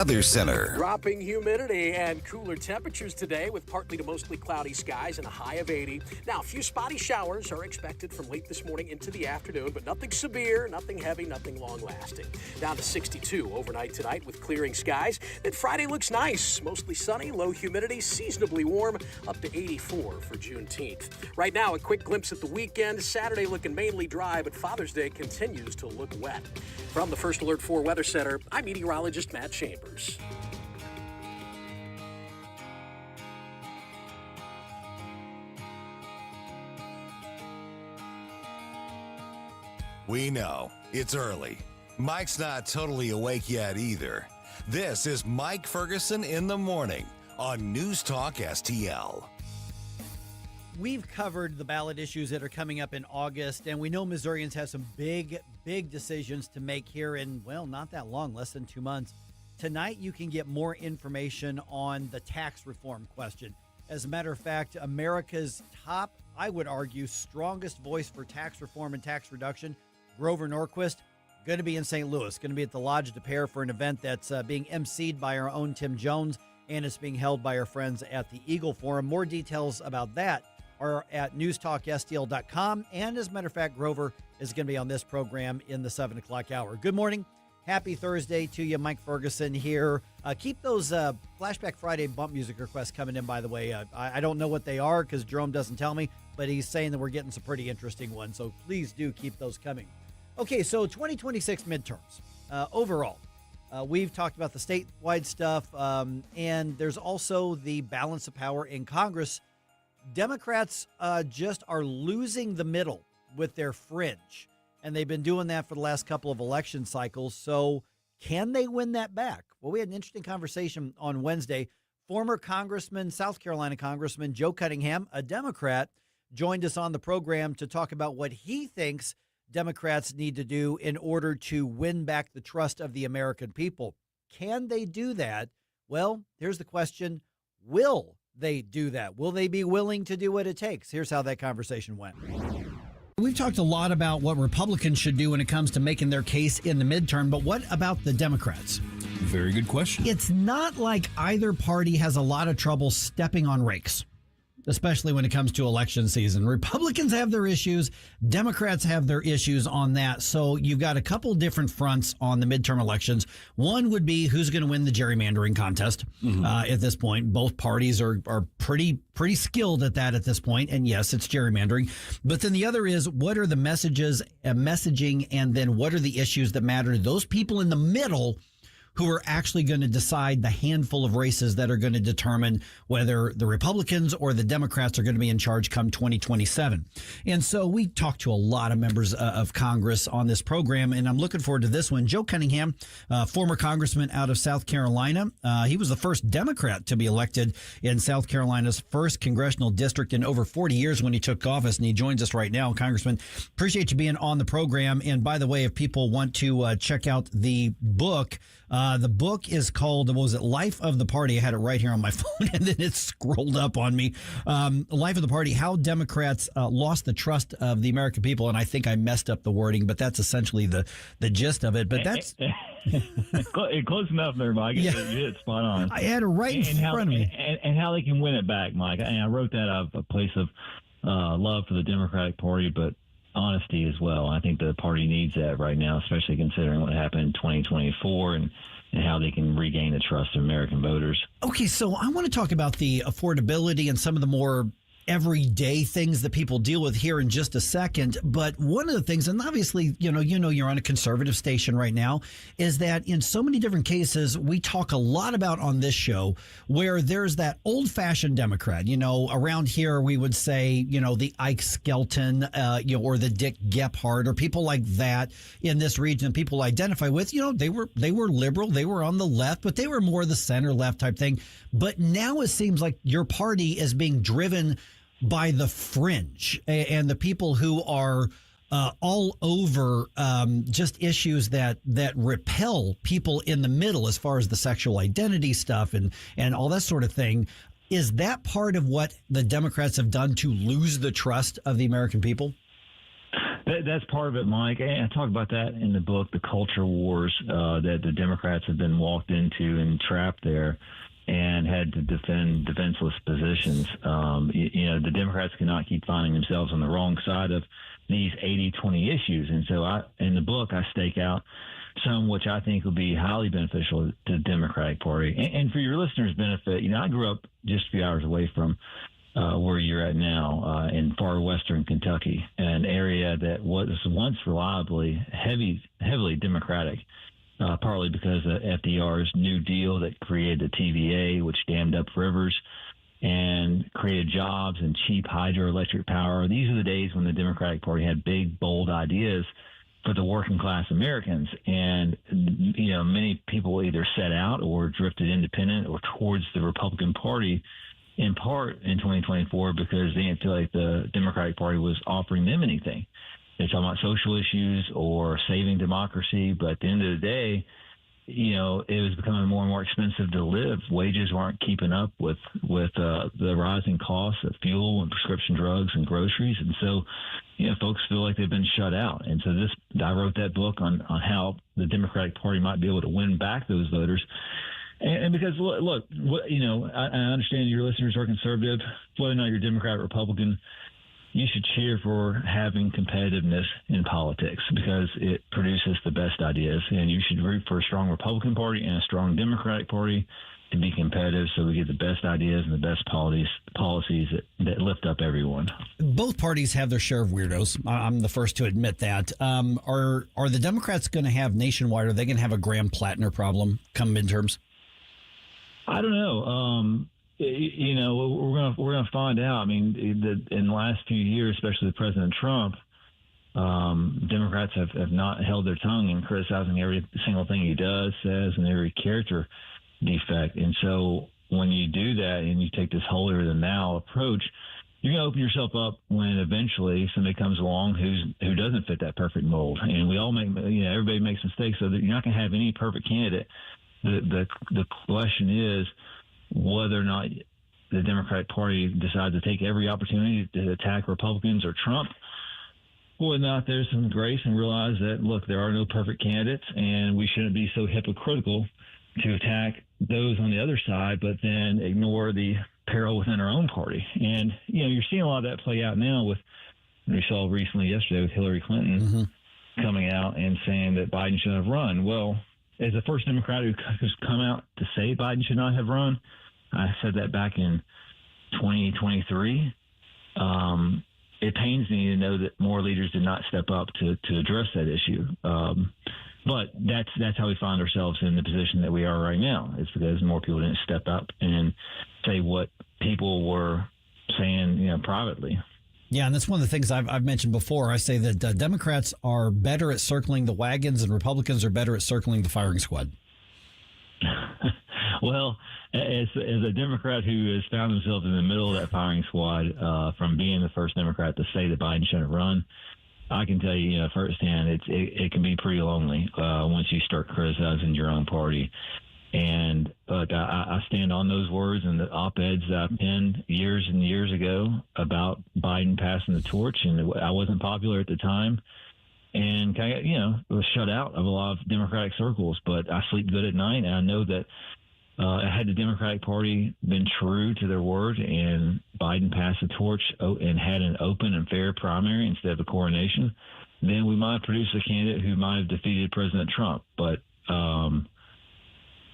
Weather Center. Dropping humidity and cooler temperatures today with partly to mostly cloudy skies and a high of 80. Now, a few spotty showers are expected from late this morning into the afternoon, but nothing severe, nothing heavy, nothing long-lasting. Down to 62 overnight tonight with clearing skies. Then Friday looks nice, mostly sunny, low humidity, seasonably warm, up to 84 for Juneteenth. Right now, a quick glimpse at the weekend. Saturday looking mainly dry, but Father's Day continues to look wet. From the First Alert 4 Weather Center, I'm meteorologist Matt Chambers. We know it's early. Mike's not totally awake yet either. This is Mike Ferguson in the morning on NewsTalkSTL. We've covered the ballot issues that are coming up in August, and we know Missourians have some big decisions to make here in, well, not that long, less than 2 months. Tonight, you can get more information on the tax reform question. As a matter of fact, America's top, I would argue, strongest voice for tax reform and tax reduction, Grover Norquist, going to be in St. Louis, going to be at the Lodge de Pere for an event that's being emceed by our own Tim Jones, and it's being held by our friends at the Eagle Forum. More details about that are at NewsTalkSTL.com. And as a matter of fact, Grover is going to be on this program in the 7 o'clock hour. Good morning. Happy Thursday to you. Mike Ferguson here. Keep those Flashback Friday bump music requests coming in, by the way. I don't know what they are because Jerome doesn't tell me, but he's saying that we're getting some pretty interesting ones. So please do keep those coming. Okay, so 2026 midterms. Overall, we've talked about the statewide stuff, and there's also the balance of power in Congress. Democrats just are losing the middle with their fringe, and they've been doing that for the last couple of election cycles. So can they win that back? Well, we had an interesting conversation on Wednesday. Former Congressman, South Carolina Congressman Joe Cunningham, a Democrat, joined us on the program to talk about what he thinks Democrats need to do in order to win back the trust of the American people. Can they do that? Well, here's the question. Will they do that? Will they be willing to do what it takes? Here's how that conversation went. We've talked a lot about what Republicans should do when it comes to making their case in the midterm, but what about the Democrats? Very good question. It's not like either party has a lot of trouble stepping on rakes, especially when it comes to election season. Republicans have their issues. Democrats have their issues on that. So you've got a couple different fronts on the midterm elections. One would be who's going to win the gerrymandering contest. At this point, both parties are pretty skilled at that at this point. And yes, it's gerrymandering. But then the other is what are the messaging, and then what are the issues that matter to those people in the middle who are actually going to decide the handful of races that are going to determine whether the Republicans or the Democrats are going to be in charge come 2027. And so we talked to a lot of members of Congress on this program, and I'm looking forward to this one. Joe Cunningham, former congressman out of South Carolina. He was the first Democrat to be elected in South Carolina's first congressional district in over 40 years when he took office, and he joins us right now. Congressman, appreciate you being on the program. And by the way, if people want to check out the book is called, what was it, Life of the Party. I had it right here on my phone, and then it scrolled up on me. Life of the Party, How Democrats Lost the Trust of the American People. And I think I messed up the wording, but that's essentially the gist of it. But that's... Close enough there, Mike. Yeah. You hit it spot on. I had it right in front of me. And how they can win it back, Mike. And I wrote that out of a place of love for the Democratic Party, but honesty as well. I think the party needs that right now, especially considering what happened in 2024 and how they can regain the trust of American voters. Okay, so I want to talk about the affordability and some of the more everyday things that people deal with here in just a second. But one of the things, and obviously, you know, you're on a conservative station right now, is that in so many different cases, we talk a lot about on this show where there's that old fashioned Democrat, around here, we would say, the Ike Skelton, or the Dick Gephardt or people like that in this region people identify with, they were liberal. They were on the left, but they were more the center left type thing. But now it seems like your party is being driven by the fringe and the people who are all over just issues that repel people in the middle as far as the sexual identity stuff and all that sort of thing. Is that part of what the Democrats have done to lose the trust of the American people? That's part of it, Mike. And I talk about that in the book, The Culture Wars, that the Democrats have been walked into and trapped there and had to defend defenseless positions. The Democrats cannot keep finding themselves on the wrong side of these 80-20 issues. And so in the book, I stake out some which I think will be highly beneficial to the Democratic Party. And for your listeners' benefit, I grew up just a few hours away from where you're at now in far western Kentucky, an area that was once reliably heavily Democratic, partly because of FDR's New Deal that created the TVA, which dammed up rivers and created jobs and cheap hydroelectric power. These are the days when the Democratic Party had big, bold ideas for the working class Americans. And, many people either set out or drifted independent or towards the Republican Party, in part in 2024 because they didn't feel like the Democratic Party was offering them anything. They're talking about social issues or saving democracy, but at the end of the day, it was becoming more and more expensive to live. Wages weren't keeping up with the rising costs of fuel and prescription drugs and groceries, and so folks feel like they've been shut out. And so I wrote that book on how the Democratic Party might be able to win back those voters. And because, look, I understand your listeners are conservative, whether or not you're Democrat or Republican, you should cheer for having competitiveness in politics because it produces the best ideas. And you should root for a strong Republican Party and a strong Democratic Party to be competitive so we get the best ideas and the best policies that lift up everyone. Both parties have their share of weirdos. I'm the first to admit that. Are the Democrats going to have nationwide, are they going to have a Graham-Plattner problem come midterms? I don't know. We're going to find out. I mean, in the last few years, especially with President Trump, Democrats have not held their tongue in criticizing every single thing he does, says, and every character defect. And so when you do that and you take this holier than thou approach, you're going to open yourself up when eventually somebody comes along who doesn't fit that perfect mold. And we all everybody makes mistakes, so that you're not going to have any perfect candidate. The question is whether or not the Democratic Party decides to take every opportunity to attack Republicans or Trump, or not there's some grace and realize that, look, there are no perfect candidates and we shouldn't be so hypocritical to attack those on the other side, but then ignore the peril within our own party. And, you're seeing a lot of that play out now with, we saw recently yesterday with Hillary Clinton coming out and saying that Biden should have run. Well, as the first Democrat who's come out to say Biden should not have run, I said that back in 2023. It pains me to know that more leaders did not step up to address that issue. But that's how we find ourselves in the position that we are right now. It's because more people didn't step up and say what people were saying, privately. Yeah, and that's one of the things I've mentioned before. I say that Democrats are better at circling the wagons and Republicans are better at circling the firing squad. Well, as a Democrat who has found himself in the middle of that firing squad from being the first Democrat to say that Biden shouldn't run, I can tell you, firsthand, it can be pretty lonely once you start criticizing your own party. And look, I stand on those words and the op-eds that I penned years and years ago about Biden passing the torch, and I wasn't popular at the time, and was shut out of a lot of Democratic circles. But I sleep good at night, and I know that had the Democratic Party been true to their word and Biden passed the torch and had an open and fair primary instead of a coronation, then we might have produced a candidate who might have defeated President Trump. But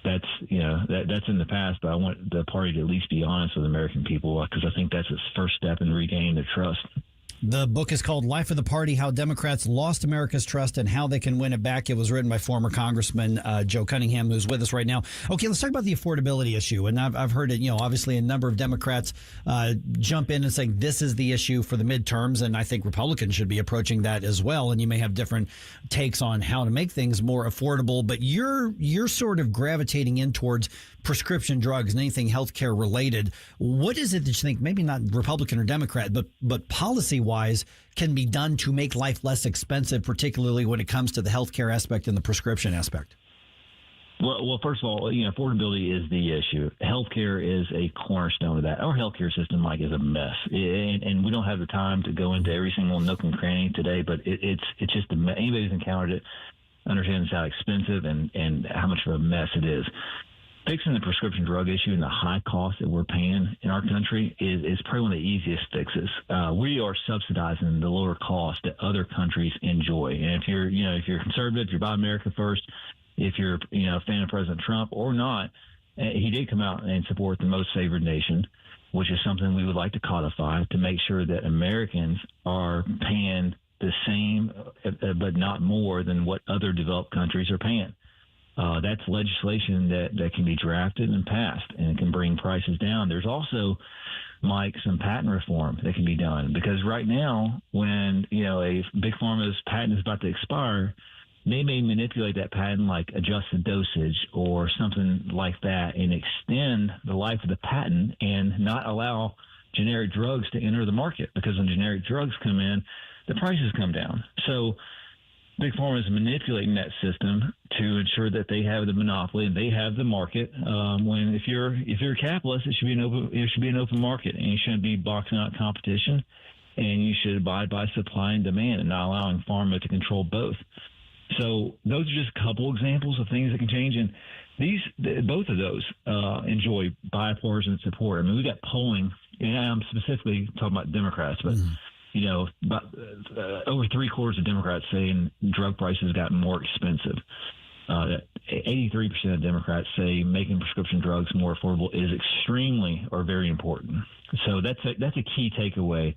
that's in the past, but I want the party to at least be honest with American people because I think that's its first step in regaining their trust. The book is called Life of the Party, How Democrats Lost America's Trust and How They Can Win It Back. It was written by former Congressman Joe Cunningham, who's with us right now. Okay, let's talk about the affordability issue. And I've heard it, obviously a number of Democrats jump in and say this is the issue for the midterms. And I think Republicans should be approaching that as well. And you may have different takes on how to make things more affordable. But you're sort of gravitating in towards prescription drugs and anything healthcare related. What is it that you think, maybe not Republican or Democrat, but policy-wise, can be done to make life less expensive, particularly when it comes to the healthcare aspect and the prescription aspect? Well, first of all, affordability is the issue. Healthcare is a cornerstone of that. Our healthcare system, Mike, is a mess, and we don't have the time to go into every single nook and cranny today. But it's just anybody who's encountered it understands how expensive and how much of a mess it is. Fixing the prescription drug issue and the high cost that we're paying in our country is probably one of the easiest fixes. We are subsidizing the lower cost that other countries enjoy. And if you're conservative, you're Buy America First. If you're a fan of President Trump or not, he did come out and support the most favored nation, which is something we would like to codify to make sure that Americans are paying the same, but not more than what other developed countries are paying. That's legislation that can be drafted and passed and can bring prices down. There's also, Mike, some patent reform that can be done, because right now when a big pharma's patent is about to expire, they may manipulate that patent, like adjust the dosage or something like that, and extend the life of the patent and not allow generic drugs to enter the market, because when generic drugs come in, the prices come down. So Big Pharma is manipulating that system to ensure that they have the monopoly and they have the market. When if you're a capitalist, it should be an open market, and you shouldn't be boxing out competition, and you should abide by supply and demand and not allowing pharma to control both. So those are just a couple examples of things that can change, and both of those enjoy bipartisan support. I mean, we got polling, and I'm specifically talking about Democrats, but about over 3/4 of Democrats saying drug prices got more expensive. 83% of Democrats say making prescription drugs more affordable is extremely or very important. So that's a key takeaway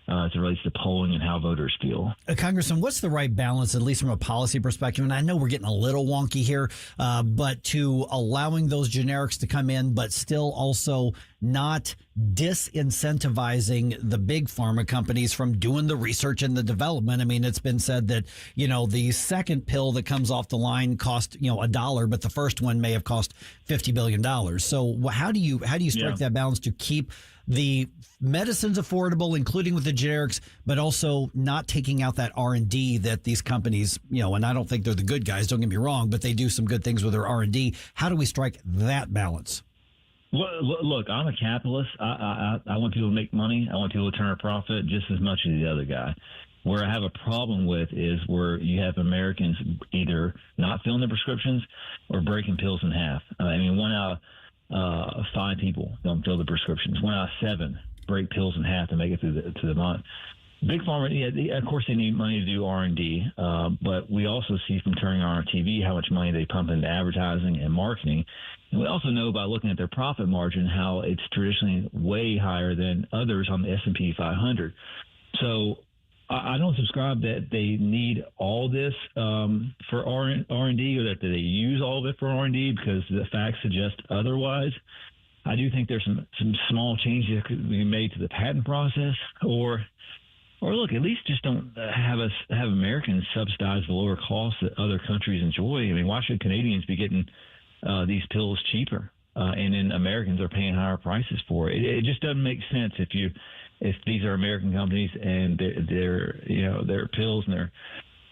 as it relates to polling and how voters feel. Congressman, what's the right balance, at least from a policy perspective? And I know we're getting a little wonky here, but to allowing those generics to come in, but still also not disincentivizing the big pharma companies from doing the research and the development. I mean, it's been said that, the second pill that comes off the line cost, $1, but the first one may have cost $50 billion. So how do you strike that balance to keep the medicines affordable, including with the generics, but also not taking out that R&D that these companies, and I don't think they're the good guys, don't get me wrong, but they do some good things with their R&D. How do we strike that balance? Well, look, I'm a capitalist. I want people to make money. I want people to turn a profit just as much as the other guy. Where I have a problem with is where you have Americans either not filling their prescriptions or breaking pills in half. I mean, 1 out of 5 people don't fill the prescriptions. 1 out of 7 break pills in half to make it to the month. Big pharma, of course, they need money to do R&D, but we also see from turning on our TV how much money they pump into advertising and marketing. And we also know by looking at their profit margin how it's traditionally way higher than others on the S&P 500. So I don't subscribe that they need all this for R&D, or that they use all of it for R&D, because the facts suggest otherwise. I do think there's some small changes that could be made to the patent process, or look, at least just don't have Americans subsidize the lower costs that other countries enjoy. I mean, why should Canadians be getting these pills cheaper, and then Americans are paying higher prices for it? It just doesn't make sense if these are American companies and their pills and their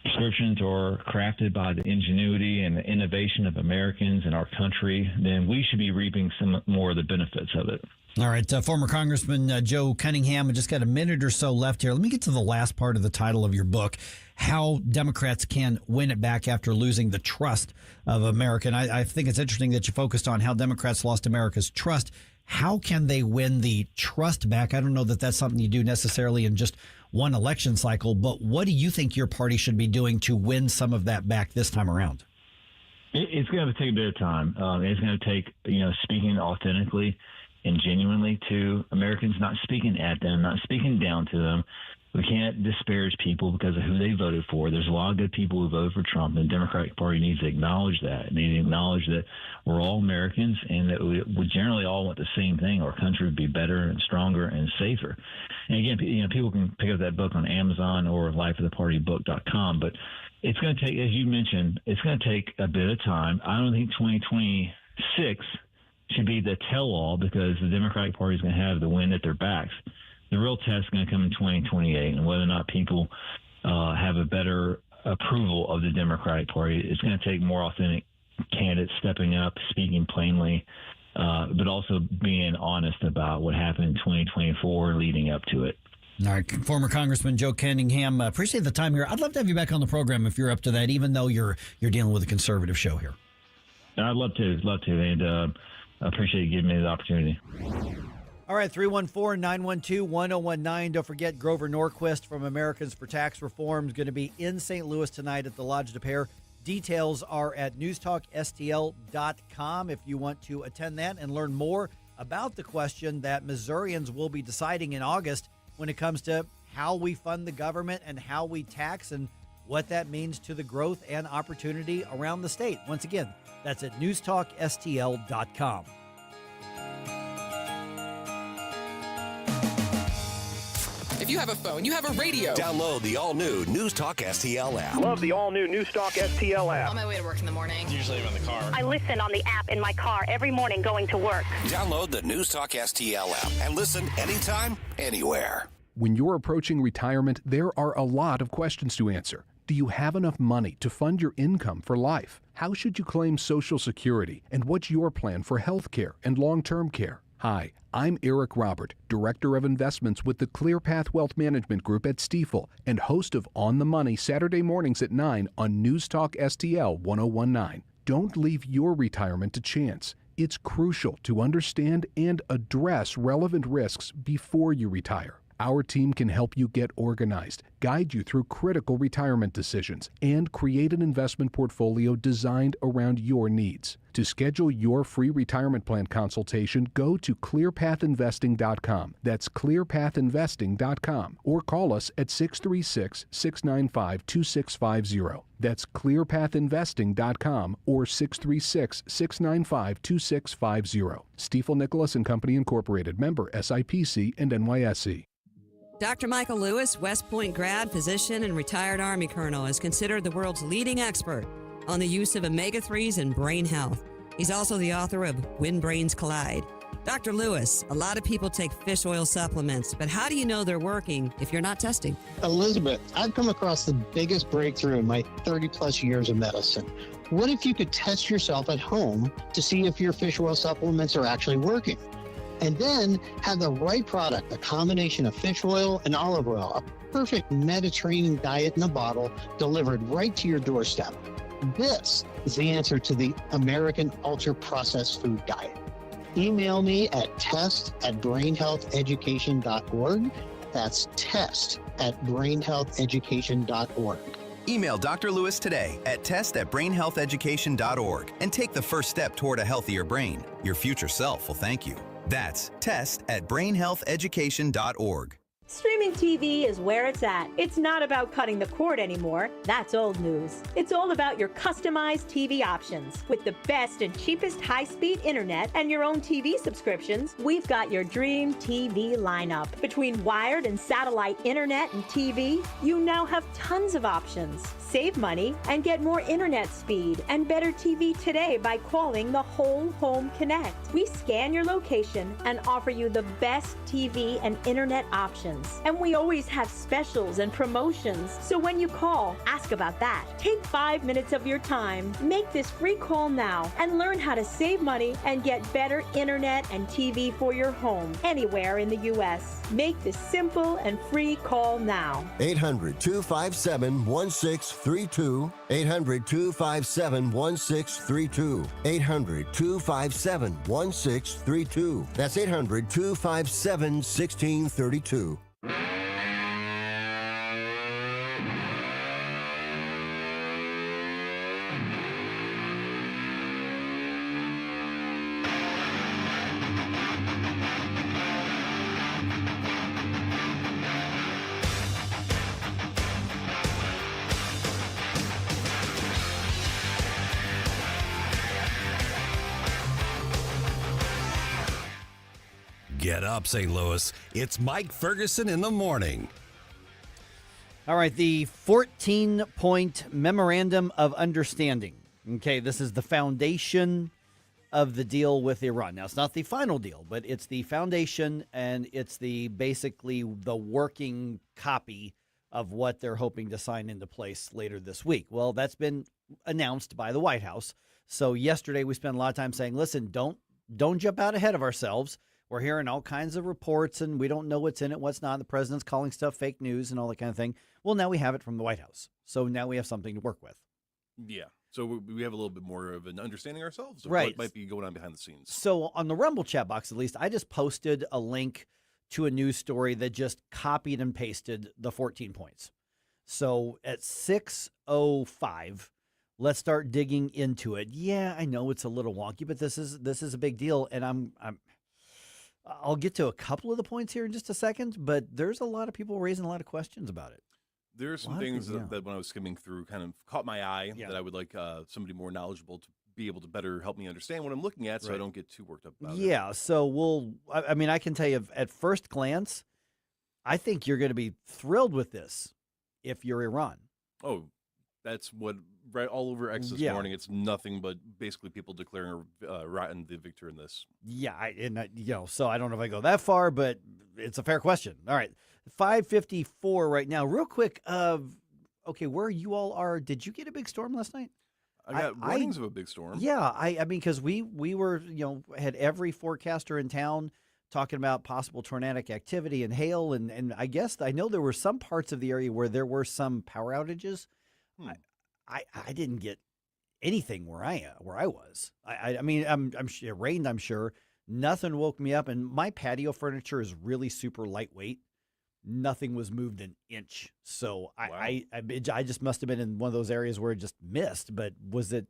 prescriptions are crafted by the ingenuity and the innovation of Americans in our country, then we should be reaping some more of the benefits of it. All right, former Congressman Joe Cunningham, I just got a minute or so left here. Let me get to the last part of the title of your book, How Democrats Can Win It Back After Losing the Trust of America. And I think it's interesting that you focused on how Democrats lost America's trust. How can they win the trust back? I don't know that that's something you do necessarily in just one election cycle, but what do you think your party should be doing to win some of that back this time around? It's going to take a bit of time. It's going to take, speaking authentically and genuinely to Americans, not speaking at them, not speaking down to them. We can't disparage people because of who they voted for. There's a lot of good people who voted for Trump, and the Democratic Party needs to acknowledge that. It needs to acknowledge that we're all Americans and that we generally all want the same thing. Our country would be better and stronger and safer. And again, people can pick up that book on Amazon or lifeofthepartybook.com, but it's going to take, as you mentioned, it's going to take a bit of time. I don't think 2026 should be the tell-all, because the Democratic Party is going to have the wind at their backs. The real test is going to come in 2028, and whether or not people have a better approval of the Democratic Party. It's going to take more authentic candidates stepping up, speaking plainly, but also being honest about what happened in 2024 leading up to it. All right, former Congressman Joe Cunningham, appreciate the time here. I'd love to have you back on the program if you're up to that, even though you're dealing with a conservative show here. I'd love to, and I appreciate you giving me the opportunity. All right, 314-912-1019. Don't forget Grover Norquist from Americans for Tax Reform is going to be in St. Louis tonight at the Lodge de Pere. Details are at NewsTalkSTL.com if you want to attend that and learn more about the question that Missourians will be deciding in August when it comes to how we fund the government and how we tax and what that means to the growth and opportunity around the state. Once again, that's at NewsTalkSTL.com. If you have a phone, you have a radio. Download the all-new NewsTalk STL app. Love the all-new NewsTalk STL app. On my way to work in the morning. Usually I'm in the car. I listen on the app in my car every morning going to work. Download the NewsTalk STL app and listen anytime, anywhere. When you're approaching retirement, there are a lot of questions to answer. Do you have enough money to fund your income for life? How should you claim Social Security? And what's your plan for health care and long-term care? Hi, I'm Eric Robert, Director of Investments with the ClearPath Wealth Management Group at Stifel and host of On the Money Saturday mornings at 9 on NewsTalk STL 1019. Don't leave your retirement to chance. It's crucial to understand and address relevant risks before you retire. Our team can help you get organized, guide you through critical retirement decisions, and create an investment portfolio designed around your needs. To schedule your free retirement plan consultation, go to clearpathinvesting.com. That's clearpathinvesting.com. Or call us at 636-695-2650. That's clearpathinvesting.com or 636-695-2650. Stifel Nicholas and Company Incorporated, member SIPC and NYSE. Dr. Michael Lewis, West Point grad, physician, and retired Army colonel, is considered the world's leading expert on the use of omega-3s in brain health. He's also the author of When Brains Collide. Dr. Lewis, a lot of people take fish oil supplements, but how do you know they're working if you're not testing? Elizabeth, I've come across the biggest breakthrough in my 30-plus years of medicine. What if you could test yourself at home to see if your fish oil supplements are actually working? And then have the right product, a combination of fish oil and olive oil, a perfect Mediterranean diet in a bottle delivered right to your doorstep. This is the answer to the American ultra-processed food diet. Email me at test@brainhealtheducation.org. That's test@brainhealtheducation.org. Email Dr. Lewis today at test@brainhealtheducation.org and take the first step toward a healthier brain. Your future self will thank you. That's test@brainhealtheducation.org. Streaming TV is where it's at. It's not about cutting the cord anymore. That's old news. It's all about your customized TV options. With the best and cheapest high-speed internet and your own TV subscriptions, we've got your dream TV lineup. Between wired and satellite internet and TV, you now have tons of options. Save money and get more internet speed and better TV today by calling the Whole Home Connect. We scan your location and offer you the best TV and internet options. And we always have specials and promotions. So when you call, ask about that. Take 5 minutes of your time. Make this free call now and learn how to save money and get better internet and TV for your home anywhere in the U.S. Make this simple and free call now. 800-257-1632. 800-257-1632. 800-257-1632. That's 800-257-1632. Get up, St. Louis. It's Mike Ferguson in the morning. All right, the 14-point Memorandum of Understanding. Okay, this is the foundation of the deal with Iran. Now, it's not the final deal, but it's the foundation, and it's basically the working copy of what they're hoping to sign into place later this week. Well, that's been announced by the White House. So yesterday we spent a lot of time saying, listen, don't jump out ahead of ourselves. We're hearing all kinds of reports, and we don't know what's in it, what's not. The president's calling stuff fake news and all that kind of thing. Well, now we have it from the White House. So now we have something to work with. Yeah. So we have a little bit more of an understanding ourselves of Right. what might be going on behind the scenes. So on the Rumble chat box, at least, I just posted a link to a news story that just copied and pasted the 14 points. So at 6:05, let's start digging into it. Yeah, I know it's a little wonky, but this is a big deal, and I'll get to a couple of the points here in just a second, but there's a lot of people raising a lot of questions about it. There are some things that when I was skimming through kind of caught my eye that I would like somebody more knowledgeable to be able to better help me understand what I'm looking at so I don't get too worked up about it. Yeah, so I can tell you at first glance, I think you're going to be thrilled with this if you're Iran. Oh, that's what right all over X this morning. It's nothing but basically people declaring Iran the victor in this. Yeah, so I don't know if I go that far, but it's a fair question. All right, 5:54 right now. Real quick, okay, where you all are? Did you get a big storm last night? I got warnings of a big storm. Yeah, I mean, because we were had every forecaster in town talking about possible tornadic activity and hail, and I guess I know there were some parts of the area where there were some power outages. I didn't get anything where I was. I mean, it rained, I'm sure. Nothing woke me up, and my patio furniture is really super lightweight. Nothing was moved an inch. So I just must have been in one of those areas where it just missed. But was it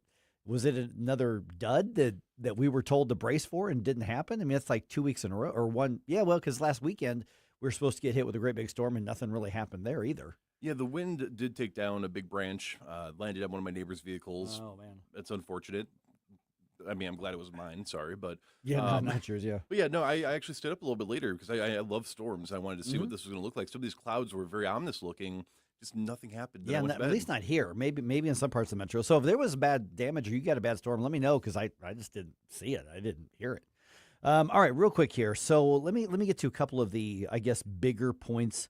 another dud that we were told to brace for and didn't happen? I mean, it's like 2 weeks in a row or one. Yeah, well, because last weekend we were supposed to get hit with a great big storm and nothing really happened there either. Yeah, the wind did take down a big branch, landed on one of my neighbor's vehicles. Oh, man. That's unfortunate. I mean, I'm glad it was mine. Sorry, but yeah, not yours. Yeah, but yeah, no, I actually stayed up a little bit later because I love storms. I wanted to see what this was going to look like. Some of these clouds were very ominous looking. Just nothing happened. Yeah, at least not here. Maybe in some parts of the metro. So if there was bad damage or you got a bad storm, let me know because I just didn't see it. I didn't hear it. All right, real quick here. So let me get to a couple of the, I guess, bigger points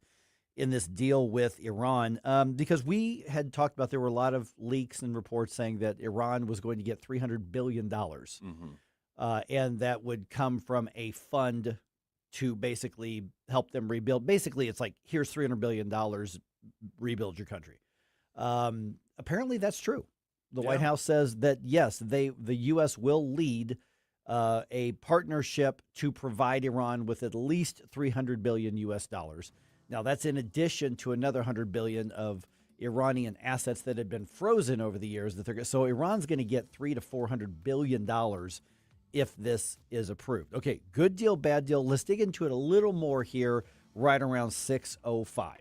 in this deal with Iran, because we had talked about there were a lot of leaks and reports saying that Iran was going to get $300 billion, and that would come from a fund to basically help them rebuild. Basically, it's like, here's $300 billion, rebuild your country. Apparently, that's true. The White House says that, yes, the U.S. will lead a partnership to provide Iran with at least $300 billion U.S. dollars. Now, that's in addition to another $100 billion of Iranian assets that had been frozen over the years. So Iran's going to get $300 to $400 billion if this is approved. Okay, good deal, bad deal. Let's dig into it a little more here right around 6:05.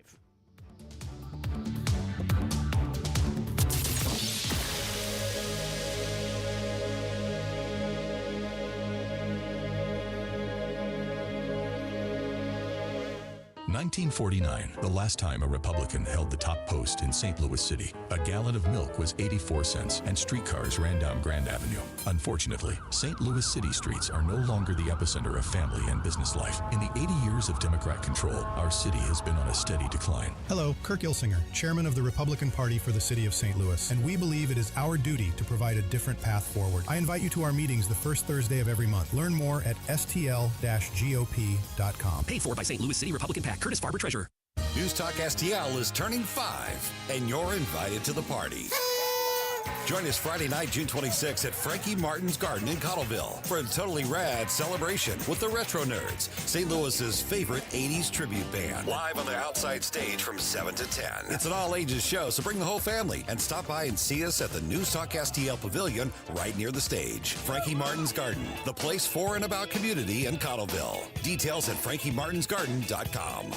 $1949, the last time a Republican held the top post in St. Louis City. A gallon of milk was 84 cents, and streetcars ran down Grand Avenue. Unfortunately, St. Louis City streets are no longer the epicenter of family and business life. In the 80 years of Democrat control, our city has been on a steady decline. Hello, Kirk Ilsinger, chairman of the Republican Party for the city of St. Louis, and we believe it is our duty to provide a different path forward. I invite you to our meetings the first Thursday of every month. Learn more at stl-gop.com. Paid for by St. Louis City Republican PAC. Curtis Farber, Treasurer. News Talk STL is turning 5, and you're invited to the party. Join us Friday night, June 26th at Frankie Martin's Garden in Cottleville for a totally rad celebration with the Retro Nerds, St. Louis's favorite 80s tribute band, live on the outside stage from 7 to 10. It's an all-ages show, so bring the whole family and stop by and see us at the News Talk STL Pavilion right near the stage. Frankie Martin's Garden, the place for and about community in Cottleville. Details at frankiemartinsgarden.com.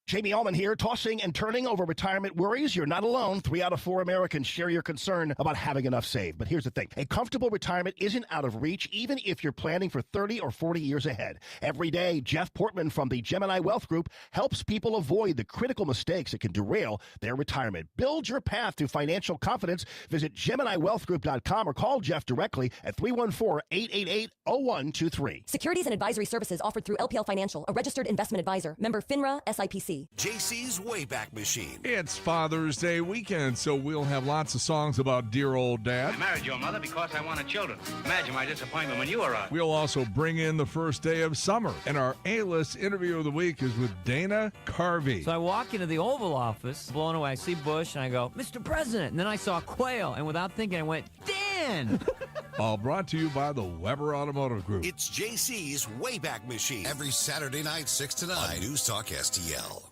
Jamie Allman here, tossing and turning over retirement worries. You're not alone. 3 out of 4 Americans share your concern about having enough saved. But here's the thing. A comfortable retirement isn't out of reach, even if you're planning for 30 or 40 years ahead. Every day, Jeff Portman from the Gemini Wealth Group helps people avoid the critical mistakes that can derail their retirement. Build your path to financial confidence. Visit GeminiWealthGroup.com or call Jeff directly at 314-888-0123. Securities and advisory services offered through LPL Financial, a registered investment advisor. Member FINRA, SIPC. Trinity. JC's Wayback Machine. It's Father's Day weekend, so we'll have lots of songs about dear old Dad. I married your mother because I wanted children. Imagine my disappointment when you arrived. We'll also bring in the first day of summer, and our A-list interview of the week is with Dana Carvey. So I walk into the Oval Office, blown away. I see Bush, and I go, Mr. President. And then I saw Quayle, and without thinking, I went, Dan! All brought to you by the Weber Automotive Group. It's JC's Wayback Machine. Every Saturday night, 6 to 9 on NewsTalk STL.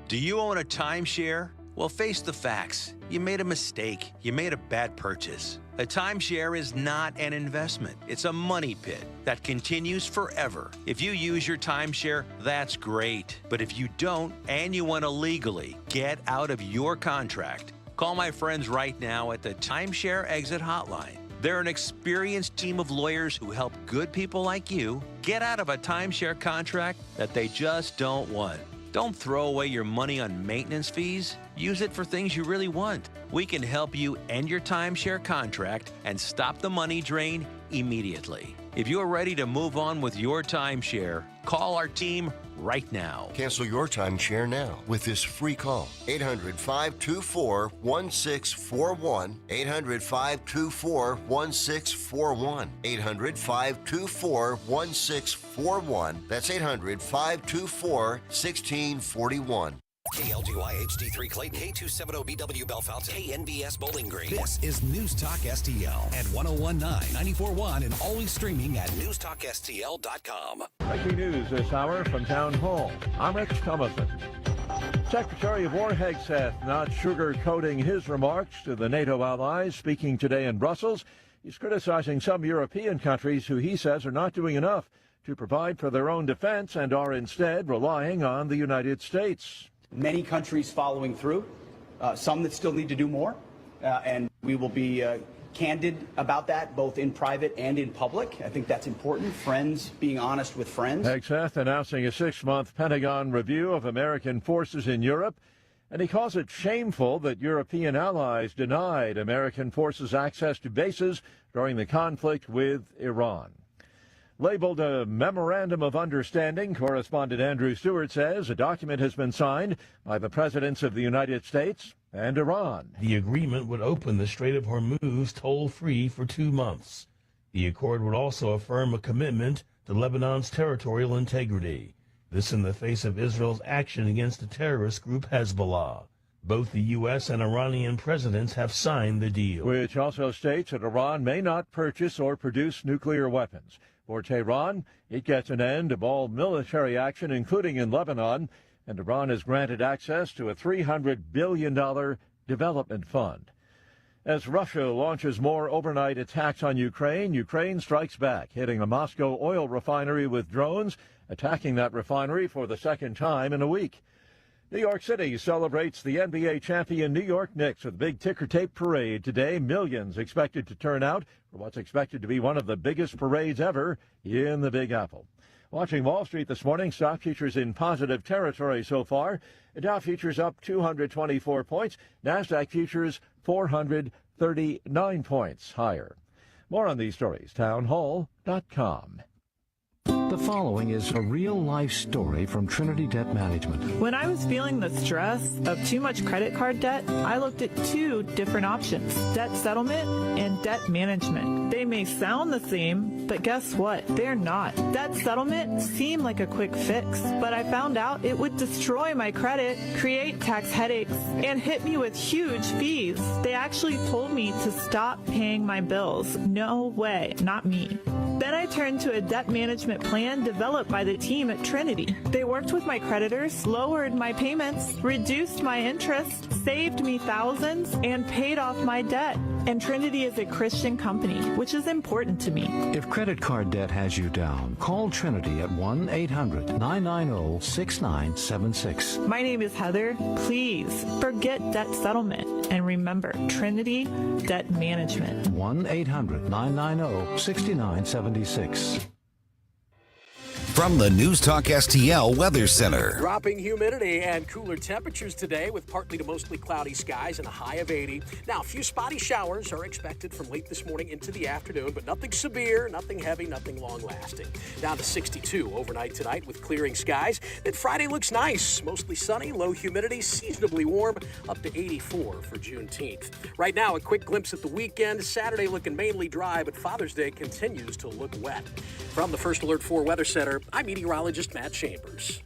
Do you own a timeshare? Well, face the facts. You made a mistake. You made a bad purchase. A timeshare is not an investment. It's a money pit that continues forever. If you use your timeshare, that's great. But if you don't, and you want to legally get out of your contract, call my friends right now at the Timeshare Exit Hotline. They're an experienced team of lawyers who help good people like you get out of a timeshare contract that they just don't want. Don't throw away your money on maintenance fees. Use it for things you really want. We can help you end your timeshare contract and stop the money drain immediately. If you're ready to move on with your timeshare, call our team right now. Cancel your timeshare now with this free call. 800-524-1641. 800-524-1641. 800-524-1641. That's 800-524-1641. KLGY HD3 Clayton, K270BW Bellefonte, KNBS Bowling Green. This is News Talk STL at 1019, 94.1, and always streaming at NewsTalkSTL.com. Breaking news this hour from Town Hall. I'm Rich Thomason. Secretary of War Hegseth not sugarcoating his remarks to the NATO allies. Speaking today in Brussels, he's criticizing some European countries who he says are not doing enough to provide for their own defense and are instead relying on the United States. Many countries following through, some that still need to do more, and we will be candid about that, both in private and in public. I think that's important, friends being honest with friends. Hegseth announcing a 6-month Pentagon review of American forces in Europe, and he calls it shameful that European allies denied American forces access to bases during the conflict with Iran. Labeled a Memorandum of Understanding, correspondent Andrew Stewart says a document has been signed by the presidents of the United States and Iran. The agreement would open the Strait of Hormuz toll-free for 2 months. The accord would also affirm a commitment to Lebanon's territorial integrity. This in the face of Israel's action against the terrorist group Hezbollah. Both the U.S. and Iranian presidents have signed the deal. Which also states that Iran may not purchase or produce nuclear weapons. For Tehran, it gets an end of all military action, including in Lebanon, and Iran is granted access to a $300 billion development fund. As Russia launches more overnight attacks on Ukraine, Ukraine strikes back, hitting a Moscow oil refinery with drones, attacking that refinery for the second time in a week. New York City celebrates the NBA champion New York Knicks with a big ticker tape parade today. Millions expected to turn out for what's expected to be one of the biggest parades ever in the Big Apple. Watching Wall Street this morning, stock futures in positive territory so far. The Dow futures up 224 points. NASDAQ futures 439 points higher. More on these stories, townhall.com. The following is a real-life story from Trinity Debt Management. When I was feeling the stress of too much credit card debt, I looked at 2 different options, debt settlement and debt management. They may sound the same, but guess what? They're not. Debt settlement seemed like a quick fix, but I found out it would destroy my credit, create tax headaches, and hit me with huge fees. They actually told me to stop paying my bills. No way, not me. Then I turned to a debt management plan developed by the team at Trinity. They worked with my creditors, lowered my payments, reduced my interest, saved me thousands, and paid off my debt. And Trinity is a Christian company, which is important to me. If credit card debt has you down, call Trinity at 1-800-990-6976. My name is Heather. Please forget debt settlement and remember Trinity Debt Management. 1-800-990-6976. From the News Talk STL Weather Center. Dropping humidity and cooler temperatures today with partly to mostly cloudy skies and a high of 80. Now, a few spotty showers are expected from late this morning into the afternoon, but nothing severe, nothing heavy, nothing long-lasting. Down to 62 overnight tonight with clearing skies. Then Friday looks nice, mostly sunny, low humidity, seasonably warm, up to 84 for Juneteenth. Right now, a quick glimpse at the weekend. Saturday looking mainly dry, but Father's Day continues to look wet. From the First Alert 4 Weather Center, I'm meteorologist Matt Chambers.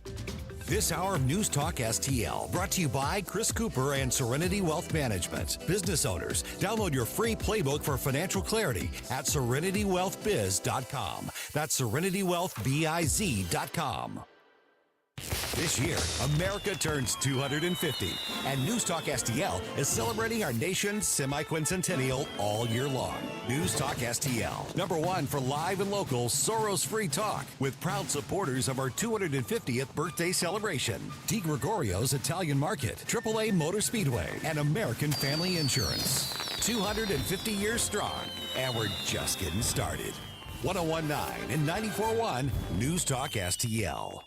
This hour of News Talk STL brought to you by Chris Cooper and Serenity Wealth Management. Business owners, download your free playbook for financial clarity at SerenityWealthBiz.com. That's SerenityWealthBiz.com. This year, America turns 250, and News Talk STL is celebrating our nation's semi-quincentennial all year long. News Talk STL, #1 for live and local Soros-free talk, with proud supporters of our 250th birthday celebration. D. Gregorio's Italian Market, AAA Motor Speedway, and American Family Insurance. 250 years strong, and we're just getting started. 101.9 and 94.1 News Talk STL.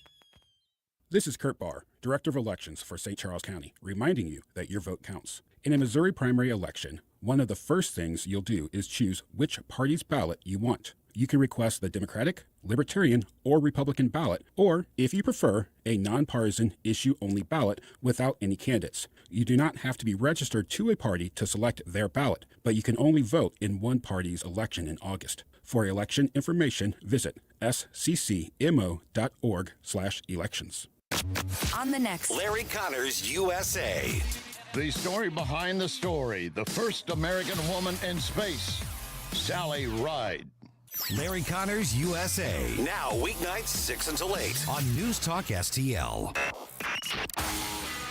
This is Kurt Barr, Director of Elections for St. Charles County, reminding you that your vote counts. In a Missouri primary election, one of the first things you'll do is choose which party's ballot you want. You can request the Democratic, Libertarian, or Republican ballot, or, if you prefer, a nonpartisan issue-only ballot without any candidates. You do not have to be registered to a party to select their ballot, but you can only vote in one party's election in August. For election information, visit sccmo.org/elections. On the next Larry Connors USA. The story behind the story. The first American woman in space, Sally Ride. Larry Connors USA. Now weeknights 6 until 8 on News Talk STL.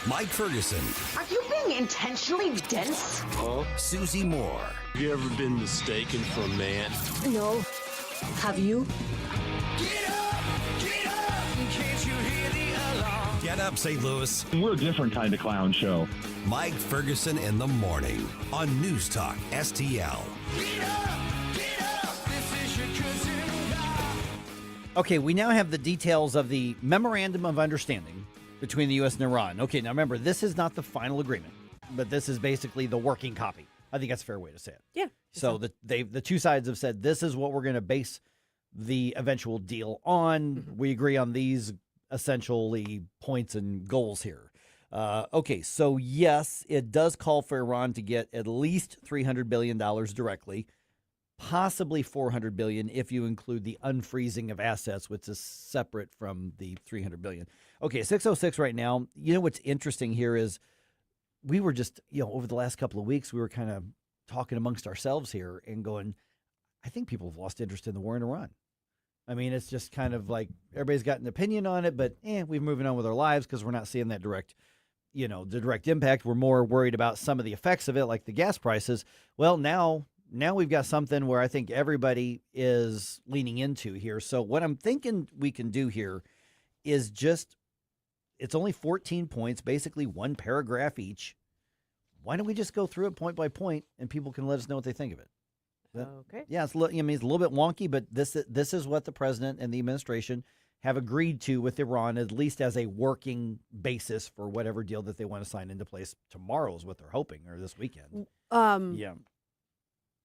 Mike Ferguson. Are you being intentionally dense? Susie Moore. Have you ever been mistaken for a man? No. Have you? Get up, St. Louis. We're a different kind of clown show. Mike Ferguson in the morning on News Talk STL. Okay, we now have the details of the Memorandum of Understanding between the U.S. and Iran. Okay, now remember, this is not the final agreement, but this is basically the working copy. I think that's a fair way to say it. Yeah. So the two sides have said, this is what we're going to base the eventual deal on. Mm-hmm. We agree on these essentially points and goals here. Okay, so yes, it does call for Iran to get at least $300 billion directly, possibly $400 billion if you include the unfreezing of assets, which is separate from the $300 billion. Okay, 606 right now. You know what's interesting here is we were just, over the last couple of weeks, we were kind of talking amongst ourselves here and going, I think people have lost interest in the war in Iran. I mean, it's just kind of like everybody's got an opinion on it, but we're moving on with our lives because we're not seeing that direct, the direct impact. We're more worried about some of the effects of it, like the gas prices. Well, now we've got something where I think everybody is leaning into here. So what I'm thinking we can do here is it's only 14 points, basically one paragraph each. Why don't we just go through it point by point and people can let us know what they think of it? Okay. Yeah, it's a little bit wonky, but this is what the president and the administration have agreed to with Iran, at least as a working basis for whatever deal that they want to sign into place tomorrow is what they're hoping, or this weekend. Yeah.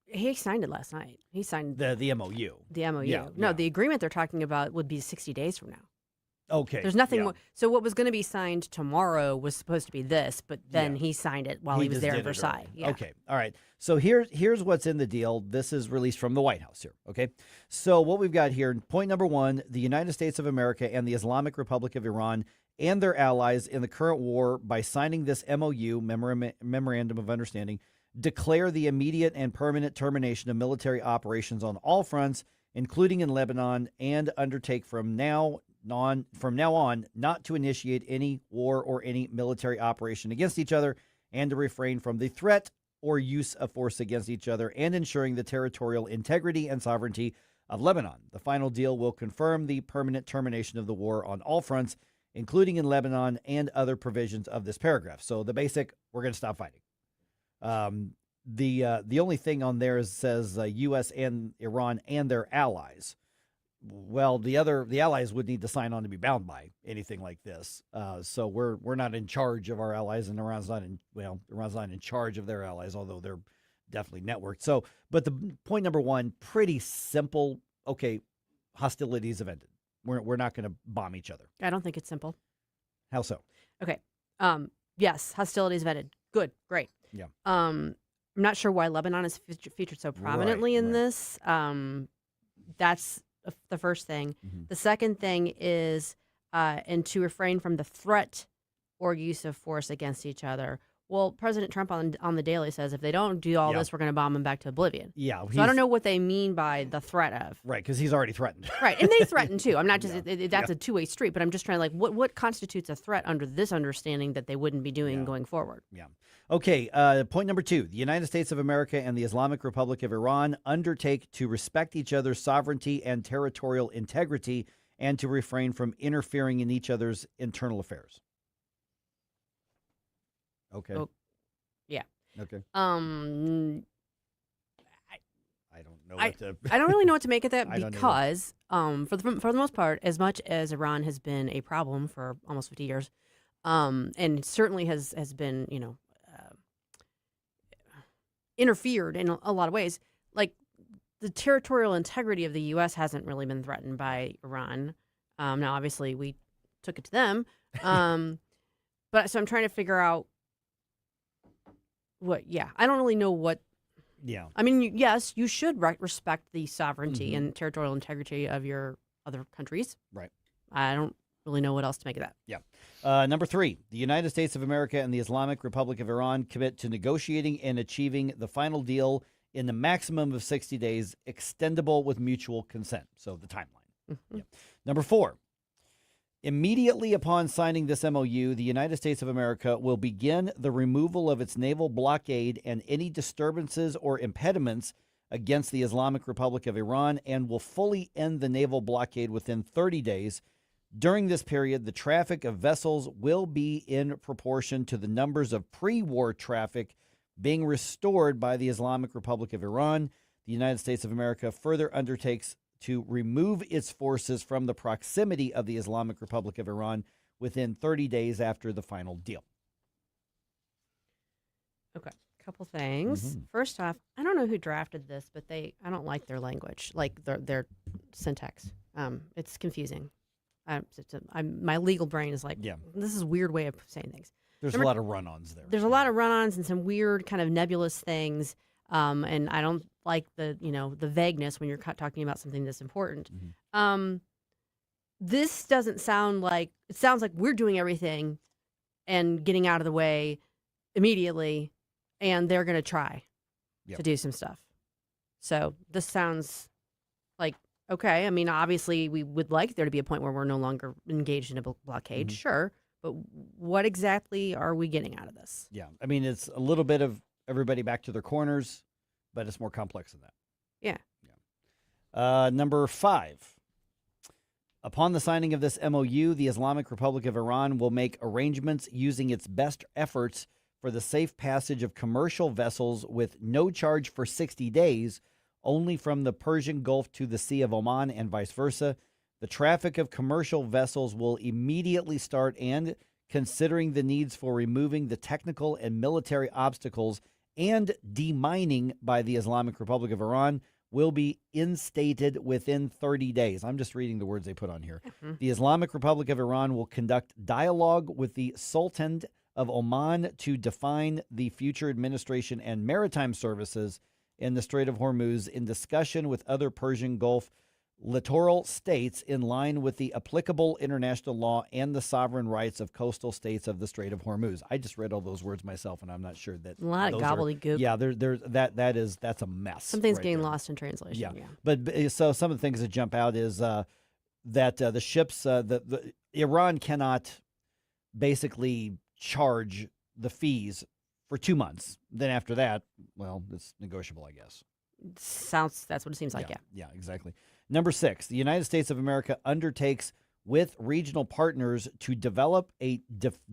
He signed it last night. He signed the MoU. The MoU. Yeah, no, the agreement they're talking about would be 60 days from now. Okay. There's nothing more. So what was going to be signed tomorrow was supposed to be this, but then he signed it while he was there in Versailles. Yeah. Okay. All right. So here's what's in the deal. This is released from the White House here. Okay. So what we've got here, point number 1, the United States of America and the Islamic Republic of Iran and their allies in the current war, by signing this MoU, Memorandum of Understanding, declare the immediate and permanent termination of military operations on all fronts, including in Lebanon, and undertake from now on not to initiate any war or any military operation against each other, and to refrain from the threat or use of force against each other, and ensuring the territorial integrity and sovereignty of Lebanon. The final deal will confirm the permanent termination of the war on all fronts, including in Lebanon, and other provisions of this paragraph. So the basic, we're going to stop fighting. The only thing on there says U.S. and Iran and their allies. Well, the allies would need to sign on to be bound by anything like this. So we're not in charge of our allies, and Iran's not in charge of their allies, although they're definitely networked. So, but the point number one, pretty simple. Okay, hostilities have ended. We're not going to bomb each other. I don't think it's simple. How so? Okay. Yes, hostilities have ended. Good, great. Yeah. I'm not sure why Lebanon is featured so prominently in this. That's the first thing. Mm-hmm. The second thing is, and to refrain from the threat or use of force against each other. Well, President Trump on the Daily says if they don't do all this, we're going to bomb them back to oblivion. Yeah. So I don't know what they mean by the threat of. Right, because he's already threatened. Right, and they threaten too. I'm not just that's a two-way street, but I'm just trying what constitutes a threat under this understanding that they wouldn't be doing going forward. Yeah. Okay, point number two. The United States of America and the Islamic Republic of Iran undertake to respect each other's sovereignty and territorial integrity and to refrain from interfering in each other's internal affairs. Okay. Oh, yeah. Okay. I don't know what to... I don't really know what to make of that I don't because, for the most part, as much as Iran has been a problem for almost 50 years, and certainly has been, interfered in a lot of ways, like the territorial integrity of the U.S. hasn't really been threatened by Iran. Now, obviously, we took it to them. But so I'm trying to figure out I don't really know what. Yeah. I mean, yes, you should respect the sovereignty and territorial integrity of your other countries. Right. I don't really know what else to make of that. Yeah. Number three, the United States of America and the Islamic Republic of Iran commit to negotiating and achieving the final deal in the maximum of 60 days, extendable with mutual consent. So the timeline. Mm-hmm. Yeah. Number four, immediately upon signing this MoU, the United States of America will begin the removal of its naval blockade and any disturbances or impediments against the Islamic Republic of Iran and will fully end the naval blockade within 30 days. During this period, the traffic of vessels will be in proportion to the numbers of pre-war traffic being restored by the Islamic Republic of Iran. The United States of America further undertakes to remove its forces from the proximity of the Islamic Republic of Iran within 30 days after the final deal. Okay, couple things. First off, I don't know who drafted this, but I don't like their language, like their syntax. It's confusing. My legal brain is like, this is a weird way of saying things. There's a lot of run-ons there. There's a lot of run-ons and some weird kind of nebulous things. And I don't like the vagueness when you're talking about something that's important. This doesn't sound like, it sounds like we're doing everything and getting out of the way immediately, and they're going to try to do some stuff. So this sounds like, okay, I mean, obviously we would like there to be a point where we're no longer engaged in a blockade, sure, but what exactly are we getting out of this? Yeah, I mean, it's a little bit of everybody back to their corners, but it's more complex than that. Yeah. Number five. Upon the signing of this MoU, the Islamic Republic of Iran will make arrangements using its best efforts for the safe passage of commercial vessels with no charge for 60 days, only from the Persian Gulf to the Sea of Oman and vice versa. The traffic of commercial vessels will immediately start, and considering the needs for removing the technical and military obstacles and demining by the Islamic Republic of Iran, will be instated within 30 days. I'm just reading the words they put on here. The Islamic Republic of Iran will conduct dialogue with the Sultan of Oman to define the future administration and maritime services in the Strait of Hormuz in discussion with other Persian Gulf littoral states in line with the applicable international law and the sovereign rights of coastal states of the Strait of Hormuz. I just read all those words myself, and I'm not sure that a lot of gobbledygook. Yeah, that's a mess. Something's getting lost in translation. Yeah. But so some of the things that jump out is that the ships, the Iran cannot basically charge the fees for 2 months. Then after that, well, it's negotiable, I guess. That's what it seems like. Yeah, exactly. Number six, the United States of America undertakes with regional partners to develop a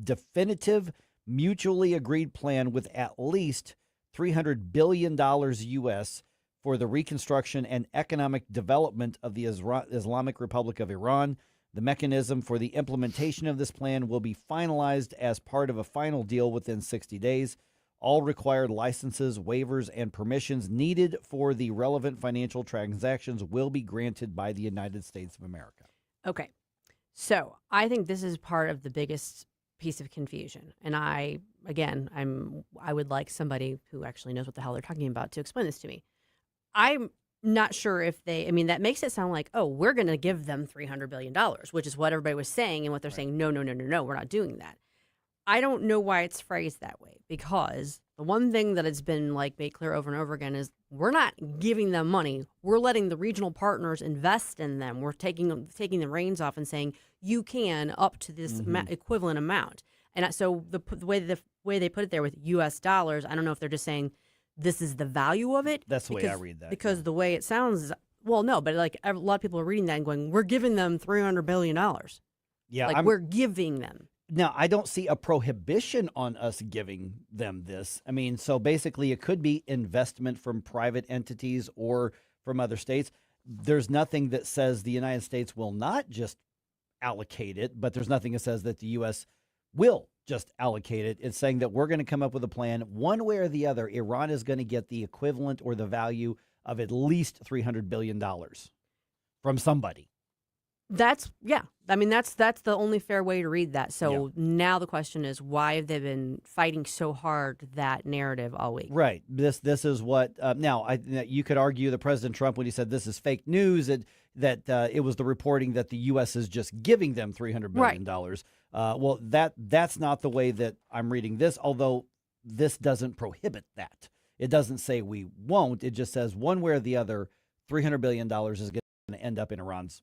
definitive, mutually agreed plan with at least $300 billion U.S. for the reconstruction and economic development of the Islamic Republic of Iran. The mechanism for the implementation of this plan will be finalized as part of a final deal within 60 days. All required licenses, waivers, and permissions needed for the relevant financial transactions will be granted by the United States of America. Okay. So I think this is part of the biggest piece of confusion. And I would like somebody who actually knows what the hell they're talking about to explain this to me. I'm not sure if that makes it sound like, oh, we're going to give them $300 billion, which is what everybody was saying and what they're saying. No, we're not doing that. I don't know why it's phrased that way, because the one thing that has been made clear over and over again is we're not giving them money. We're letting the regional partners invest in them. We're taking the reins off and saying you can up to this equivalent amount. And so the way they put it there with U.S. dollars, I don't know if they're just saying this is the value of it. That's the way I read that. Because the way it sounds is, well, no, but a lot of people are reading that and going, we're giving them $300 billion. Yeah. We're giving them. Now, I don't see a prohibition on us giving them this. I mean, so basically it could be investment from private entities or from other states. There's nothing that says the United States will not just allocate it, but there's nothing that says that the U.S. will just allocate it. It's saying that we're going to come up with a plan. One way or the other, Iran is going to get the equivalent or the value of at least $300 billion from somebody. That's the only fair way to read that. So now the question is, why have they been fighting so hard that narrative all week? Right. This is what you could argue that President Trump, when he said this is fake news, that it was the reporting that the U.S. is just giving them $300 billion. Right. Well, that's not the way that I'm reading this, although this doesn't prohibit that. It doesn't say we won't. It just says one way or the other, $300 billion is going to end up in Iran's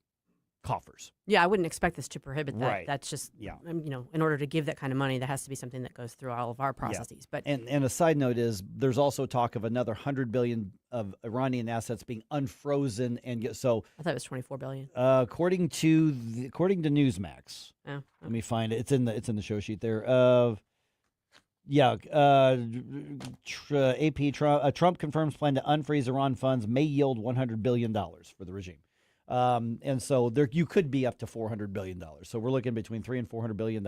coffers. Yeah, I wouldn't expect this to prohibit that. Right. That's just, in order to give that kind of money, that has to be something that goes through all of our processes. Yeah. But and a side note is there's also talk of another $100 billion of Iranian assets being unfrozen, and so I thought it was $24 billion. According to Newsmax. Oh. Let me find it. It's in the show sheet there. AP Trump confirms plan to unfreeze Iran funds may yield $100 billion for the regime. And so you could be up to $400 billion. So we're looking between $300 and $400 billion,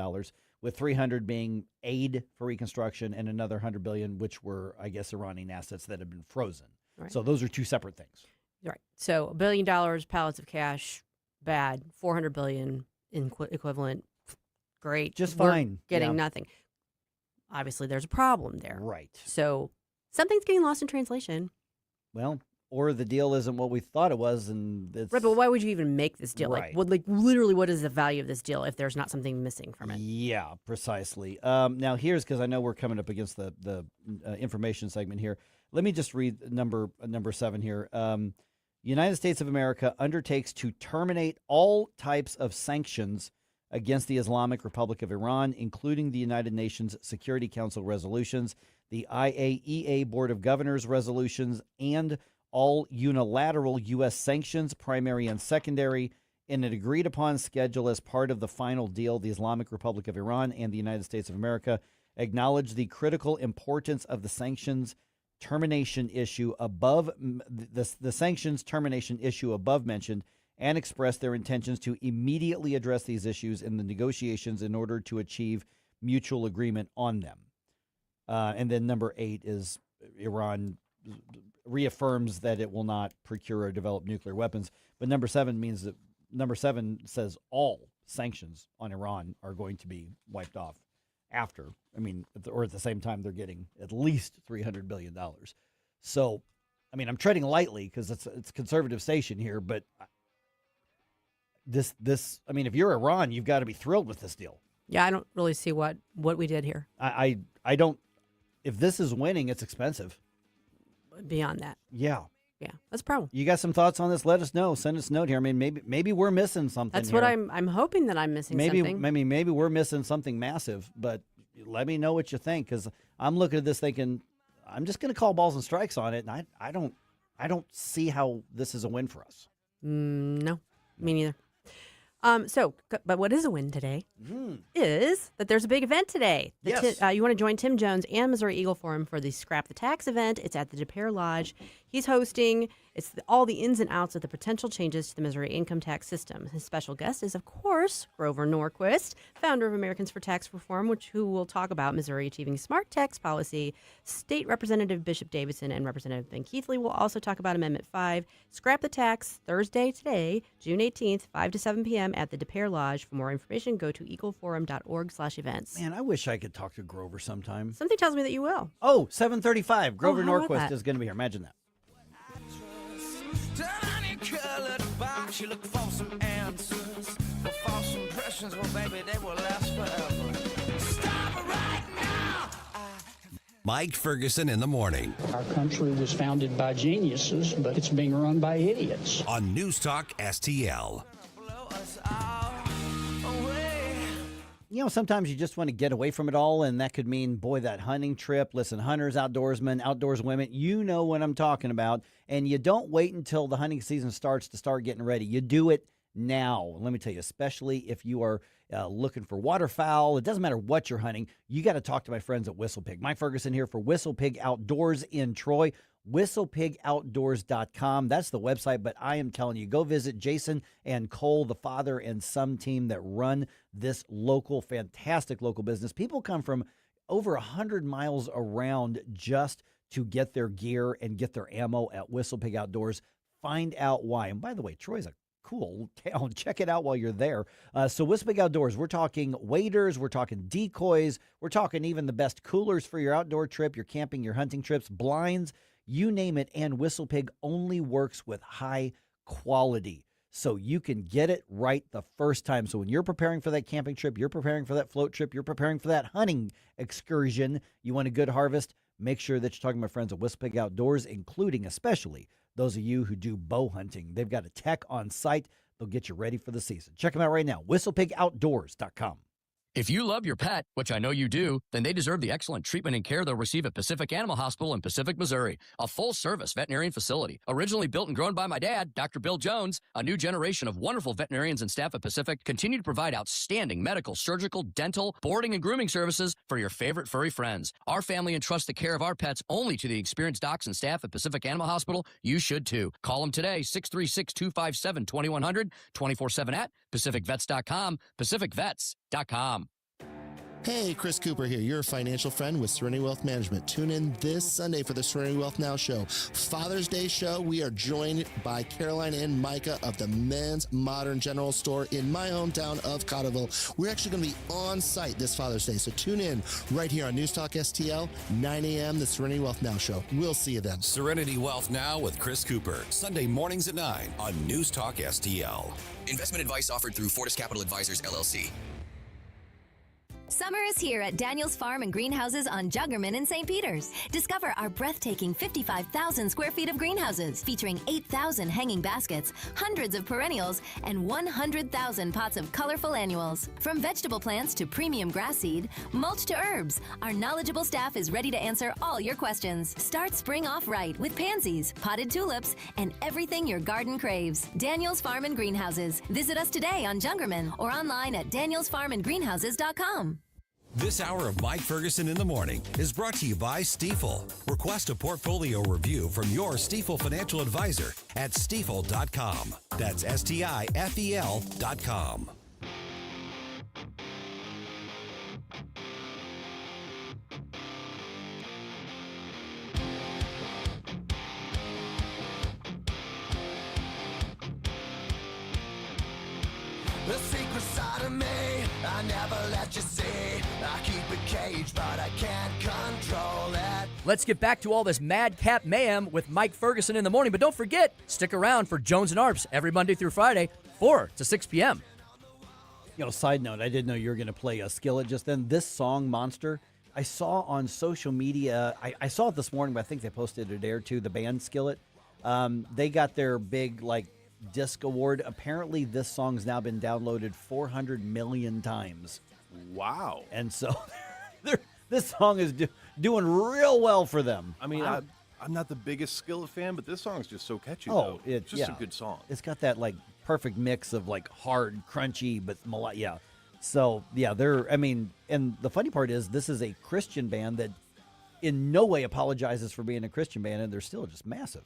with $300 being aid for reconstruction and another $100 billion, which were, I guess, Iranian assets that have been frozen. Right. So those are two separate things. Right. So $1 billion, pallets of cash, bad. $400 billion equivalent, great. Just We're fine. Getting nothing. Obviously, there's a problem there. Right. So something's getting lost in translation. Well, or the deal isn't what we thought it was, and it's right. But why would you even make this deal? Right. Literally, what is the value of this deal if there's not something missing from it? Yeah, precisely. Now here's, because I know we're coming up against the information segment here. Let me just read number 7 here. United States of America undertakes to terminate all types of sanctions against the Islamic Republic of Iran, including the United Nations Security Council resolutions, the IAEA Board of Governors resolutions, and all unilateral U.S. sanctions, primary and secondary, in an agreed-upon schedule as part of the final deal. The Islamic Republic of Iran and the United States of America acknowledge the critical importance of the sanctions termination issue above the sanctions termination issue above mentioned, and express their intentions to immediately address these issues in the negotiations in order to achieve mutual agreement on them. And then number 8 is Iran reaffirms that it will not procure or develop nuclear weapons. But number 7 means that number 7 says all sanctions on Iran are going to be wiped off after. Or at the same time, they're getting at least $300 billion. So, I'm treading lightly because it's a conservative station here, but this if you're Iran, you've got to be thrilled with this deal. Yeah, I don't really see what we did here. I don't. If this is winning, it's expensive. Beyond that. Yeah. Yeah, that's a problem. You got some thoughts on this? Let us know. Send us a note here. Maybe we're missing something. That's here. what I'm hoping that I'm missing something. Maybe we're missing something massive, but let me know what you think, because I'm looking at this thinking I'm just going to call balls and strikes on it, and I don't see how this is a win for us. No, me neither. But what is a win today is that there's a big event today. Yes. You want to join Tim Jones and Missouri Eagle Forum for the Scrap the Tax event. It's at the DePere Lodge He's hosting. It's all the ins and outs of the potential changes to the Missouri income tax system. His special guest is, of course, Grover Norquist, founder of Americans for Tax Reform, who will talk about Missouri achieving smart tax policy. State Representative Bishop Davidson and Representative Ben Keithley will also talk about Amendment 5. Scrap the tax Thursday today, June 18th, 5 to 7 p.m. at the DePere Lodge. For more information, go to equalforum.org/events. Man, I wish I could talk to Grover sometime. Something tells me that you will. Oh, 7:35. Grover how about Norquist that? is going to be here. Imagine that. You look for some answers, but false impressions, well, baby, they will last forever. Stop it right now! Mike Ferguson in the morning. Our country was founded by geniuses, but it's being run by idiots. On News Talk STL. You know, sometimes you just want to get away from it all, and that could mean, boy, that hunting trip. Listen, hunters, outdoorsmen, outdoors women, you know what I'm talking about. And you don't wait until the hunting season starts to start getting ready. You do it now. Let me tell you, especially if you are looking for waterfowl. It doesn't matter what you're hunting. You got to talk to my friends at Whistle Pig. Mike Ferguson here for Whistle Pig Outdoors in Troy. WhistlePigOutdoors.com. That's the website, but I am telling you, go visit Jason and Cole, the father and son team that run this local, fantastic local business. People come from over 100 miles around just to get their gear and get their ammo at Whistle Pig Outdoors. Find out why. And by the way, Troy's a cool town. Check it out while you're there. So Whistle Pig Outdoors, we're talking waders, we're talking decoys, we're talking even the best coolers for your outdoor trip, your camping, your hunting trips, blinds, you name it. And Whistle Pig only works with high quality, so you can get it right the first time. So when you're preparing for that camping trip, you're preparing for that float trip, you're preparing for that hunting excursion, you want a good harvest, make sure that you're talking to my friends at Whistle Pig Outdoors, including especially those of you who do bow hunting. They've got a tech on site. They'll get you ready for the season. Check them out right now, WhistlePigOutdoors.com. If you love your pet, which I know you do, then they deserve the excellent treatment and care they'll receive at Pacific Animal Hospital in Pacific, Missouri, a full-service veterinarian facility. Originally built and grown by my dad, Dr. Bill Jones, a new generation of wonderful veterinarians and staff at Pacific continue to provide outstanding medical, surgical, dental, boarding, and grooming services for your favorite furry friends. Our family entrusts the care of our pets only to the experienced docs and staff at Pacific Animal Hospital. You should too. Call them today, 636-257-2100, 24/7 at PacificVets.com, PacificVets.com. Hey, Chris Cooper here, your financial friend with Serenity Wealth Management. Tune in this Sunday for the Serenity Wealth Now show. Father's Day show, we are joined by Caroline and Micah of the Men's Modern General Store in my hometown of Cotterville. We're actually going to be on site this Father's Day, so tune in right here on News Talk STL, 9 a.m., the Serenity Wealth Now show. We'll see you then. Serenity Wealth Now with Chris Cooper. Sunday mornings at 9 on News Talk STL. Investment advice offered through Fortis Capital Advisors, LLC. Summer is here at Daniel's Farm and Greenhouses on Juggerman in St. Peters. Discover our breathtaking 55,000 square feet of greenhouses featuring 8,000 hanging baskets, hundreds of perennials, and 100,000 pots of colorful annuals. From vegetable plants to premium grass seed, mulch to herbs, our knowledgeable staff is ready to answer all your questions. Start spring off right with pansies, potted tulips, and everything your garden craves. Daniel's Farm and Greenhouses. Visit us today on Juggerman or online at danielsfarmandgreenhouses.com. This hour of Mike Ferguson in the Morning is brought to you by Stifel. Request a portfolio review from your Stifel financial advisor at stifel.com. That's STIFEL.com. The secret side of me, I never let you see. I keep it caged, but I can't control it. Let's get back to all this madcap mayhem with Mike Ferguson in the morning. But don't forget, stick around for Jones and Arps every Monday through Friday, 4 to 6 p.m. You know, side note, I didn't know you were going to play a Skillet just then. This song, Monster, I saw on social media. I saw it this morning, but I think they posted it a day or two, the band Skillet. They got their big, disc award. Apparently, this song's now been downloaded 400 million times. Wow. And so this song is doing real well for them. I mean, I'm not the biggest Skillet fan, but this song is just so catchy, though. It's just a good song. It's got that, perfect mix of, hard, crunchy, but yeah. So, yeah, and the funny part is this is a Christian band that in no way apologizes for being a Christian band, and they're still just massive.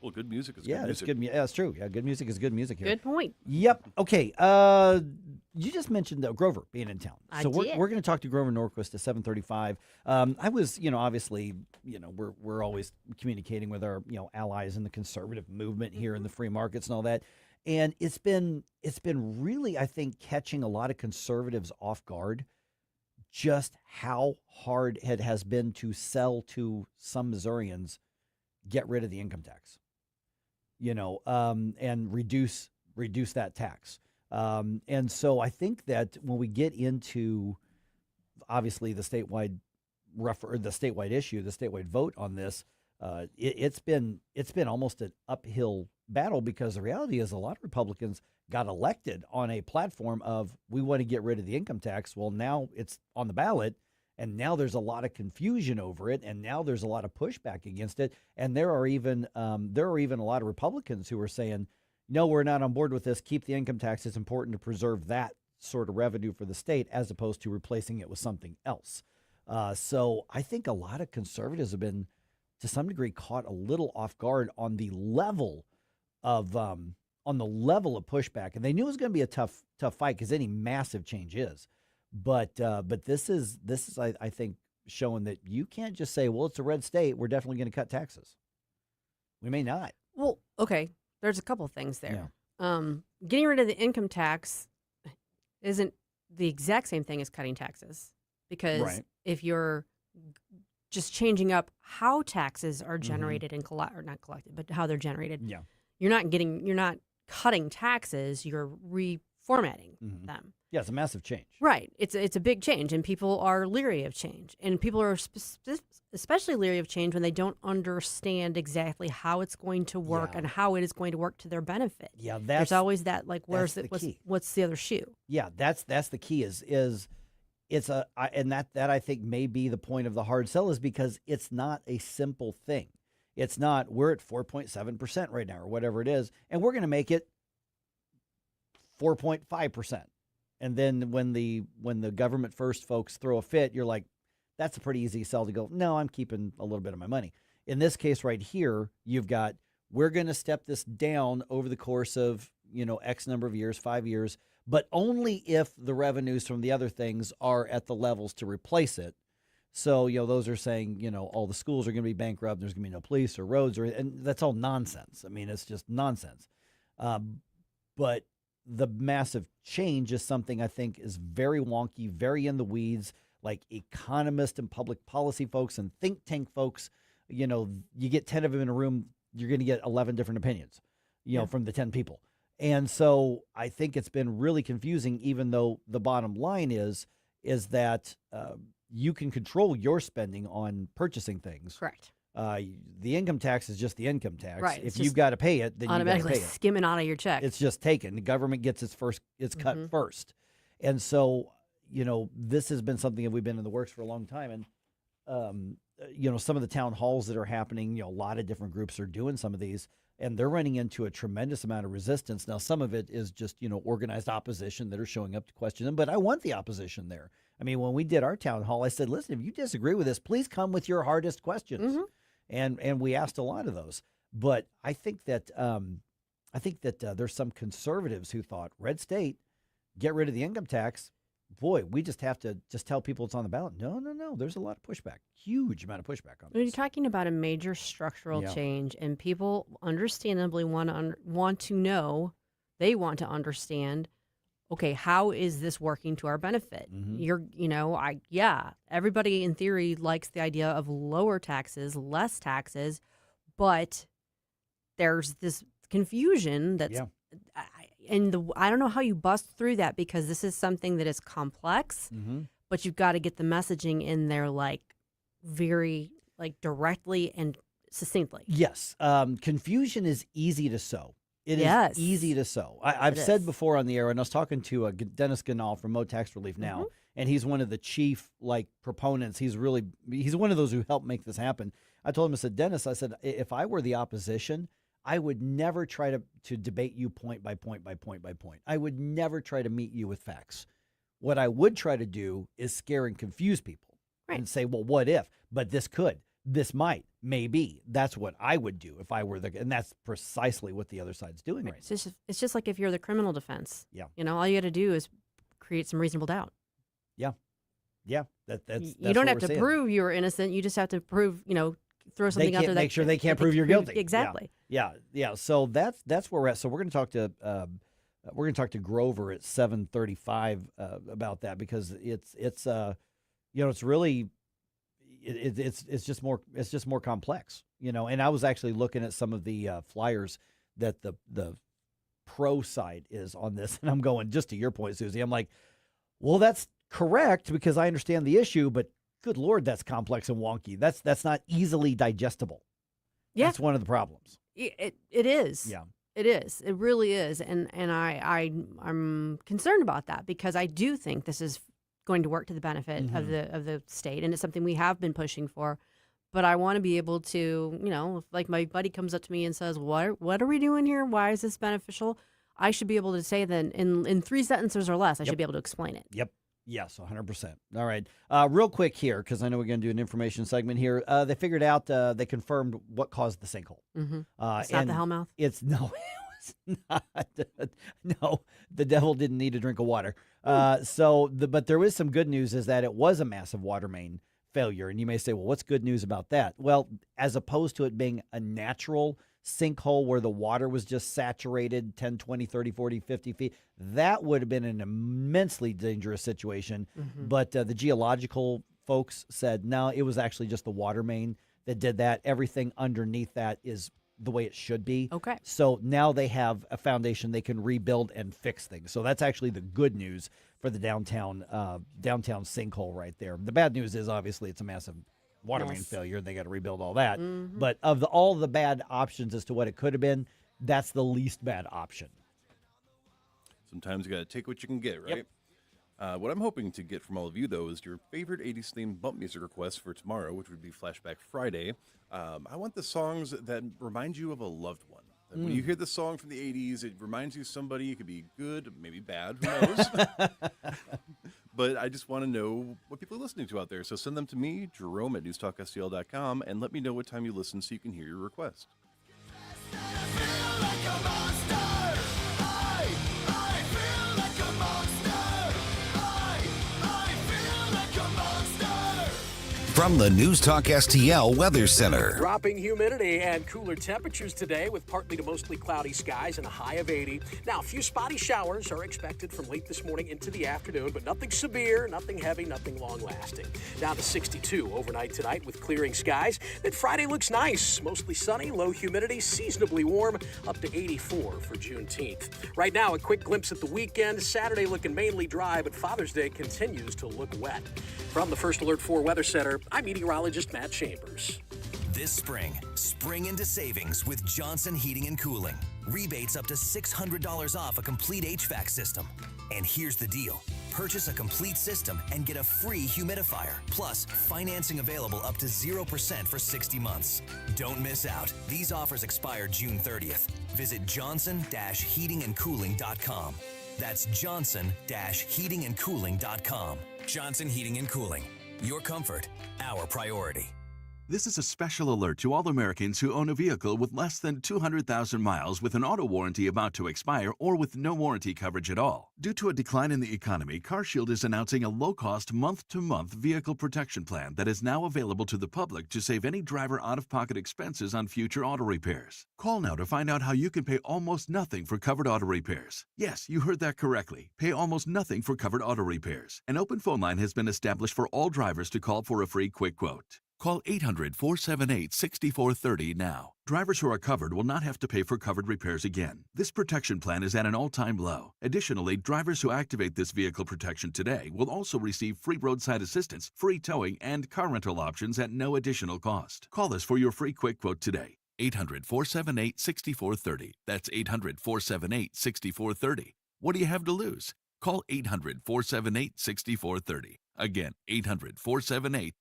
Well, good music is Yeah, good it's music. good. Yeah, that's true. Yeah, good music is good music here. Good point. Yep. Okay. You just mentioned Grover being in town, I so we're did. going to talk to Grover Norquist at 7:35. I was, obviously, we're always communicating with our, allies in the conservative movement here in the free markets and all that, and it's been really, I think, catching a lot of conservatives off guard, just how hard it has been to sell to some Missourians, get rid of the income tax. And reduce that tax. And so I think that when we get into, obviously, the statewide issue, the statewide vote on this, it's been almost an uphill battle, because the reality is a lot of Republicans got elected on a platform of, we want to get rid of the income tax. Well, now it's on the ballot. And now there's a lot of confusion over it, and now there's a lot of pushback against it. And there are even a lot of Republicans who are saying, no, we're not on board with this. Keep the income tax. It's important to preserve that sort of revenue for the state, as opposed to replacing it with something else. So I think a lot of conservatives have been, to some degree, caught a little off guard on the level of pushback. And they knew it was going to be a tough fight, because any massive change is. But this is I think, showing that you can't just say, well, it's a red state, we're definitely going to cut taxes. We may not. Well, okay. There's a couple things there. Yeah. Getting rid of the income tax isn't the exact same thing as cutting taxes, because if you're just changing up how taxes are generated and or not collected, but how they're generated, you're not cutting taxes. You're reformatting them. Yeah, it's a massive change. Right. It's a big change, and people are leery of change. And people are especially leery of change when they don't understand exactly how it's going to work and how it is going to work to their benefit. Yeah, there's always that, like, what's the other shoe? Yeah, that's the key is it's and that I think may be the point of the hard sell, is because it's not a simple thing. It's not, we're at 4.7% right now or whatever it is, and we're going to make it 4.5%. And then when the government first folks throw a fit, you're like, that's a pretty easy sell to go, no, I'm keeping a little bit of my money. In this case right here, you've got, we're going to step this down over the course of, X number of years, 5 years, but only if the revenues from the other things are at the levels to replace it. So, those are saying, all the schools are going to be bankrupt, there's going to be no police or roads, and that's all nonsense. I mean, it's just nonsense. But the massive change is something I think is very wonky, very in the weeds, like economists and public policy folks and think tank folks. You get 10 of them in a room, you're going to get 11 different opinions, from the 10 people. And so I think it's been really confusing, even though the bottom line is that you can control your spending on purchasing things. Correct. The income tax is just the income tax. Right. If you've got to pay it, then you got to automatically pay it. skimming out of your check. It's just taken. The government gets its cut first. And so, this has been something that we've been in the works for a long time. And, some of the town halls that are happening, a lot of different groups are doing some of these, and they're running into a tremendous amount of resistance. Now, some of it is just, organized opposition that are showing up to question them, but I want the opposition there. I mean, when we did our town hall, I said, listen, if you disagree with this, please come with your hardest questions. And we asked a lot of those. But I think that there's some conservatives who thought, red state, get rid of the income tax. Boy, we just have to just tell people it's on the ballot. No. There's a lot of pushback, huge amount of pushback on this. You're talking about a major structural change, and people understandably want to know, they want to understand, okay, how is this working to our benefit? Everybody in theory likes the idea of lower taxes, less taxes, but there's this confusion that's, I don't know how you bust through that, because this is something that is complex, but you've got to get the messaging in there, very directly and succinctly. Yes. Confusion is easy to sow. It is easy to sow. I've said before on the air, and I was talking to Dennis Ganal from MoU Tax Relief Now, and he's one of the chief proponents. He's one of those who helped make this happen. I told him, I said, Dennis, if I were the opposition, I would never try to debate you point by point by point by point. I would never try to meet you with facts. What I would try to do is scare and confuse people and say, well, what if? But this could, this might, maybe. That's what I would do if I were and that's precisely what the other side's doing right now. It's just like if you're the criminal defense. Yeah. All you got to do is create some reasonable doubt. Yeah. Yeah. That's you don't have to prove you're innocent. You just have to prove, throw something out there. Make sure they can't prove you're guilty. Exactly. Yeah. So that's where we're at. So we're going to talk to Grover at 7:35 about that, because it's really it's just more complex, And I was actually looking at some of the flyers that the pro side is on this, and I'm going, just to your point, Susie. I'm like, well, that's correct because I understand the issue, but good Lord, that's complex and wonky. That's not easily digestible. Yeah, that's one of the problems. It is. Yeah. It is. It really is. And I'm concerned about that because I do think this is going to work to the benefit of the state, and it's something we have been pushing for. But I want to be able to, if like my buddy comes up to me and says, what are we doing here? Why is this beneficial? I should be able to say that in 3 sentences or less, I should be able to explain it. Yep. Yes, 100%. All right. Real quick here, because I know we're going to do an information segment here. They figured out, they confirmed what caused the sinkhole. Mm-hmm. It's not the hellmouth? No, it was not. No, the devil didn't need a drink of water. But there was some good news, is that it was a massive water main failure. And you may say, well, what's good news about that? Well, as opposed to it being a natural sinkhole where the water was just saturated 10, 20, 30, 40, 50 feet, that would have been an immensely dangerous situation. Mm-hmm. But the geological folks said, no, it was actually just the water main that did that. Everything underneath that is the way it should be. Okay. So now they have a foundation they can rebuild and fix things. So that's actually the good news for the downtown sinkhole right there. The bad news is obviously it's a massive water main failure. They got to rebuild all that. Mm-hmm. But of all the bad options as to what it could have been, that's the least bad option. Sometimes you got to take what you can get, right? Yep. What I'm hoping to get from all of you, though, is your favorite 80s themed bump music requests for tomorrow, which would be Flashback Friday. I want the songs that remind you of a loved one. When you hear the song from the 80s, it reminds you of somebody. It could be good, maybe bad, who knows? But I just want to know what people are listening to out there. So send them to me, Jerome at NewsTalkSTL.com, and let me know what time you listen so you can hear your request. From the News Talk STL Weather Center. Dropping humidity and cooler temperatures today with partly to mostly cloudy skies and a high of 80. Now, a few spotty showers are expected from late this morning into the afternoon, but nothing severe, nothing heavy, nothing long-lasting. Down to 62 overnight tonight with clearing skies. Then Friday looks nice. Mostly sunny, low humidity, seasonably warm, up to 84 for Juneteenth. Right now, a quick glimpse at the weekend. Saturday looking mainly dry, but Father's Day continues to look wet. From the First Alert 4 Weather Center, I'm meteorologist Matt Chambers. This spring into savings with Johnson Heating and Cooling. Rebates up to $600 off a complete HVAC system. And here's the deal. Purchase a complete system and get a free humidifier. Plus, financing available up to 0% for 60 months. Don't miss out. These offers expire June 30th. Visit johnson-heatingandcooling.com. That's johnson-heatingandcooling.com. Johnson Heating and Cooling. Your comfort, our priority. This is a special alert to all Americans who own a vehicle with less than 200,000 miles with an auto warranty about to expire or with no warranty coverage at all. Due to a decline in the economy, CarShield is announcing a low-cost month-to-month vehicle protection plan that is now available to the public to save any driver out-of-pocket expenses on future auto repairs. Call now to find out how you can pay almost nothing for covered auto repairs. Yes, you heard that correctly. Pay almost nothing for covered auto repairs. An open phone line has been established for all drivers to call for a free quick quote. Call 800-478-6430 now. Drivers who are covered will not have to pay for covered repairs again. This protection plan is at an all-time low. Additionally, drivers who activate this vehicle protection today will also receive free roadside assistance, free towing, and car rental options at no additional cost. Call us for your free quick quote today. 800-478-6430. That's 800-478-6430. What do you have to lose? Call 800-478-6430. Again, 800-478-6430.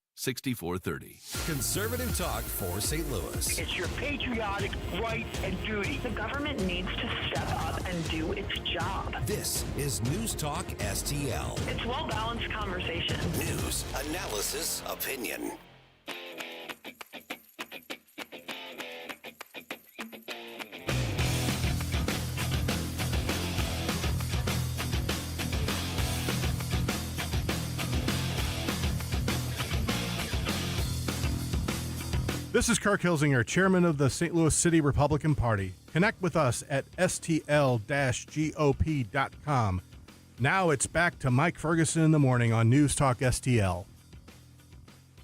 Conservative talk for St. Louis. It's your patriotic right and duty. The government needs to step up and do its job. This is News Talk STL. It's well-balanced conversation. News, analysis, opinion. This is Kirk Hilsinger, chairman of the St. Louis City Republican Party. Connect with us at stl-gop.com. Now it's back to Mike Ferguson in the morning on News Talk STL.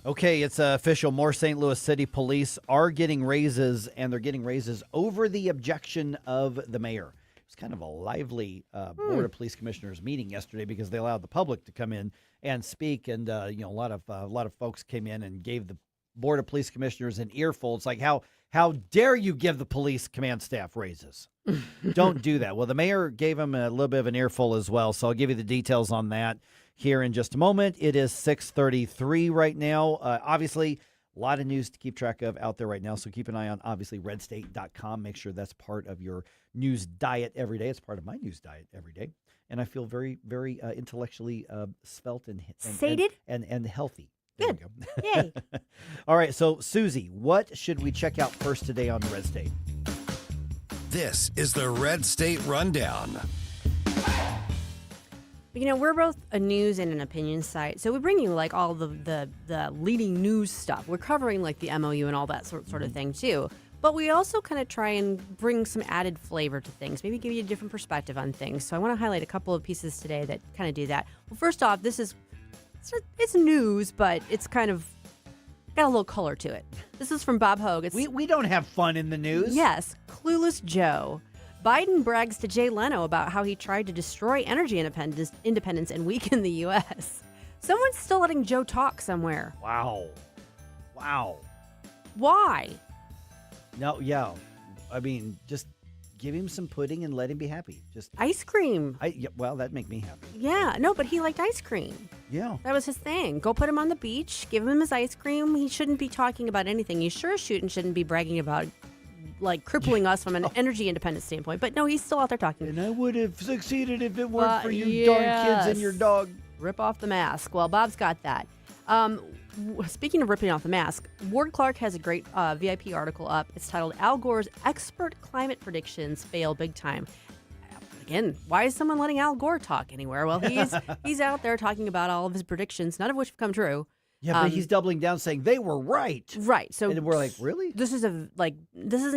Okay, it's official. More St. Louis City police are getting raises, and they're getting raises over the objection of the mayor. It was kind of a lively Board of Police Commissioners meeting yesterday because they allowed the public to come in and speak, and a lot of folks came in and gave the Board of Police Commissioners an earful. It's like, how dare you give the police command staff raises? Don't do that. Well, the mayor gave him a little bit of an earful as well, so I'll give you the details on that here in just a moment. It is 6:33 right now. Obviously, a lot of news to keep track of out there right now, so keep an eye on, obviously, redstate.com. Make sure that's part of your news diet every day. It's part of my news diet every day, and I feel very, very intellectually svelte and sated and healthy. Good. Yay. All right, so, Susie, what should we check out first today on Red State? This is the Red State Rundown. We're both a news and an opinion site, so we bring you like all the leading news stuff. We're covering like the MoU and all that sort of thing too. But we also kind of try and bring some added flavor to things, maybe give you a different perspective on things. So I want to highlight a couple of pieces today that kind of do that. Well, first off, it's news, but it's kind of got a little color to it. This is from Bob Hogue. We don't have fun in the news. Yes, Clueless Joe. Biden brags to Jay Leno about how he tried to destroy energy independence and weaken the U.S. Someone's still letting Joe talk somewhere. Wow. Why? No, yeah. I mean, just give him some pudding and let him be happy. Just ice cream. Well, that'd make me happy. Yeah, no, but he liked ice cream. Yeah. That was his thing. Go put him on the beach, give him his ice cream. He shouldn't be talking about anything. He sure shouldn't be bragging about like crippling us from an energy independence standpoint. But no, he's still out there talking. And I would have succeeded if it weren't for you darn kids and your dog. Rip off the mask. Well, Bob's got that. Speaking of ripping off the mask, Ward Clark has a great VIP article up. It's titled Al Gore's Expert Climate Predictions Fail Big Time. Again, why is someone letting Al Gore talk anywhere? Well, he's out there talking about all of his predictions, none of which have come true. Yeah, but he's doubling down saying they were right. Right. So and we're like, really? This isn't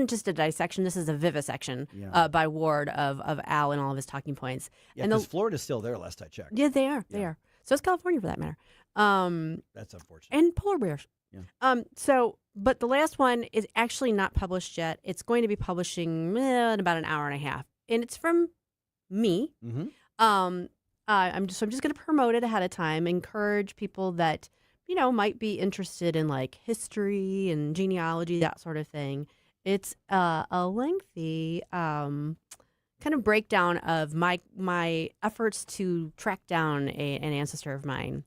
just a dissection. This is a vivisection by Ward of Al and all of his talking points. Yeah, because Florida's still there last I checked. Yeah, they are. They are. So is California for that matter. That's unfortunate. And polar bears. Yeah. But the last one is actually not published yet. It's going to be publishing in about an hour and a half. And it's from me. Mm-hmm. I'm just going to promote it ahead of time, encourage people that might be interested in like history and genealogy, that sort of thing. It's a lengthy kind of breakdown of my efforts to track down an ancestor of mine.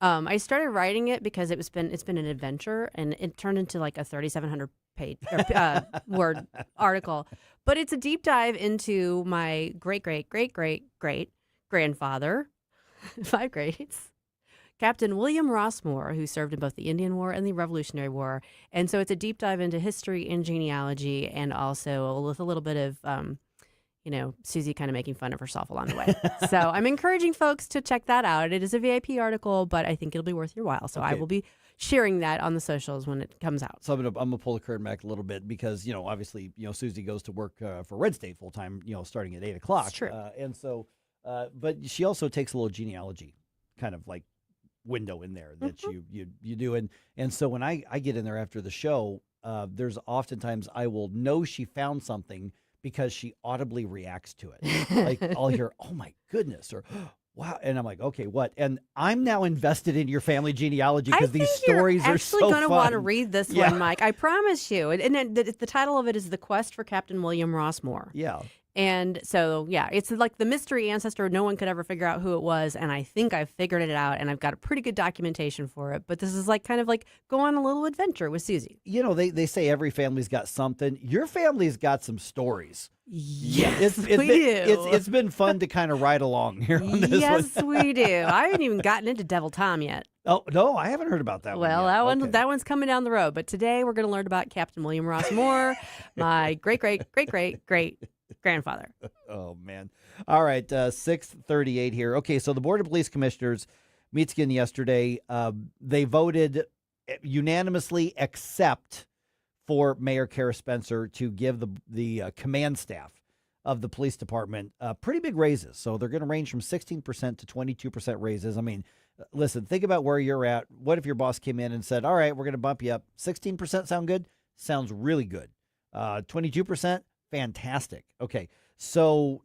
I started writing it because it's been an adventure, and it turned into like a 3,700 page word article. But it's a deep dive into my great grandfather, 5 grades. Captain William Rossmore, who served in both the Indian War and the Revolutionary War. And so it's a deep dive into history and genealogy, and also with a little bit of, Susie kind of making fun of herself along the way. So I'm encouraging folks to check that out. It is a VIP article, but I think it'll be worth your while. So I will be sharing that on the socials when it comes out. So I'm gonna pull the curtain back a little bit because, obviously, Susie goes to work for Red State full time, starting at 8 o'clock. That's true. And so, but she also takes a little genealogy kind of like window in there that you do. And so when I get in there after the show, there's oftentimes I will know she found something because she audibly reacts to it. Like I'll hear, "Oh my goodness," or "Wow," and I'm like, "Okay, what?" And I'm now invested in your family genealogy because these stories are so fun. You're actually going to want to read this one, Mike. I promise you. And then the title of it is "The Quest for Captain William Rossmore." Yeah. And so, it's like the mystery ancestor. No one could ever figure out who it was. And I think I've figured it out, and I've got a pretty good documentation for it. But this is like kind of like go on a little adventure with Susie. They say every family's got something. Your family's got some stories. Yes, we do. It's been fun to kind of ride along here on this one. Yes, we do. I haven't even gotten into Devil Tom yet. Oh, no, I haven't heard about that one yet. Well, that one's coming down the road. But today we're going to learn about Captain William Rossmore, my great-great-great-great-grandfather. Oh, man. All right, 6:38 here. Okay, so the Board of Police Commissioners meets again yesterday. They voted unanimously accept for Mayor Kara Spencer to give the command staff of the police department pretty big raises. So they're going to range from 16% to 22% raises. I mean, listen, think about where you're at. What if your boss came in and said, all right, we're going to bump you up. 16% sound good? Sounds really good. 22%? Fantastic. Okay, so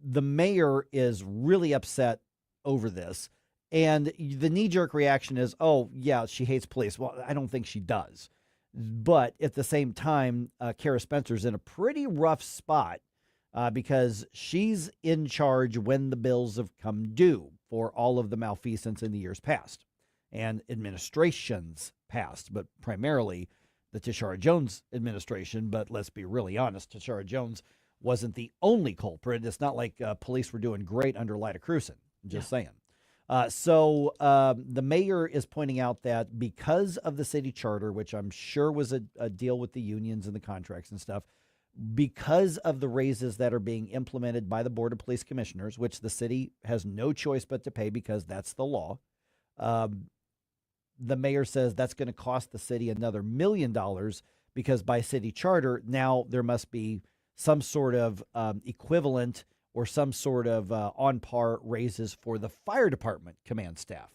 the mayor is really upset over this. And the knee-jerk reaction is, oh, yeah, she hates police. Well, I don't think she does. But at the same time, Kara Spencer's in a pretty rough spot because she's in charge when the bills have come due for all of the malfeasance in the years past and administrations past, but primarily the Tishara Jones administration. But let's be really honest, Tishara Jones wasn't the only culprit. It's not like police were doing great under Lyda Crewson. Just saying. So the mayor is pointing out that because of the city charter, which I'm sure was a deal with the unions and the contracts and stuff, because of the raises that are being implemented by the Board of Police Commissioners, which the city has no choice but to pay because that's the law, the mayor says that's going to cost the city another $1 million because by city charter, now there must be some sort of equivalent or some sort of on par raises for the fire department command staff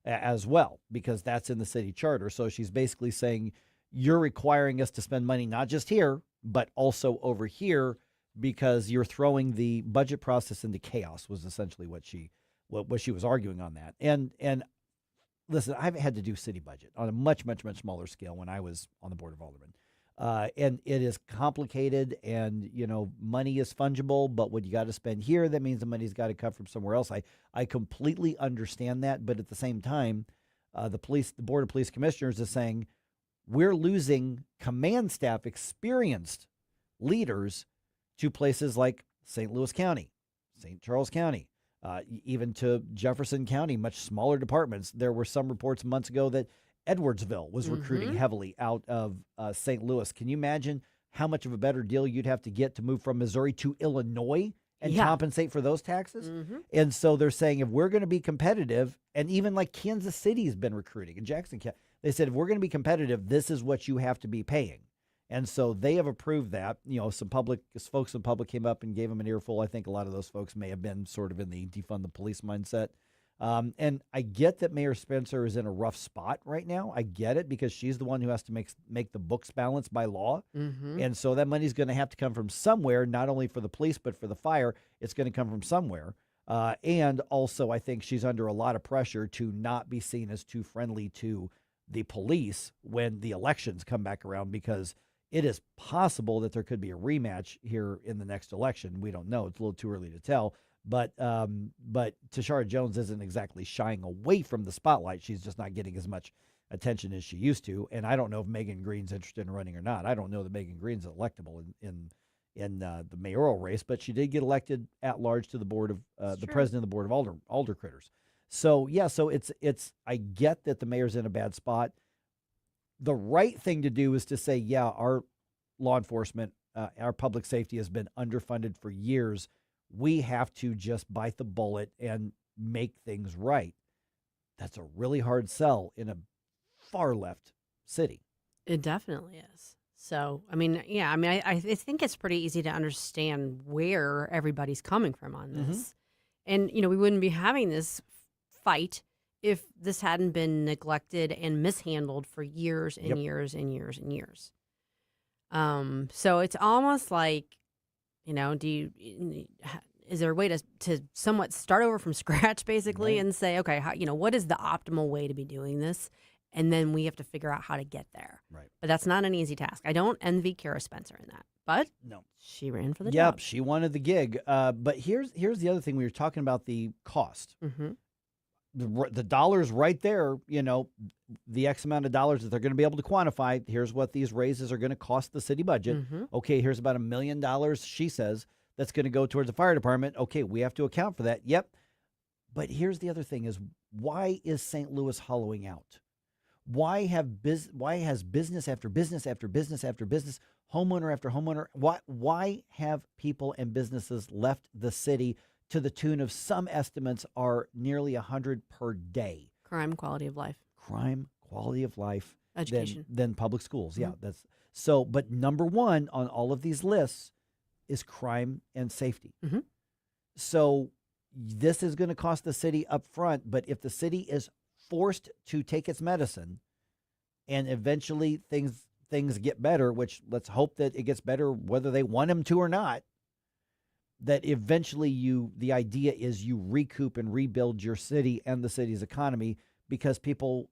as well, because that's in the city charter. So she's basically saying, you're requiring us to spend money not just here, but also over here because you're throwing the budget process into chaos, was essentially what she was arguing on that. And listen, I've had to do city budget on a much, much, much smaller scale when I was on the Board of Aldermen. And it is complicated and, money is fungible, but what you got to spend here, that means the money's got to come from somewhere else. I completely understand that. But at the same time, the Board of Police Commissioners is saying we're losing command staff, experienced leaders to places like St. Louis County, St. Charles County, even to Jefferson County, much smaller departments. There were some reports months ago that Edwardsville was recruiting heavily out of St. Louis. Can you imagine how much of a better deal you'd have to get to move from Missouri to Illinois and compensate for those taxes? And so they're saying if we're going to be competitive, and even like Kansas City has been recruiting, and Jackson County, they said if we're going to be competitive, this is what you have to be paying. And so they have approved that. Some folks in public came up and gave them an earful. I think a lot of those folks may have been sort of in the defund the police mindset. And I get that Mayor Spencer is in a rough spot right now. I get it because she's the one who has to make the books balance by law. And so that money's going to have to come from somewhere, not only for the police, but for the fire. It's going to come from somewhere. And also I think she's under a lot of pressure to not be seen as too friendly to the police when the elections come back around, because it is possible that there could be a rematch here in the next election. We don't know. It's a little too early to tell. But Tishara Jones isn't exactly shying away from the spotlight. She's just not getting as much attention as she used to. And I don't know if Megan Green's interested in running or not. I don't know that Megan Green's electable in the mayoral race, but she did get elected at large to the board of the president of the board of Alder Critters. So it's I get that the mayor's in a bad spot. The right thing to do is to say, yeah, our law enforcement, our public safety has been underfunded for years. We have to just bite the bullet and make things right. That's a really hard sell in a far left city. It definitely is. So, I think it's pretty easy to understand where everybody's coming from on this. And, we wouldn't be having this fight if this hadn't been neglected and mishandled for years and years and years and years. So it's almost like, is there a way to somewhat start over from scratch, basically, and say, okay, what is the optimal way to be doing this? And then we have to figure out how to get there. Right. But that's not an easy task. I don't envy Kara Spencer in that. But no, she ran for the job. Yep, she wanted the gig. But here's the other thing. We were talking about the cost. The dollars right there, the X amount of dollars that they're going to be able to quantify. Here's what these raises are going to cost the city budget. Okay, here's about $1 million, she says, that's going to go towards the fire department. Okay, we have to account for that. Yep. But here's the other thing is, why is St. Louis hollowing out? Why has business after business after business after business, homeowner after homeowner, why have people and businesses left the city to the tune of, some estimates are nearly 100 per day? Crime, quality of life. Crime, quality of life. Education. Than public schools. Yeah, So, but number one on all of these lists is crime and safety. So this is going to cost the city up front, but if the city is forced to take its medicine and eventually things get better, which let's hope that it gets better whether they want them to or not, that eventually the idea is you recoup and rebuild your city and the city's economy, because people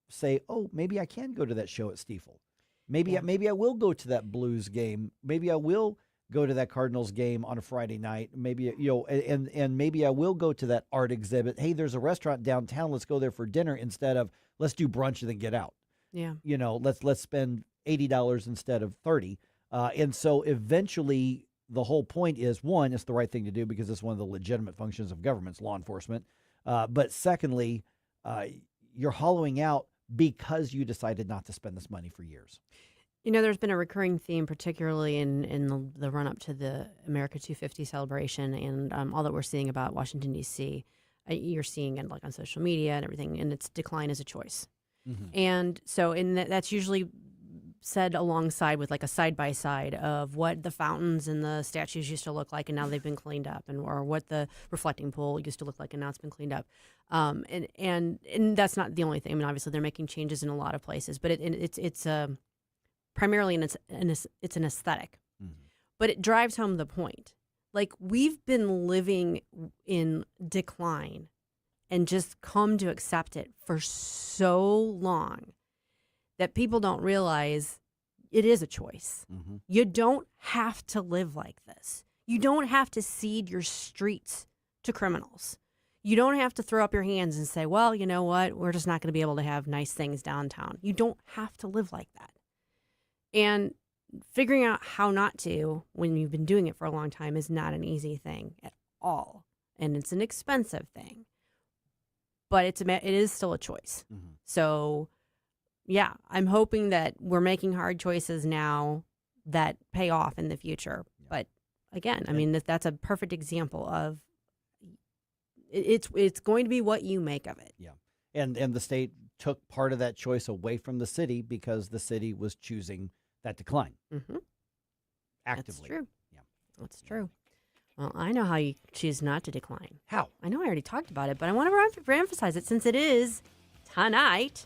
say, oh, maybe I can go to that show at Stiefel. Maybe I will go to that Blues game. Maybe I will go to that Cardinals game on a Friday night. Maybe, and maybe I will go to that art exhibit. Hey, there's a restaurant downtown. Let's go there for dinner instead of let's do brunch and then get out. Yeah. Let's spend $80 instead of $30. And so eventually the whole point is, one, it's the right thing to do because it's one of the legitimate functions of government's law enforcement. But secondly, you're hollowing out because you decided not to spend this money for years. There's been a recurring theme, particularly in the run-up to the America 250 celebration and all that we're seeing about Washington, D.C. You're seeing it like on social media and everything, and its decline as a choice. And so that's usually said alongside with like a side-by-side of what the fountains and the statues used to look like, and now they've been cleaned up, or what the reflecting pool used to look like, and now it's been cleaned up. And that's not the only thing. I mean, obviously they're making changes in a lot of places, but it's primarily it's an aesthetic. But it drives home the point. Like, we've been living in decline and just come to accept it for so long that people don't realize it is a choice. You don't have to live like this. You don't have to cede your streets to criminals. You don't have to throw up your hands and say, well, you know what? We're just not going to be able to have nice things downtown. You don't have to live like that. And figuring out how not to when you've been doing it for a long time is not an easy thing at all. And it's an expensive thing. But it is still a choice. So, yeah, I'm hoping that we're making hard choices now that pay off in the future. But again, I mean, that's a perfect example of it's going to be what you make of it. Yeah. And the state took part of that choice away from the city because the city was choosing that decline. Actively. That's true. Yeah. That's true. Well, I know how you choose not to decline. How? I know I already talked about it, but I want to reemphasize it since it is tonight.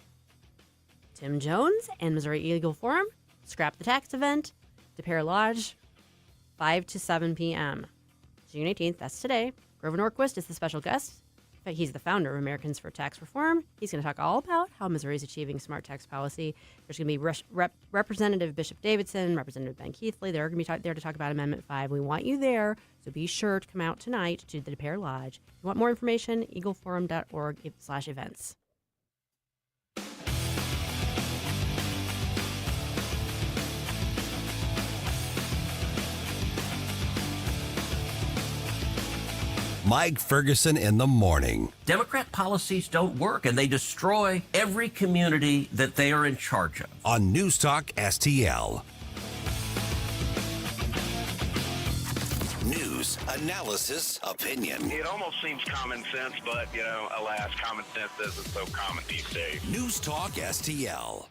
Tim Jones and Missouri Eagle Forum, Scrap the Tax event, DePere Lodge, 5 to 7 p.m. June 18th, that's today. Grover Norquist is the special guest. In fact, he's the founder of Americans for Tax Reform. He's going to talk all about how Missouri is achieving smart tax policy. There's going to be Representative Bishop Davidson, Representative Ben Keithley. They're going to be there to talk about Amendment 5. We want you there, so be sure to come out tonight to the DePere Lodge. If you want more information, eagleforum.org/events. Mike Ferguson in the morning. Democrat policies don't work, and they destroy every community that they are in charge of. On NewsTalk-STL. News, analysis, opinion. It almost seems common sense, but, alas, common sense isn't so common these days. NewsTalk-STL.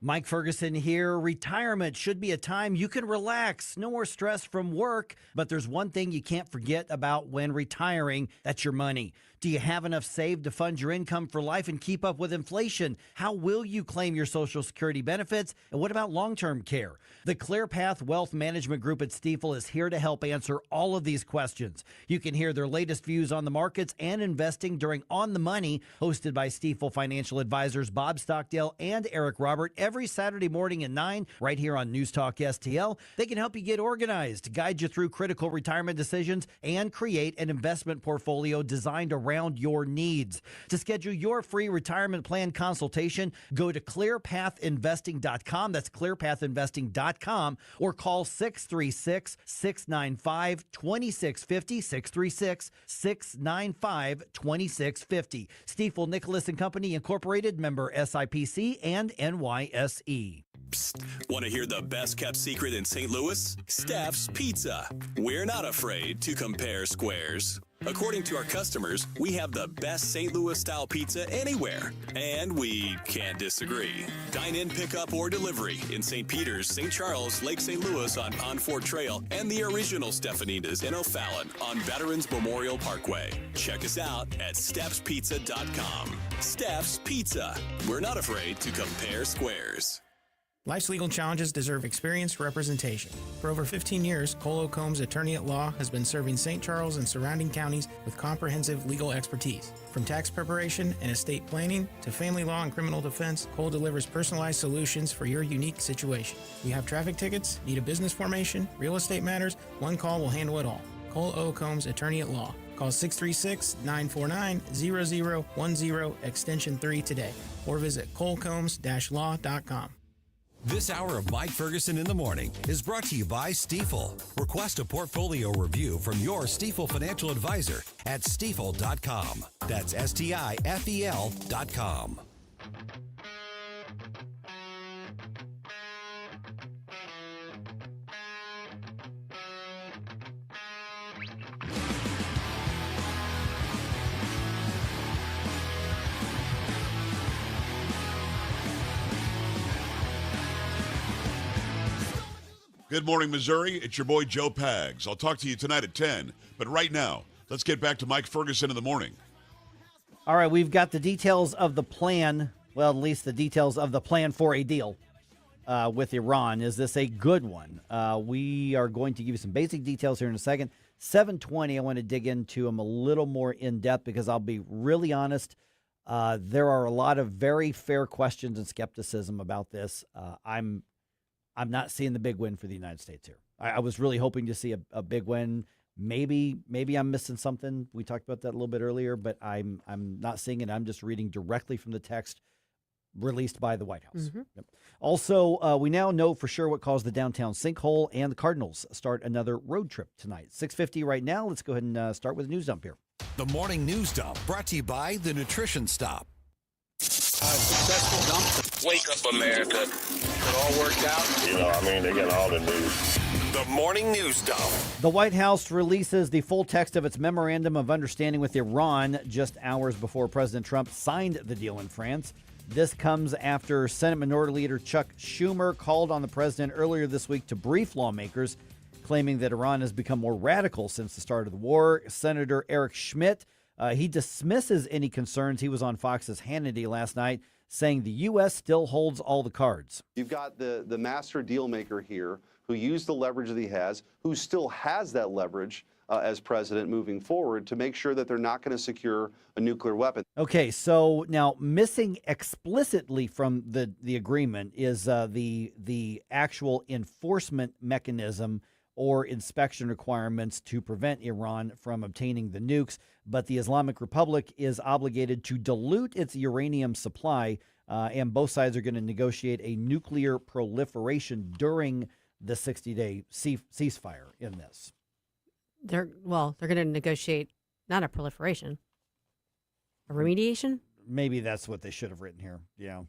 Mike Ferguson here. Retirement should be a time you can relax. No more stress from work. But there's one thing you can't forget about when retiring. That's your money. Do you have enough saved to fund your income for life and keep up with inflation? How will you claim your Social Security benefits? And what about long-term care? The ClearPath Wealth Management Group at Stiefel is here to help answer all of these questions. You can hear their latest views on the markets and investing during On the Money, hosted by Stiefel financial advisors Bob Stockdale and Eric Robert, every Saturday morning at 9, right here on News Talk STL. They can help you get organized, guide you through critical retirement decisions, and create an investment portfolio designed around your needs. To schedule your free retirement plan consultation, go to clearpathinvesting.com. That's clearpathinvesting.com, or call 636-695-2650, 636-695-2650. Stiefel Nicholas and Company Incorporated, member SIPC and NYSE. Psst. Want to hear the best kept secret in St. Louis? Staff's Pizza. We're not afraid to compare squares. According to our customers, we have the best St. Louis-style pizza anywhere. And we can't disagree. Dine-in, pickup, or delivery in St. Peters, St. Charles, Lake St. Louis on Pond Trail, and the original Stefanitas in O'Fallon on Veterans Memorial Parkway. Check us out at stepspizza.com. Steph's Pizza. We're not afraid to compare squares. Life's legal challenges deserve experienced representation. For over 15 years, Cole Combs Attorney at Law has been serving St. Charles and surrounding counties with comprehensive legal expertise. From tax preparation and estate planning to family law and criminal defense, Cole delivers personalized solutions for your unique situation. You have traffic tickets, need a business formation, real estate matters, one call will handle it all. Cole O. Combs Attorney at Law. Call 636-949-0010 extension 3 today or visit colecombs-law.com. This hour of Mike Ferguson in the Morning is brought to you by Stifel. Request a portfolio review from your Stifel financial advisor at stifel.com. That's STIFEL.com. Good morning, Missouri. It's your boy, Joe Pags. I'll talk to you tonight at 10. But right now, let's get back to Mike Ferguson in the morning. All right, we've got the details of the plan. Well, at least the details of the plan for a deal with Iran. Is this a good one? We are going to give you some basic details here in a second. 7:20, I want to dig into them a little more in depth because I'll be really honest. There are a lot of very fair questions and skepticism about this. I'm not seeing the big win for the United States here. I was really hoping to see a big win. Maybe I'm missing something. We talked about that a little bit earlier, but I'm not seeing it. I'm just reading directly from the text released by the White House. Mm-hmm. Yep. Also, we now know for sure what caused the downtown sinkhole, and the Cardinals start another road trip tonight. 6:50 right now. Let's go ahead and start with a news dump here. The Morning News Dump brought to you by the Nutrition Stop. Successful dump. Wake up, America. It all worked out. They got all the news. The Morning News Dump. The White House releases the full text of its memorandum of understanding with Iran just hours before President Trump signed the deal in France. This comes after Senate Minority Leader Chuck Schumer called on the president earlier this week to brief lawmakers, claiming that Iran has become more radical since the start of the war. Senator Eric Schmidt, he dismisses any concerns. He was on Fox's Hannity last night, saying the U.S. still holds all the cards. You've got the master deal maker here who used the leverage that he has, who still has that leverage as president moving forward to make sure that they're not going to secure a nuclear weapon. Okay, so now missing explicitly from the agreement is the actual enforcement mechanism or inspection requirements to prevent Iran from obtaining the nukes. But the Islamic Republic is obligated to dilute its uranium supply, and both sides are going to negotiate a nuclear proliferation during the 60-day ceasefire in this. They're going to negotiate not a proliferation, a remediation. Maybe that's what they should have written here. Yeah,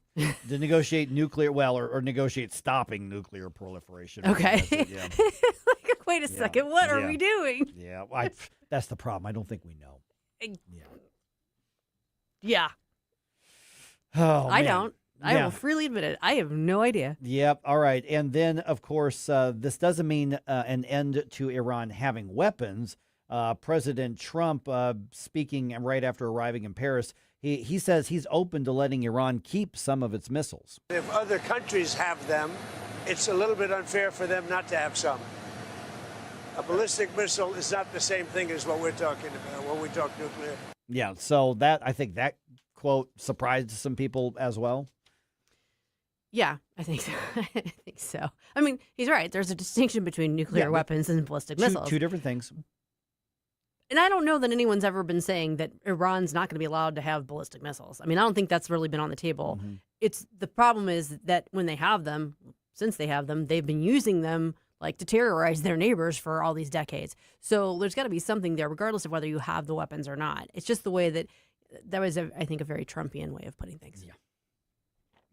to negotiate nuclear, or negotiate stopping nuclear proliferation. Okay. Yeah. Wait a second. What are Yeah. we doing? Yeah, that's the problem. I don't think we know. Yeah. Oh, I man. don't. I will freely admit it. I have no idea. Yep. All right. And then, of course, this doesn't mean an end to Iran having weapons. President Trump, speaking right after arriving in Paris, he says he's open to letting Iran keep some of its missiles. If other countries have them, it's a little bit unfair for them not to have some. A ballistic missile is not the same thing as what we're talking about when we talk nuclear. Yeah. So I think that quote surprised some people as well. Yeah, I think so. I think so. I mean, he's right. There's a distinction between nuclear weapons and ballistic missiles. Two different things. And I don't know that anyone's ever been saying that Iran's not going to be allowed to have ballistic missiles. I mean, I don't think that's really been on the table. Mm-hmm. The problem is that when they have them, since they have them, they've been using them like to terrorize their neighbors for all these decades. So there's got to be something there, regardless of whether you have the weapons or not. It's just the way that was, I think, a very Trumpian way of putting things. Yeah.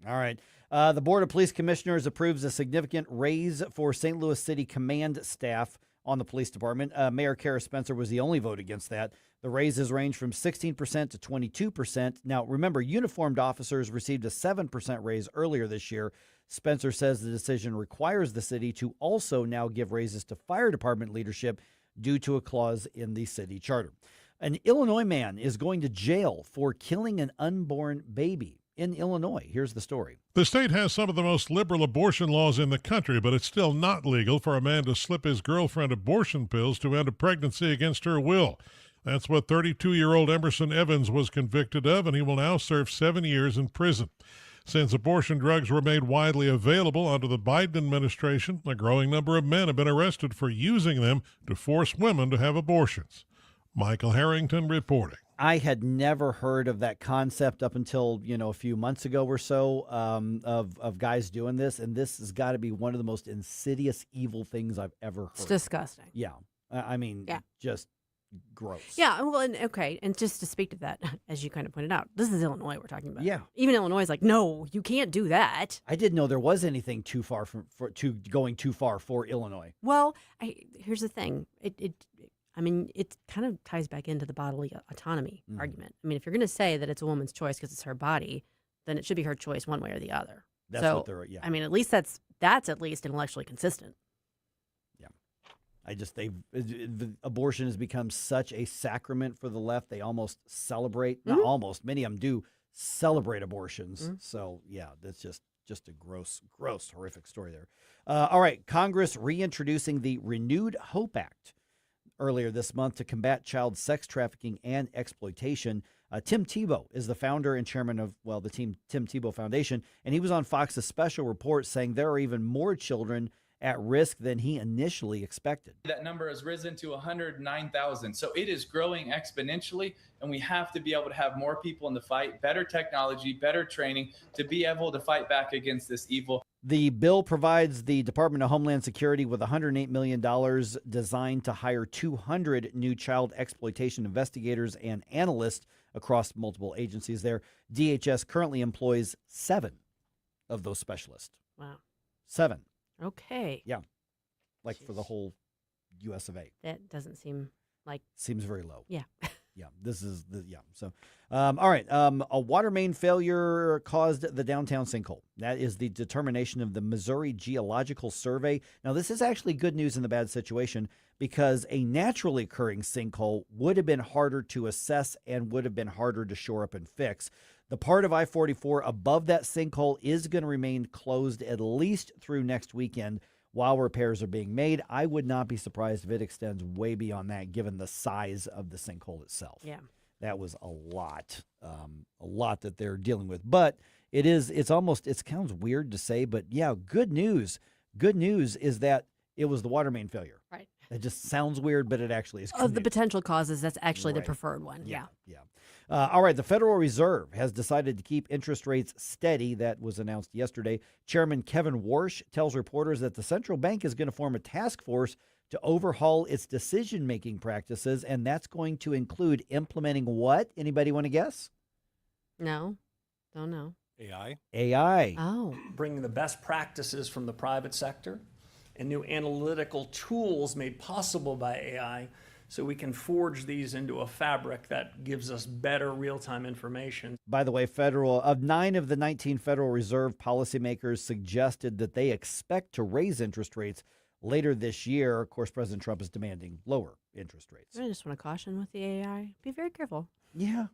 All right. The Board of Police Commissioners approves a significant raise for St. Louis City command staff on the police department. Mayor Kara Spencer was the only vote against that. The raises range from 16% to 22%. Now, remember, uniformed officers received a 7% raise earlier this year. Spencer says the decision requires the city to also now give raises to fire department leadership due to a clause in the city charter. An Illinois man is going to jail for killing an unborn baby in Illinois. Here's the story. The state has some of the most liberal abortion laws in the country, but it's still not legal for a man to slip his girlfriend abortion pills to end a pregnancy against her will. That's what 32-year-old Emerson Evans was convicted of, and he will now serve 7 years in prison. Since abortion drugs were made widely available under the Biden administration, a growing number of men have been arrested for using them to force women to have abortions. Michael Harrington reporting. I had never heard of that concept up until, a few months ago or so of guys doing this. And this has got to be one of the most insidious, evil things I've ever heard. It's disgusting. Yeah. Just gross. Yeah. Well, and just to speak to that, as you kind of pointed out, this is Illinois we're talking about. Yeah. Even Illinois is like, no, you can't do that. I didn't know there was anything too far going too far for Illinois. Well, here's the thing. It kind of ties back into the bodily autonomy argument. I mean, if you're going to say that it's a woman's choice because it's her body, then it should be her choice one way or the other. That's what they're, yeah. I mean, at least that's at least intellectually consistent. Yeah. Abortion has become such a sacrament for the left. They almost celebrate, not almost, many of them do celebrate abortions. So, yeah, that's just a gross, horrific story there. All right, Congress reintroducing the Renewed Hope Act earlier this month to combat child sex trafficking and exploitation. Tim Tebow is the founder and chairman of, the Tim Tebow Foundation, and he was on Fox's special report saying there are even more children at risk than he initially expected. That number has risen to 109,000. So it is growing exponentially, and we have to be able to have more people in the fight, better technology, better training to be able to fight back against this evil. The bill provides the Department of Homeland Security with $108 million designed to hire 200 new child exploitation investigators and analysts across multiple agencies there. DHS currently employs 7 of those specialists. Wow. 7. Okay. Yeah. For the whole U.S. of A. That doesn't seem like... Seems very low. Yeah. Yeah, So, all right. A water main failure caused the downtown sinkhole. That is the determination of the Missouri Geological Survey. Now, this is actually good news in the bad situation because a naturally occurring sinkhole would have been harder to assess and would have been harder to shore up and fix. The part of I-44 above that sinkhole is going to remain closed at least through next weekend while repairs are being made. I would not be surprised if it extends way beyond that, given the size of the sinkhole itself. Yeah. That was a lot that they're dealing with. But it sounds weird to say, but yeah, good news. Good news is that it was the water main failure. Right. It just sounds weird, but it actually is. Of the potential causes, that's actually the preferred one. Yeah. All right. The Federal Reserve has decided to keep interest rates steady. That was announced yesterday. Chairman Kevin Warsh tells reporters that the central bank is going to form a task force to overhaul its decision-making practices, and that's going to include implementing what? Anybody want to guess? No. Don't know. AI. Oh. Bringing the best practices from the private sector and new analytical tools made possible by AI so we can forge these into a fabric that gives us better real-time information. By the way, 9 of the 19 Federal Reserve policymakers suggested that they expect to raise interest rates later this year. Of course, President Trump is demanding lower interest rates. I just want to caution with the AI. Be very careful. Yeah.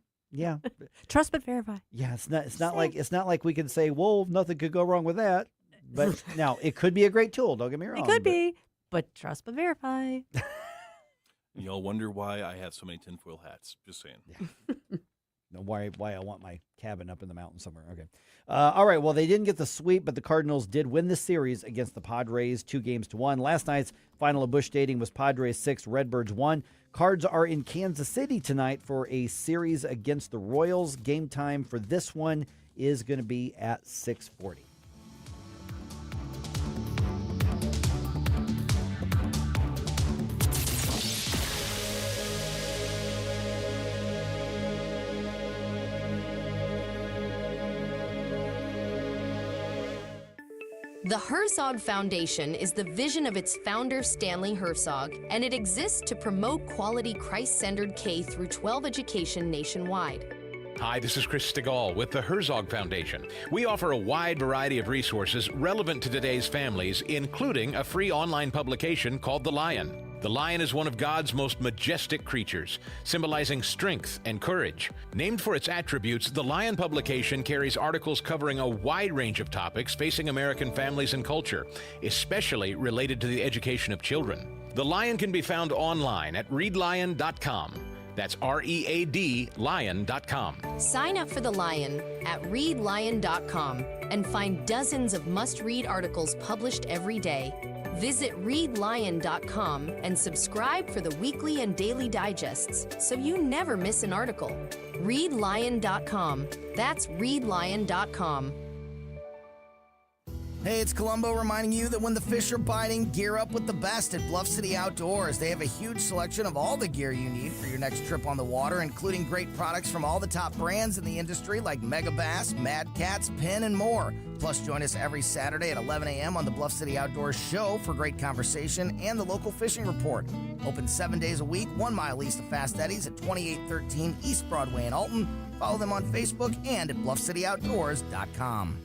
Trust but verify. Yeah, it's not like we can say, well, nothing could go wrong with that. But now it could be a great tool. Don't get me wrong. It could be, but trust but verify. Y'all wonder why I have so many tinfoil hats. Just saying. Yeah. No, why I want my cabin up in the mountains somewhere. Okay. All right. Well, they didn't get the sweep, but the Cardinals did win the series against the Padres 2-1. Last night's final of Busch Stadium was Padres 6, Redbirds 1. Cards are in Kansas City tonight for a series against the Royals. Game time for this one is going to be at 6:40. The Herzog Foundation is the vision of its founder, Stanley Herzog, and it exists to promote quality Christ-centered K-12 education nationwide. Hi, this is Chris Stegall with the Herzog Foundation. We offer a wide variety of resources relevant to today's families, including a free online publication called The Lion. The lion is one of God's most majestic creatures, symbolizing strength and courage. Named for its attributes, the Lion publication carries articles covering a wide range of topics facing American families and culture, especially related to the education of children. The Lion can be found online at readlion.com. That's READ lion.com. Sign up for The Lion at readlion.com and find dozens of must-read articles published every day. Visit readlion.com and subscribe for the weekly and daily digests so you never miss an article. Readlion.com. That's readlion.com. Hey, it's Columbo reminding you that when the fish are biting, gear up with the best at Bluff City Outdoors. They have a huge selection of all the gear you need for your next trip on the water, including great products from all the top brands in the industry like Mega Bass, Mad Cats, Penn, and more. Plus, join us every Saturday at 11 a.m. on the Bluff City Outdoors Show for great conversation and the local fishing report. Open 7 days a week, 1 mile east of Fast Eddie's at 2813 East Broadway in Alton. Follow them on Facebook and at BluffCityOutdoors.com.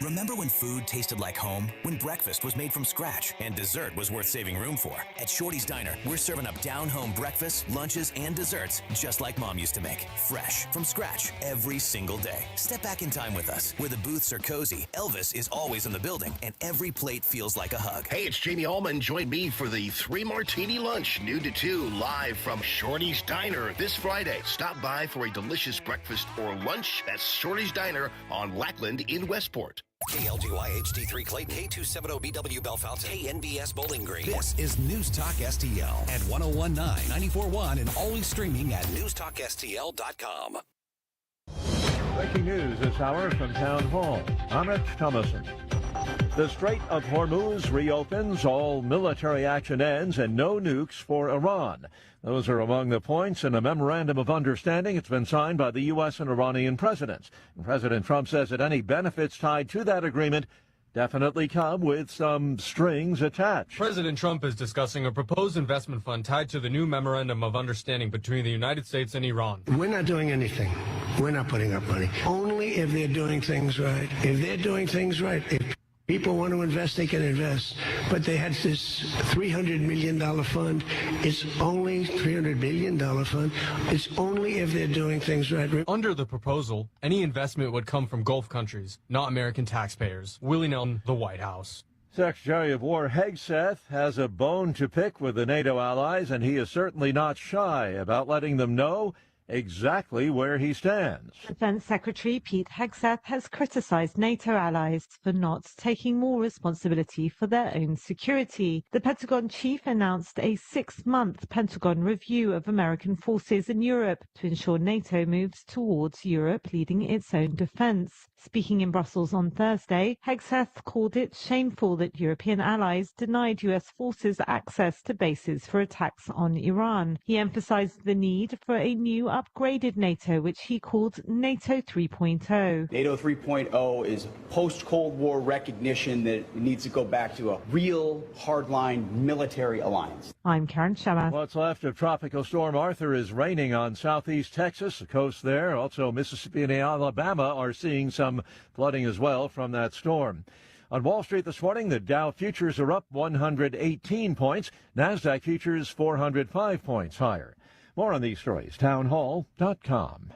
Remember when food tasted like home? When breakfast was made from scratch and dessert was worth saving room for? At Shorty's Diner, we're serving up down-home breakfasts, lunches, and desserts just like Mom used to make. Fresh, from scratch, every single day. Step back in time with us, where the booths are cozy, Elvis is always in the building, and every plate feels like a hug. Hey, it's Jamie Allman. Join me for the 3-Martini Lunch, noon to 2, live from Shorty's Diner this Friday. Stop by for a delicious breakfast or lunch at Shorty's Diner on Lackland in Westport. KLGY HD3 Clayton, K270BW Bellefonte, KNBS Bowling Green. This is News Talk STL at 1019, 94.1, and always streaming at NewsTalkSTL.com. Breaking news this hour from Town Hall. I'm Rich Thomason. The Strait of Hormuz reopens, all military action ends, and no nukes for Iran. Those are among the points in a memorandum of understanding. It's been signed by the U.S. and Iranian presidents. And President Trump says that any benefits tied to that agreement definitely come with some strings attached. President Trump is discussing a proposed investment fund tied to the new memorandum of understanding between the United States and Iran. We're not doing anything. We're not putting up money. Only if they're doing things right. If they're doing things right. If people want to invest, they can invest. But they had this $300 million fund. It's only $300 billion fund. It's only if they're doing things right. Under the proposal, any investment would come from Gulf countries, not American taxpayers. Willie Nelson, the White House. Secretary of War Hegseth has a bone to pick with the NATO allies, and he is certainly not shy about letting them know exactly where he stands. Defense Secretary Pete Hegseth has criticized NATO allies for not taking more responsibility for their own security. The Pentagon chief announced a 6-month Pentagon review of American forces in Europe to ensure NATO moves towards Europe leading its own defense. Speaking in Brussels on Thursday, Hegseth called it shameful that European allies denied U.S. forces access to bases for attacks on Iran. He emphasized the need for a new upgraded NATO, which he called NATO 3.0. NATO 3.0 is post-Cold War recognition that it needs to go back to a real hardline military alliance. I'm Karen Shama. What's left of Tropical Storm Arthur is raining on southeast Texas, the coast there. Also, Mississippi and Alabama are seeing some flooding as well from that storm. On Wall Street this morning, the Dow futures are up 118 points. NASDAQ futures 405 points higher. More on these stories, townhall.com.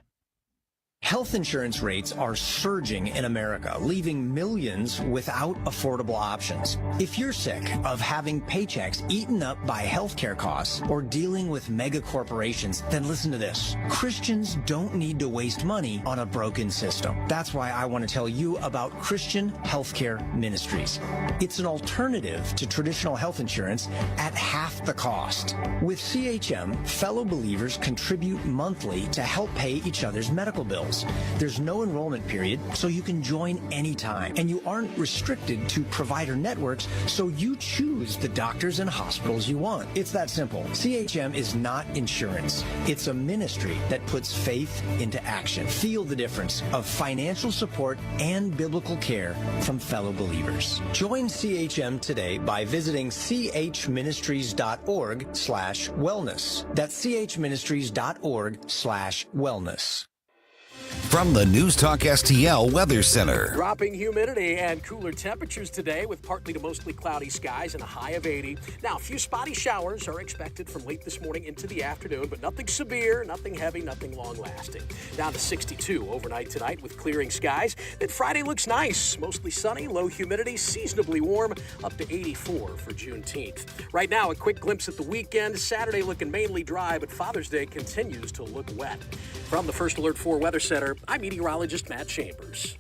Health insurance rates are surging in America, leaving millions without affordable options. If you're sick of having paychecks eaten up by healthcare costs or dealing with mega corporations, then listen to this. Christians don't need to waste money on a broken system. That's why I want to tell you about Christian Healthcare Ministries. It's an alternative to traditional health insurance at half the cost. With CHM, fellow believers contribute monthly to help pay each other's medical bills. classes. There's no enrollment period, so you can join anytime. And you aren't restricted to provider networks, so you choose the doctors and hospitals you want. It's that simple. CHM is not insurance. It's a ministry that puts faith into action. Feel the difference of financial support and biblical care from fellow believers. Join CHM today by visiting chministries.org/wellness. That's chministries.org/wellness. From the News Talk STL Weather Center. Dropping humidity and cooler temperatures today with partly to mostly cloudy skies and a high of 80. Now, a few spotty showers are expected from late this morning into the afternoon, but nothing severe, nothing heavy, nothing long-lasting. Down to 62 overnight tonight with clearing skies. Then Friday looks nice. Mostly sunny, low humidity, seasonably warm, up to 84 for Juneteenth. Right now, a quick glimpse at the weekend. Saturday looking mainly dry, but Father's Day continues to look wet. From the First Alert 4 Weather Center, I'm meteorologist Matt Chambers.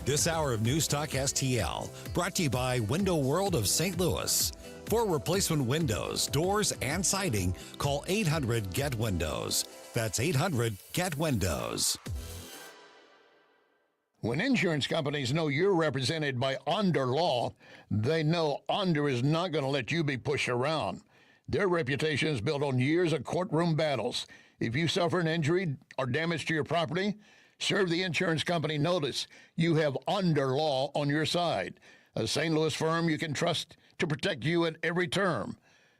This hour of News Talk STL brought to you by Window World of St. Louis. For replacement windows, doors, and siding, call 800-GET-WINDOWS. That's 800-GET-WINDOWS. When insurance companies know you're represented by Under Law, they know Under is not going to let you be pushed around. Their reputation is built on years of courtroom battles. If you suffer an injury or damage to your property, serve the insurance company notice you have Under Law on your side. A St. Louis firm you can trust to protect you at every term.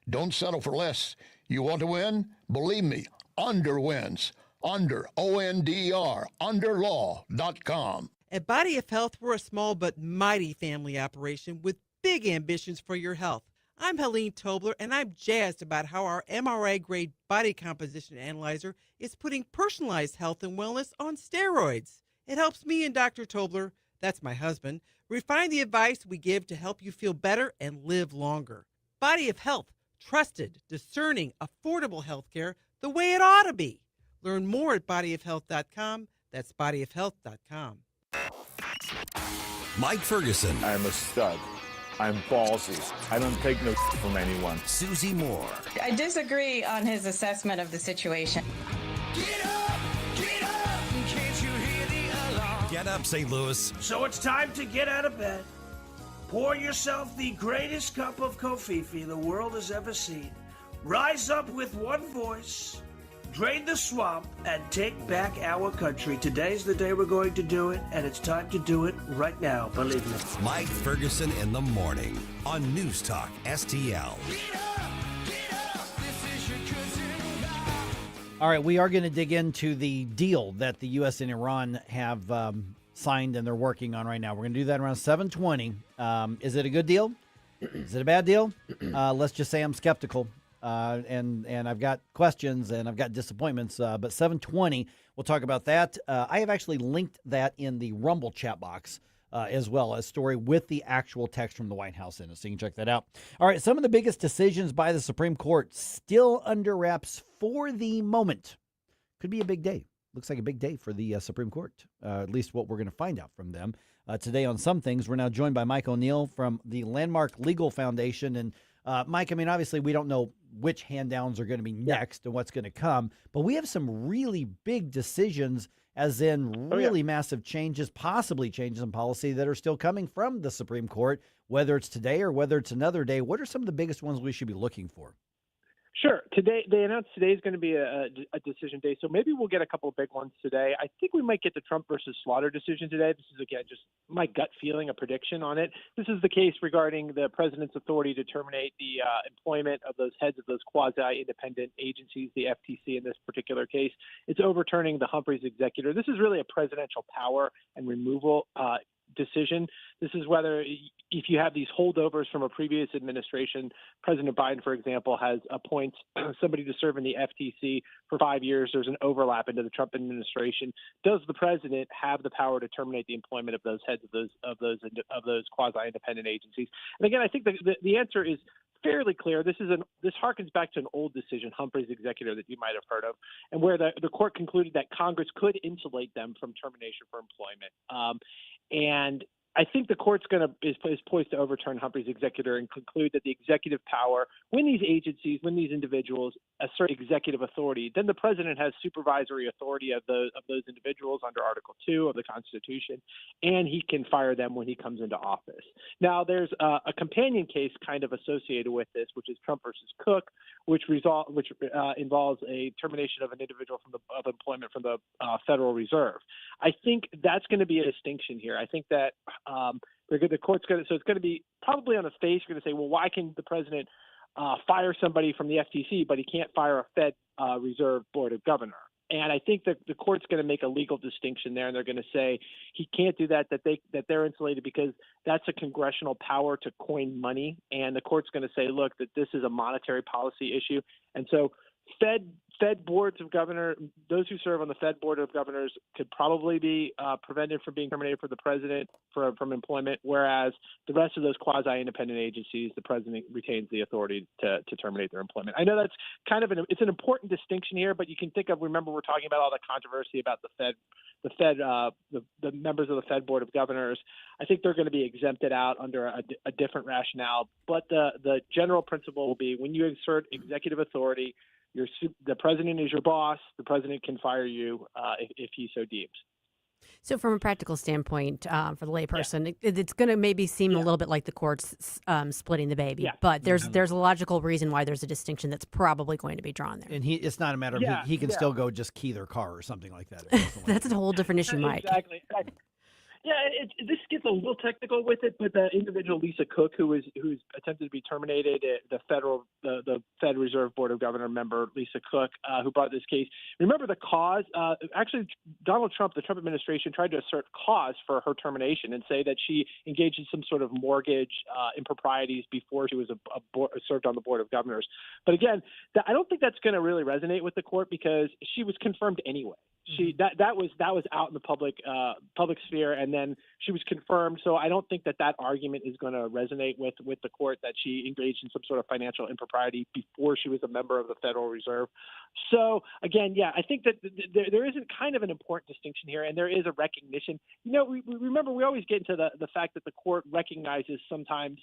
Don't settle for less. You want to win? Believe me, Under wins. Under, O-N-D-E-R, underlaw.com. At Body of Health, we're a small but mighty family operation with big ambitions for your health. I'm Helene Tobler, and I'm jazzed about how our MRI-grade body composition analyzer is putting personalized health and wellness on steroids. It helps me and Dr. Tobler, that's my husband, refine the advice we give to help you feel better and live longer. Body of Health, trusted, discerning, affordable health care the way it ought to be. Learn more at bodyofhealth.com. That's bodyofhealth.com. Mike Ferguson. I'm a stud. I'm ballsy. I don't take no from anyone. Susie Moore. I disagree on his assessment of the situation. Get up, St. Louis. So it's time to get out of bed. Pour yourself the greatest cup of Kofifi the world has ever seen. Rise up with one voice. Drain the swamp and take back our country. Today's the day we're going to do it, and it's time to do it right now, believe me. Mike Ferguson in the morning on News Talk STL. All right, we are going to dig into the deal that the U.S. and Iran have signed and they're working on right now. We're going to do that around 7:20. Is it a good deal? Is it a bad deal? Let's just say I'm skeptical. And I've got questions and I've got disappointments, but 7:20, we'll talk about that. I have actually linked that in the Rumble chat box as well, a story with the actual text from the White House in it, so you can check that out. All right, some of the biggest decisions by the Supreme Court still under wraps for the moment. Could be a big day. Looks like a big day for the Supreme Court, at least what we're going to find out from them. Today on some things, we're now joined by Mike O'Neill from the Landmark Legal Foundation. And Mike, I mean, obviously we don't know which hand-downs are going to be next and what's going to come, but we have some really big decisions, as in really massive changes, possibly changes in policy that are still coming from the Supreme Court, whether it's today or whether it's another day. What are some of the biggest ones we should be looking for? Sure. Today, they announced today is going to be a decision day, so maybe we'll get a couple of big ones today. I think we might get the Trump versus Slaughter decision today. This is, again, just my gut feeling, a prediction on it. This is the case regarding the president's authority to terminate the employment of those heads of those quasi-independent agencies, the FTC in this particular case. It's overturning the Humphreys executor. This is really a presidential power and removal decision. This is whether, if you have these holdovers from a previous administration, President Biden, for example, has appoints somebody to serve in the FTC for 5 years. There's an overlap into the Trump administration. Does the president have the power to terminate the employment of those heads of those quasi-independent agencies? And again, I think the answer is fairly clear. This harkens back to an old decision, Humphreys executor, that you might have heard of, and where the court concluded that Congress could insulate them from termination for employment. And I think the court's is poised to overturn Humphrey's executor and conclude that the executive power, when these agencies, when these individuals assert executive authority, then the president has supervisory authority of those individuals under Article 2 of the Constitution, and he can fire them when he comes into office. Now, there's a companion case kind of associated with this, which is Trump versus Cook, which involves a termination of an individual of employment from the Federal Reserve. I think that's going to be a distinction here. I think that the court's going to, so it's going to be probably on the face, you're going to say, well, why can the president fire somebody from the FTC, but he can't fire a Fed Reserve Board of Governors? And I think that the court's going to make a legal distinction there, and they're going to say he can't do that they're insulated because that's a congressional power to coin money. And the court's going to say, look, that this is a monetary policy issue. And so Fed boards of governors, those who serve on the Fed Board of Governors could probably be prevented from being terminated for the president from employment, whereas the rest of those quasi-independent agencies, the president retains the authority to terminate their employment. I know that's kind of it's an important distinction here, but you can think of, remember, we're talking about all the controversy about the members of the Fed Board of Governors. I think they're going to be exempted out under a different rationale, but the general principle will be when you exert executive authority, the president is your boss. The president can fire you if he so deems. So from a practical standpoint, for the layperson, it's going to maybe seem a little bit like the court's splitting the baby. Yeah. But there's a logical reason why there's a distinction that's probably going to be drawn there. And it's not a matter of he can still go just key their car or something like that. That's a whole different issue, Mike. Exactly. Yeah, this gets a little technical with it, but the individual Lisa Cook, who's attempted to be terminated, the Fed Reserve Board of Governor member Lisa Cook, who brought this case. Remember the cause? Actually, Donald Trump, the Trump administration, tried to assert cause for her termination and say that she engaged in some sort of mortgage improprieties before she was served on the Board of Governors. But again, I don't think that's going to really resonate with the court because she was confirmed anyway. That was out in the public sphere, and then she was confirmed. So I don't think that argument is going to resonate with the court that she engaged in some sort of financial impropriety before she was a member of the Federal Reserve. So again, I think that there isn't kind of an important distinction here, and there is a recognition. We remember we always get into the fact that the court recognizes sometimes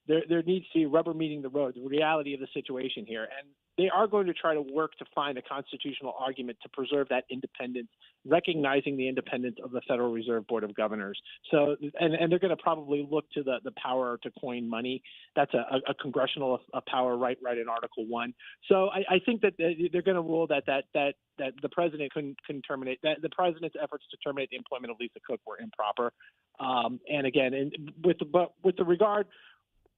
there needs to be rubber meeting the road, the reality of the situation here. And they are going to try to work to find a constitutional argument to preserve that independence, recognizing the independence of the Federal Reserve Board of Governors. So, and they're going to probably look to the power to coin money. That's a congressional power right in Article 1. So I think that they're going to rule that the president couldn't terminate, that the president's efforts to terminate the employment of Lisa Cook were improper. And again, with the regard,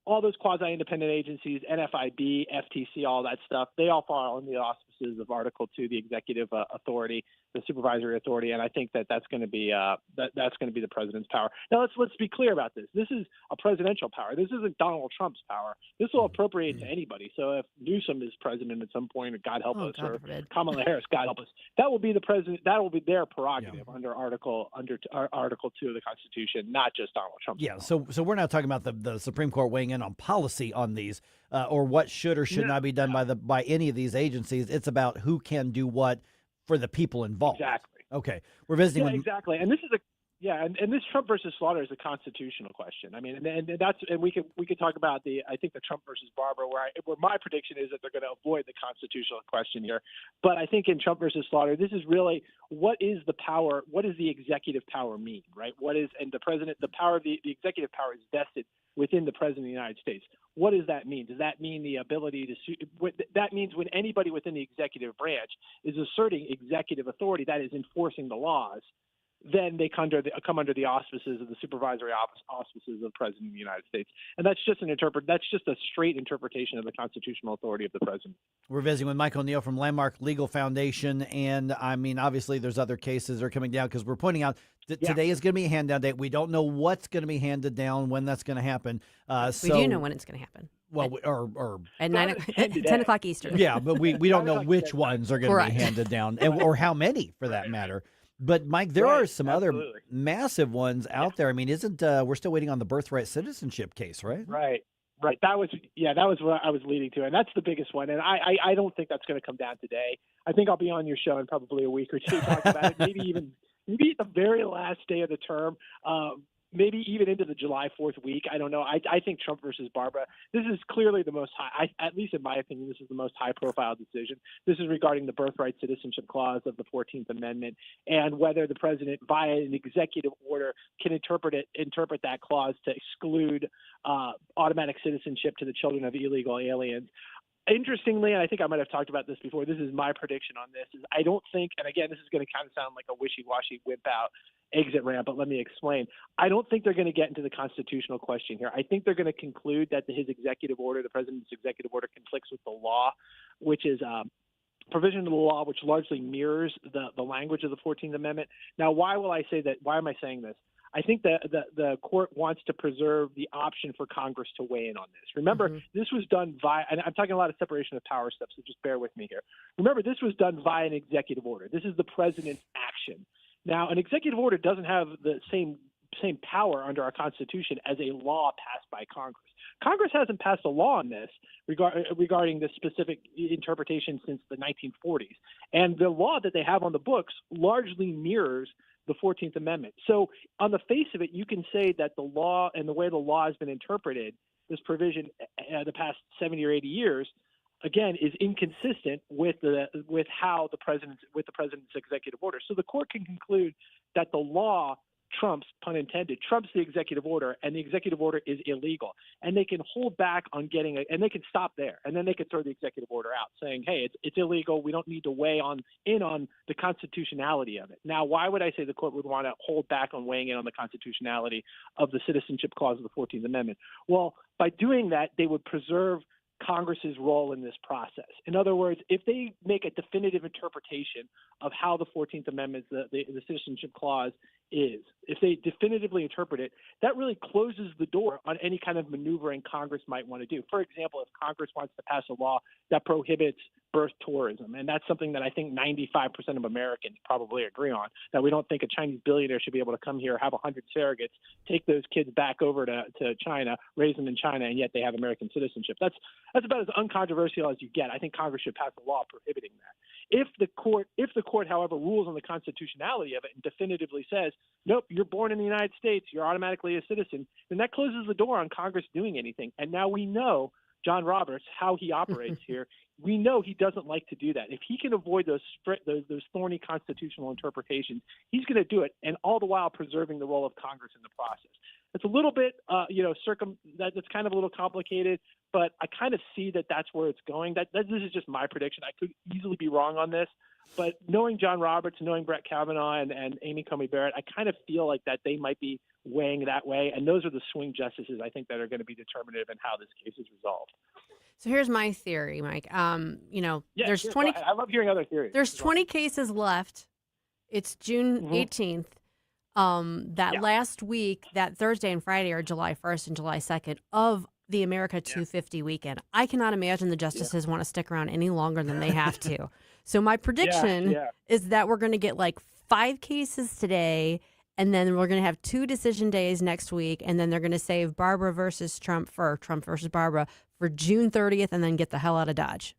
all those quasi-independent agencies, NFIB, FTC, all that stuff, they all fall under the auspices of Article 2, the executive authority, the supervisory authority, and I think that's going to be that's going to be the president's power. Now let's be clear about this. This is a presidential power. This isn't Donald Trump's power. This will appropriate to anybody. So if Newsom is president at some point, or God help us, or Kamala Harris, God help us, that will be the president. That will be their prerogative under Article 2 of the Constitution, not just Donald Trump. Yeah. So we're not talking about the Supreme Court weighing in on policy on these or what should or should not be done by any of these agencies. It's about who can do what for the people involved. Exactly. Okay. We're visiting with exactly. And this is and this Trump versus Slaughter is a constitutional question. I mean, and we could talk about the Trump versus Barber, where my prediction is that they're going to avoid the constitutional question here. But I think in Trump versus Slaughter, this is really what is the power? What does the executive power mean, right? And the president, the power of the executive power is vested within the president of the United States. What does that mean? Does that mean the ability to sue? That means when anybody within the executive branch is asserting executive authority, that is enforcing the laws, then they come under the auspices of the supervisory auspices of the President of the United States. And that's just a straight interpretation of the constitutional authority of the President. We're visiting with Mike O'Neill from Landmark Legal Foundation. And I mean, obviously there's other cases that are coming down because we're pointing out that today is going to be a hand down date. We don't know what's going to be handed down, when that's going to happen. We do know when it's going to happen. Well, or at 10 o'clock Eastern. Yeah, but we don't know which ones are going to be handed down or how many for that matter. But Mike, there are some other massive ones out there. I mean, we're still waiting on the birthright citizenship case, right? Right. That was what I was leading to, and that's the biggest one. And I don't think that's going to come down today. I think I'll be on your show in probably a week or two talking about it. Maybe at the very last day of the term. maybe even into the July 4th week. I don't know. I think Trump versus Barbara, this is clearly the most high, at least in my opinion, this is the most high-profile decision. This is regarding the birthright citizenship clause of the 14th Amendment and whether the president, via an executive order, can interpret that clause to exclude automatic citizenship to the children of illegal aliens. Interestingly, and I think I might have talked about this before, this is my prediction on this, is I don't think, and again, this is going to kind of sound like a wishy-washy wimp-out exit ramp, but let me explain. I don't think they're going to get into the constitutional question here. I think they're going to conclude that his executive order, the president's executive order, conflicts with the law, which is provision of the law which largely mirrors the language of the 14th Amendment. Now, why will I say that? Why am I saying this? I think that the court wants to preserve the option for Congress to weigh in on this. Remember, this was done via, and I'm talking a lot of separation of power stuff, so just bear with me here. Remember, this was done via an executive order. This is the president's action. Now, an executive order doesn't have the same power under our Constitution as a law passed by Congress. Congress hasn't passed a law on this regarding this specific interpretation since the 1940s. And the law that they have on the books largely mirrors the 14th Amendment. So on the face of it, you can say that the law and the way the law has been interpreted, this provision the past 70 or 80 years, again, is inconsistent with how the president's executive order. So the court can conclude that the law trumps, pun intended, trumps the executive order, and the executive order is illegal. And they can hold back on and they can stop there, and then they can throw the executive order out, saying, hey, it's illegal. We don't need to weigh in on the constitutionality of it. Now, why would I say the court would want to hold back on weighing in on the constitutionality of the citizenship clause of the 14th Amendment? Well, by doing that, they would preserve Congress's role in this process. In other words, if they make a definitive interpretation of how the 14th Amendment, the citizenship clause is, if they definitively interpret it, that really closes the door on any kind of maneuvering Congress might want to do. For example, if Congress wants to pass a law that prohibits birth tourism, and that's something that I think 95% of Americans probably agree on, that we don't think a Chinese billionaire should be able to come here, have 100 surrogates, take those kids back over to China, raise them in China, and yet they have American citizenship. That's about as uncontroversial as you get. I think Congress should pass a law prohibiting that. If the court, however, rules on the constitutionality of it and definitively says, nope, you're born in the United States, you're automatically a citizen, then that closes the door on Congress doing anything. And now we know John Roberts, how he operates here. We know he doesn't like to do that. If he can avoid those thorny constitutional interpretations, he's going to do it, and all the while preserving the role of Congress in the process. It's a little bit, that's kind of a little complicated, but I kind of see that that's where it's going. This is just my prediction. I could easily be wrong on this, but knowing John Roberts, knowing Brett Kavanaugh and Amy Coney Barrett, I kind of feel like that they might be weighing that way, and those are the swing justices I think that are going to be determinative in how this case is resolved. So here's my theory, Mike. There's 20. I love hearing other theories. There's 20 cases left. It's June 18th. Last week, that Thursday and Friday are July 1st and July 2nd of the America 250 weekend. I cannot imagine the justices want to stick around any longer than they have to. So my prediction is that we're going to get like 5 cases today, and then we're going to have 2 decision days next week, and then they're going to save Barbara versus Trump for Trump versus Barbara for June 30th, and then get the hell out of Dodge.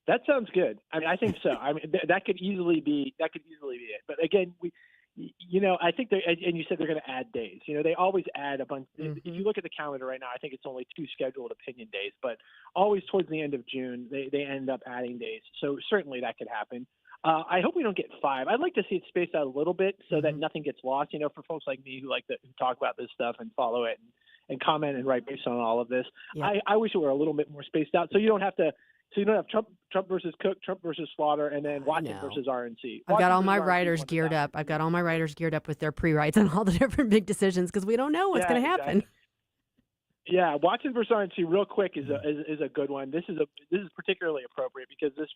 That sounds good. I mean, I think so. I mean, that could easily be it. But again, I think and you said they're going to add days. They always add a bunch. If you look at the calendar right now, I think it's only 2 scheduled opinion days, but always towards the end of June, they end up adding days. So certainly that could happen. I hope we don't get 5. I'd like to see it spaced out a little bit so that nothing gets lost. For folks like me who like to talk about this stuff and follow it and comment and write based on all of this, I wish it were a little bit more spaced out so you don't have to. So you don't have Trump versus Cook, Trump versus Slaughter, and then Watson versus RNC. I've got all my writers geared up. I've got all my writers geared up with their pre-writes on all the different big decisions because we don't know what's going to happen. Exactly. Yeah, Watson versus RNC, real quick, is a good one. This is particularly appropriate because this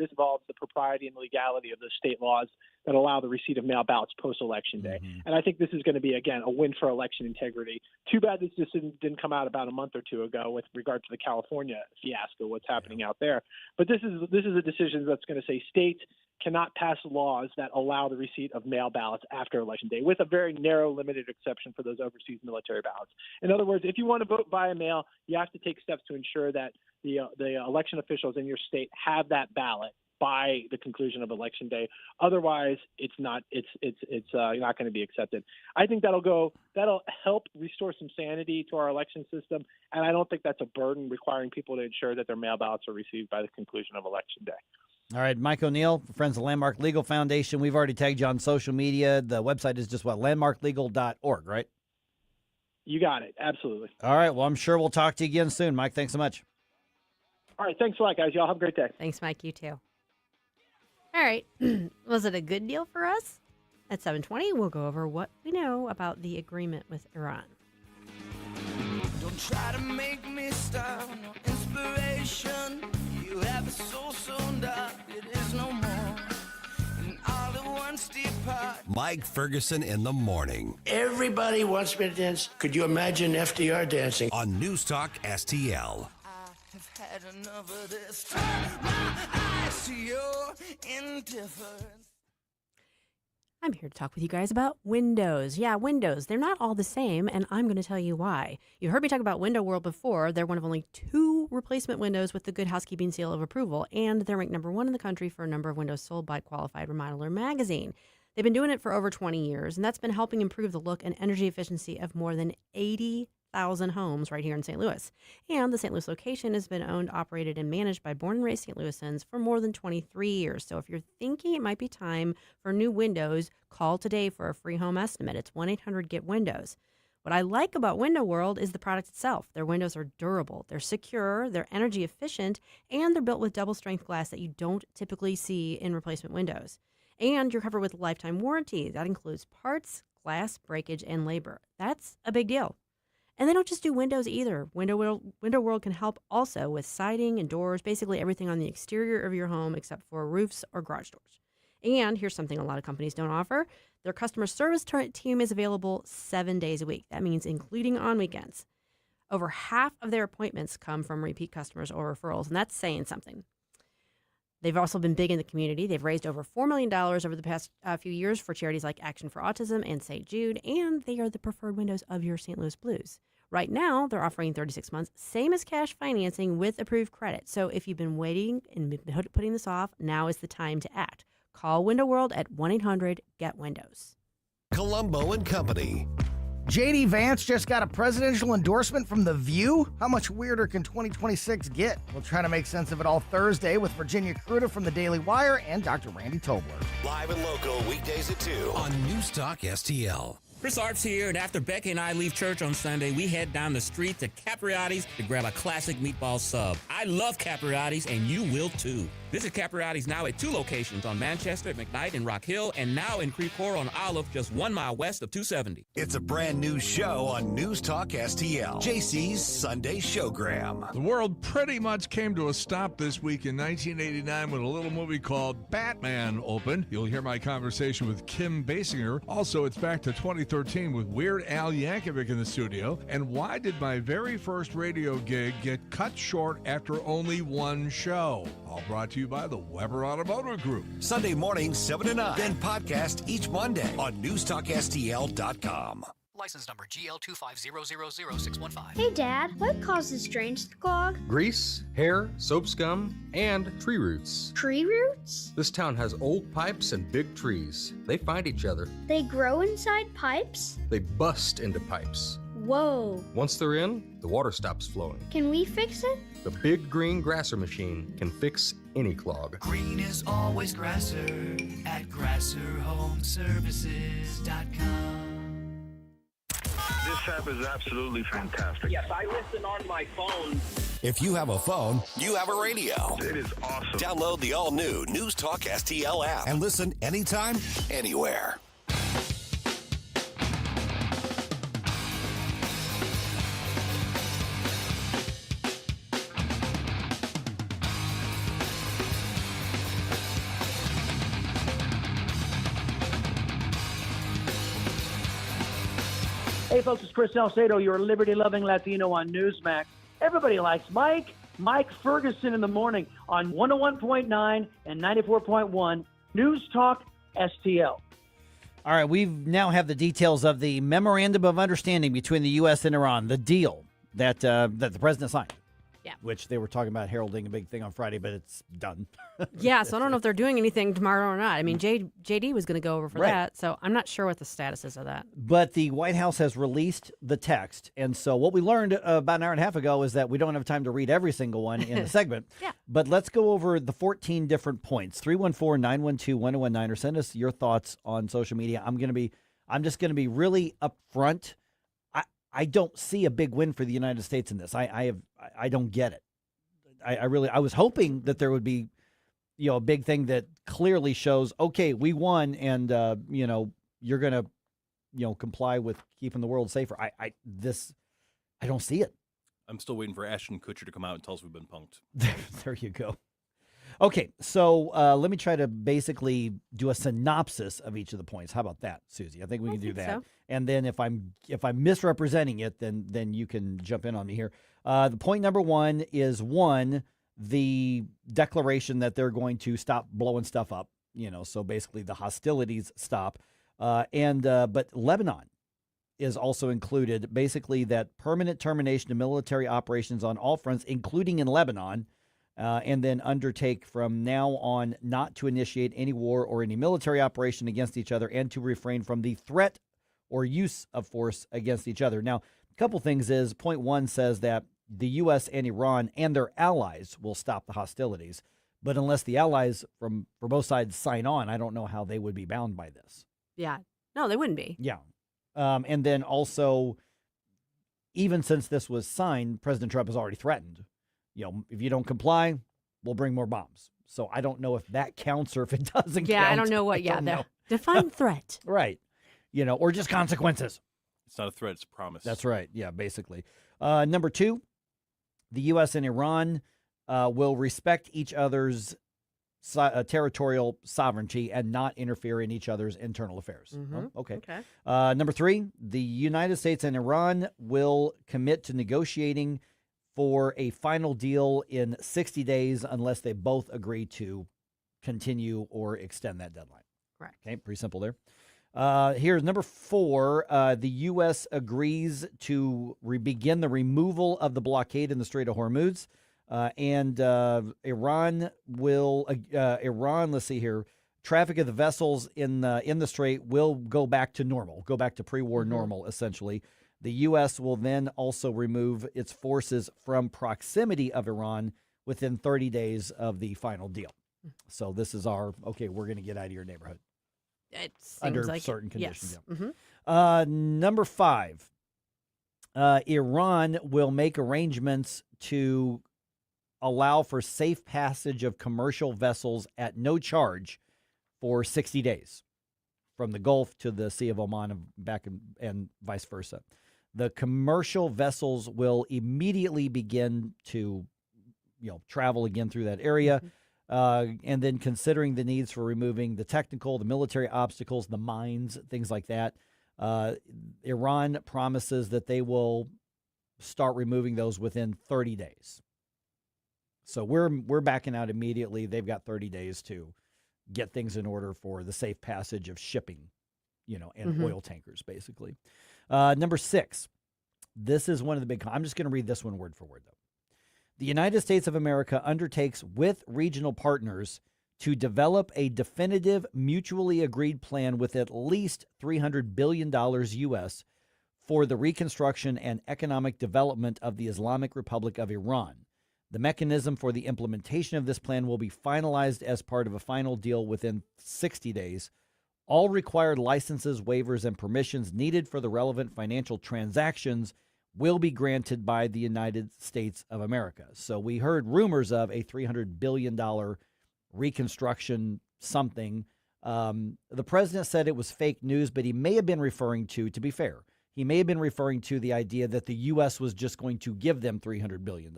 involves the propriety and legality of the state laws that allow the receipt of mail ballots post-election day. And I think this is going to be, again, a win for election integrity. Too bad this decision didn't come out about a month or 2 ago with regard to the California fiasco, what's happening out there. But this is a decision that's going to say states cannot pass laws that allow the receipt of mail ballots after Election Day, with a very narrow, limited exception for those overseas military ballots. In other words, if you want to vote via mail, you have to take steps to ensure that the election officials in your state have that ballot by the conclusion of Election Day. Otherwise, it's not not going to be accepted. I think that'll help restore some sanity to our election system, and I don't think that's a burden requiring people to ensure that their mail ballots are received by the conclusion of Election Day. All right, Mike O'Neill, Friends of Landmark Legal Foundation. We've already tagged you on social media. The website is just landmarklegal.org, right? You got it. Absolutely. All right. Well, I'm sure we'll talk to you again soon, Mike. Thanks so much. All right. Thanks a lot, guys. Y'all have a great day. Thanks, Mike. You too. All right. Was it a good deal for us? At 7:20, we'll go over what we know about the agreement with Iran. Don't try to make me stop. No inspiration. You have a soul so dark it is no more. And all at once depart. Mike Ferguson in the morning. Everybody wants me to dance. Could you imagine FDR dancing? On News Talk STL. I've had enough of this. Turn my eyes to your indifference. I'm here to talk with you guys about windows. Yeah, windows. They're not all the same, and I'm going to tell you why. You heard me talk about Window World before. They're one of only 2 replacement windows with the Good Housekeeping seal of approval, and they're ranked number 1 in the country for a number of windows sold by Qualified Remodeler magazine. They've been doing it for over 20 years, and that's been helping improve the look and energy efficiency of more than 80,000 homes right here in St. Louis. And the St. Louis location has been owned, operated, and managed by born and raised St. Louisans for more than 23 years. So if you're thinking it might be time for new windows, call today for a free home estimate. It's 1-800-GET-WINDOWS. What I like about Window World is the product itself. Their windows are durable, they're secure, they're energy efficient, and they're built with double-strength glass that you don't typically see in replacement windows. And you're covered with a lifetime warranty. That includes parts, glass, breakage, and labor. That's a big deal. And they don't just do windows either. Window World can help also with siding and doors, basically everything on the exterior of your home except for roofs or garage doors. And here's something a lot of companies don't offer. Their customer service team is available 7 days a week. That means including on weekends. Over half of their appointments come from repeat customers or referrals, and that's saying something. They've also been big in the community. They've raised over $4 million over the past few years for charities like Action for Autism and St. Jude, and they are the preferred windows of your St. Louis Blues. Right now, they're offering 36 months, same as cash financing with approved credit. So if you've been waiting and been putting this off, now is the time to act. Call Window World at 1-800-GET-WINDOWS. Colombo and Company. J.D. Vance just got a presidential endorsement from The View. How much weirder can 2026 get? We'll try to make sense of it all Thursday with Virginia Cruda from the Daily Wire and Dr. Randy Tobler. Live and local weekdays at 2 on News Talk STL. Chris Arps here, and after Becky and I leave church on Sunday, we head down the street to Capriotti's to grab a classic meatball sub. I love Capriotti's, and you will too. Visit Capriotti's now at 2 locations on Manchester, McKnight, and Rock Hill, and now in Creve Coeur on Olive, just 1 mile west of 270. It's a brand new show on News Talk STL, JC's Sunday Showgram. The world pretty much came to a stop this week in 1989 when a little movie called Batman opened. You'll hear my conversation with Kim Basinger. Also, it's back to 2013 with Weird Al Yankovic in the studio. And why did my very first radio gig get cut short after only 1 show? All brought to you by the Weber Automotive Group. Sunday morning, 7 to 9. Then podcast each Monday on NewsTalkSTL.com. License number GL250000615. Hey, Dad, what causes drains to clog? Grease, hair, soap scum, and tree roots. Tree roots? This town has old pipes and big trees. They find each other. They grow inside pipes? They bust into pipes. Whoa. Once they're in, the water stops flowing. Can we fix it? The big green grasser machine can fix any clog. Green is always grasser at grasserhomeservices.com. This app is absolutely fantastic. Yes, I listen on my phone. If you have a phone, you have a radio. It is awesome. Download the all-new News Talk STL app and listen anytime, anywhere. Hey, folks, it's Chris Salcedo, your liberty-loving Latino on Newsmax. Everybody likes Mike Ferguson in the morning on 101.9 and 94.1 News Talk STL. All right, we now have the details of the Memorandum of Understanding between the U.S. and Iran, the deal that the president signed. Yeah. Which they were talking about heralding a big thing on Friday, but it's done. Yeah, so I don't know if they're doing anything tomorrow or not. I mean, JD was going to go over for Right. that, so I'm not sure what the status is of that. But the White House has released the text. And so what we learned about an hour and a half ago is that we don't have time to read every single one in the segment. Yeah. But let's go over the 14 different points. 314-912-1019, or send us your thoughts on social media. I'm just going to be really upfront. I don't see a big win for the United States in this. I don't get it. I was hoping that there would be, a big thing that clearly shows, okay, we won, and you're going to, comply with keeping the world safer. I don't see it. I'm still waiting for Ashton Kutcher to come out and tell us we've been punked. There you go. Okay, so let me try to basically do a synopsis of each of the points. How about that, Susie? I think we can do that. so. And then if I'm misrepresenting it, then you can jump in on me here. The point number one is the declaration that they're going to stop blowing stuff up. So basically the hostilities stop. But Lebanon is also included. Basically that permanent termination of military operations on all fronts, including in Lebanon. And then undertake from now on not to initiate any war or any military operation against each other, and to refrain from the threat or use of force against each other. Now, a couple things is, point one says that the U.S. and Iran and their allies will stop the hostilities. But unless the allies for both sides sign on, I don't know how they would be bound by this. Yeah. No, they wouldn't be. Yeah. And then also, even since this was signed, President Trump has already threatened, if you don't comply, we'll bring more bombs. So I don't know if that counts or if it doesn't count. Yeah, I don't know what. Define threat. Right. Or just consequences. It's not a threat, it's a promise. That's right. Yeah, basically. Number two, the U.S. and Iran will respect each other's territorial sovereignty and not interfere in each other's internal affairs. Mm-hmm. Oh, okay. Okay. Number three, the United States and Iran will commit to negotiating for a final deal in 60 days unless they both agree to continue or extend that deadline. Correct. Okay, pretty simple there. Here's number four. The U.S. agrees to begin the removal of the blockade in the Strait of Hormuz. And Iran will, let's see here, traffic of the vessels in the strait will go back to normal, go back to pre-war normal, essentially. The U.S. will then also remove its forces from proximity of Iran within 30 days of the final deal. So this is we're going to get out of your neighborhood. It seems under like certain conditions. Yes. Yeah. Mm-hmm. Number five, Iran will make arrangements to allow for safe passage of commercial vessels at no charge for 60 days from the Gulf to the Sea of Oman and back and vice versa. The commercial vessels will immediately begin to, travel again through that area. And then considering the needs for removing the technical, the military obstacles, the mines, things like that, Iran promises that they will start removing those within 30 days. So we're backing out immediately. They've got 30 days to get things in order for the safe passage of shipping, and oil tankers, basically. Number six, this is one of the big, I'm just going to read this one word for word, though. The United States of America undertakes with regional partners to develop a definitive, mutually agreed plan with at least $300 billion U.S. for the reconstruction and economic development of the Islamic Republic of Iran. The mechanism for the implementation of this plan will be finalized as part of a final deal within 60 days. All required licenses, waivers, and permissions needed for the relevant financial transactions will be granted by the United States of America. So we heard rumors of a $300 billion reconstruction something. The president said it was fake news, but he may have been referring to be fair, he may have been referring to the idea that the U.S. was just going to give them $300 billion.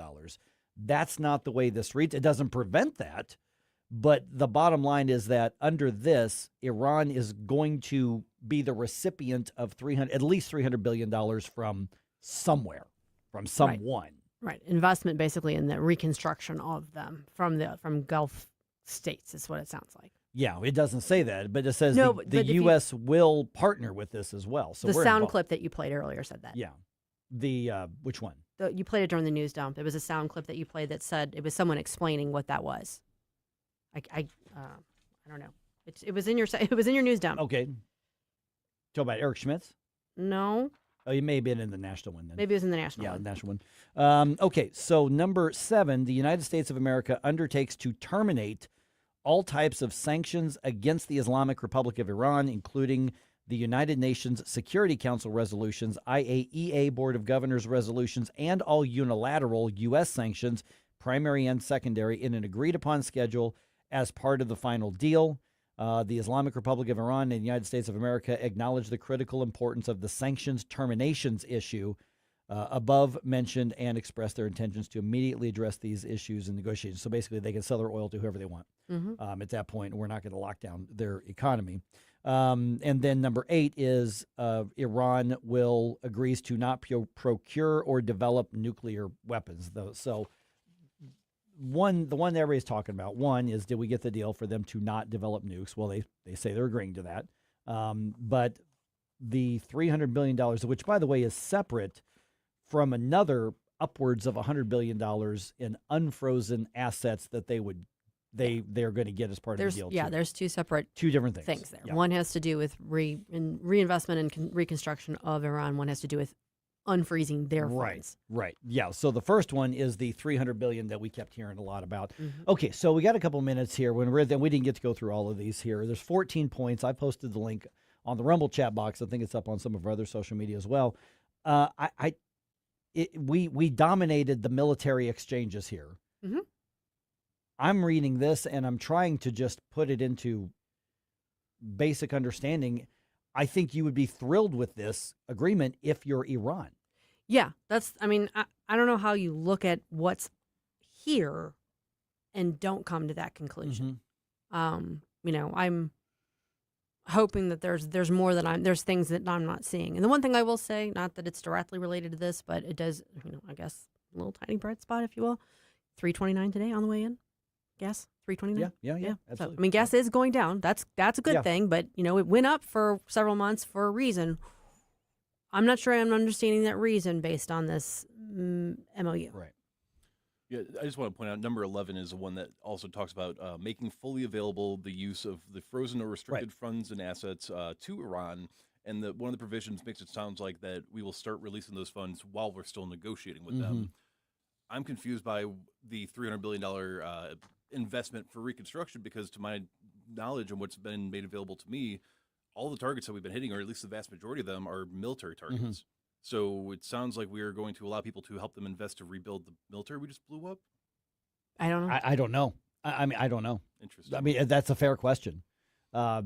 That's not the way this reads. It doesn't prevent that. But the bottom line is that under this, Iran is going to be the recipient of at least $300 billion from somewhere, from someone. Right. Investment basically in the reconstruction of them from Gulf states is what it sounds like. Yeah, it doesn't say that, but it says but the U.S. will partner with this as well. So the we're sound involved. clip that you played earlier said that. Yeah. The which one? You played it during the news dump. It was a sound clip that you played that said it was someone explaining what that was. I don't know. It was in your news dump. Okay. Talk about Eric Schmitz? No. Oh, you may have been in the national one then. Maybe it was in the national one. Yeah, the national one. Okay, so number 7, the United States of America undertakes to terminate all types of sanctions against the Islamic Republic of Iran, including the United Nations Security Council resolutions, IAEA Board of Governors resolutions, and all unilateral U.S. sanctions, primary and secondary, in an agreed-upon schedule as part of the final deal. The Islamic Republic of Iran and the United States of America acknowledge the critical importance of the sanctions terminations issue above mentioned and express their intentions to immediately address these issues in negotiations. So basically, they can sell their oil to whoever they want. At that point, we're not going to lock down their economy. And then number 8 is Iran agrees to not procure or develop nuclear weapons. So the one that everybody's talking about, one is, did we get the deal for them to not develop nukes? Well, they say they're agreeing to that. But the $300 billion, which, by the way, is separate from another upwards of $100 billion in unfrozen assets that they're going to get as part of the deal. Yeah, there's two different things there. Yeah. One has to do with reinvestment and reconstruction of Iran. One has to do with unfreezing their funds. Right. Yeah. So the first one is the $300 billion that we kept hearing a lot about. Okay, so we got a couple minutes here. We didn't get to go through all of these here. There's 14 points. I posted the link on the Rumble chat box. I think it's up on some of our other social media as well. We dominated the military exchanges here. I'm reading this and I'm trying to just put it into basic understanding. I think you would be thrilled with this agreement if you're Iran. Yeah, I don't know how you look at what's here and don't come to that conclusion. I'm hoping that there's more that there's things that I'm not seeing. And the one thing I will say, not that it's directly related to this, but it does, I guess a little tiny bright spot, if you will. $3.29 today on the way in. Gas, $3.29. Yeah. Absolutely. So, gas is going down. That's a good thing, but it went up for several months for a reason. I'm not sure I'm understanding that reason based on this MoU. Right. Yeah, I just want to point out number 11 is the one that also talks about making fully available the use of the frozen or restricted funds and assets to Iran. And one of the provisions makes it sound like that we will start releasing those funds while we're still negotiating with them. I'm confused by the $300 billion investment for reconstruction because, to my knowledge and what's been made available to me, all the targets that we've been hitting, or at least the vast majority of them, are military targets. So it sounds like we are going to allow people to help them invest to rebuild the military we just blew up. I don't know. I don't know. I don't know. Interesting. That's a fair question. I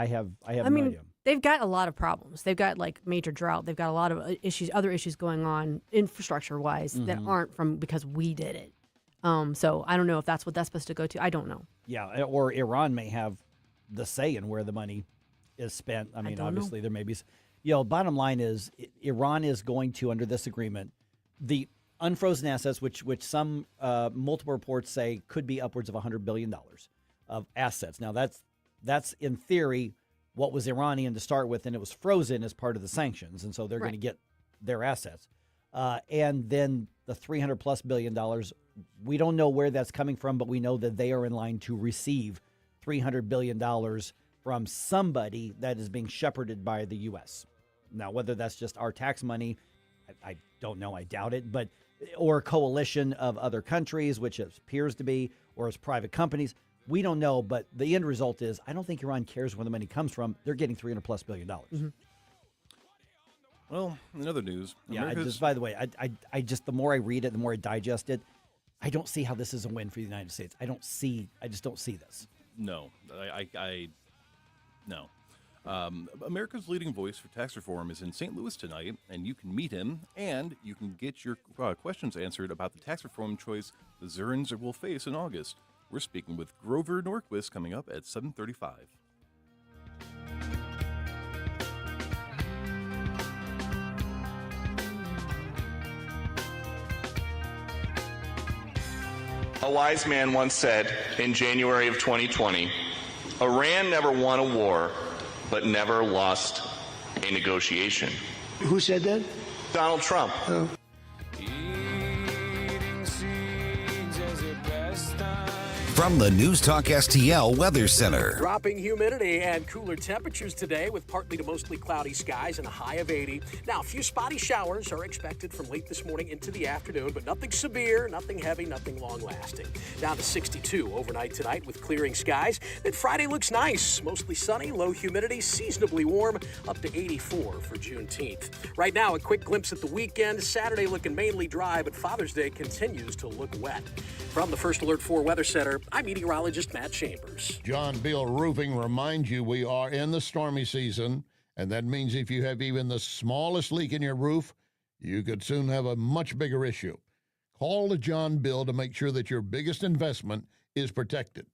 have no idea. They've got a lot of problems. They've got major drought. They've got a lot of other issues going on infrastructure wise that aren't because we did it. So I don't know if that's what that's supposed to go to. I don't know. Yeah, or Iran may have the say in where the money is spent. Obviously there may be. Bottom line is Iran is going to, under this agreement, the unfrozen assets, which some multiple reports say could be upwards of $100 billion of assets. Now that's in theory what was Iranian to start with, and it was frozen as part of the sanctions, and so they're going to get their assets. And then the $300+ billion, we don't know where that's coming from, but we know that they are in line to receive $300 billion from somebody that is being shepherded by the U.S. Now, whether that's just our tax money, I don't know. I doubt it. Or a coalition of other countries, which it appears to be, or as private companies. We don't know, but the end result is I don't think Iran cares where the money comes from. They're getting $300+ billion. Well, in other news, by the way, I just the more I read it, the more I digest it, I don't see how this is a win for the United States. I just don't see this. No, no. America's leading voice for tax reform is in St. Louis tonight, and you can meet him, and you can get your questions answered about the tax reform choice Missourians will face in August. We're speaking with Grover Norquist coming up at 7:35. A wise man once said in January of 2020, Iran never won a war, but never lost a negotiation. Who said that? Donald Trump. Oh. from the News Talk STL Weather Center. Dropping humidity and cooler temperatures today with partly to mostly cloudy skies and a high of 80. Now, a few spotty showers are expected from late this morning into the afternoon, but nothing severe, nothing heavy, nothing long-lasting. Down to 62 overnight tonight with clearing skies. Then Friday looks nice, mostly sunny, low humidity, seasonably warm, up to 84 for Juneteenth. Right now, a quick glimpse at the weekend. Saturday looking mainly dry, but Father's Day continues to look wet. From the First Alert 4 Weather Center, I'm meteorologist Matt Chambers. John Bill Roofing reminds you we are in the stormy season, and that means if you have even the smallest leak in your roof, you could soon have a much bigger issue. Call the John Bill to make sure that your biggest investment is protected.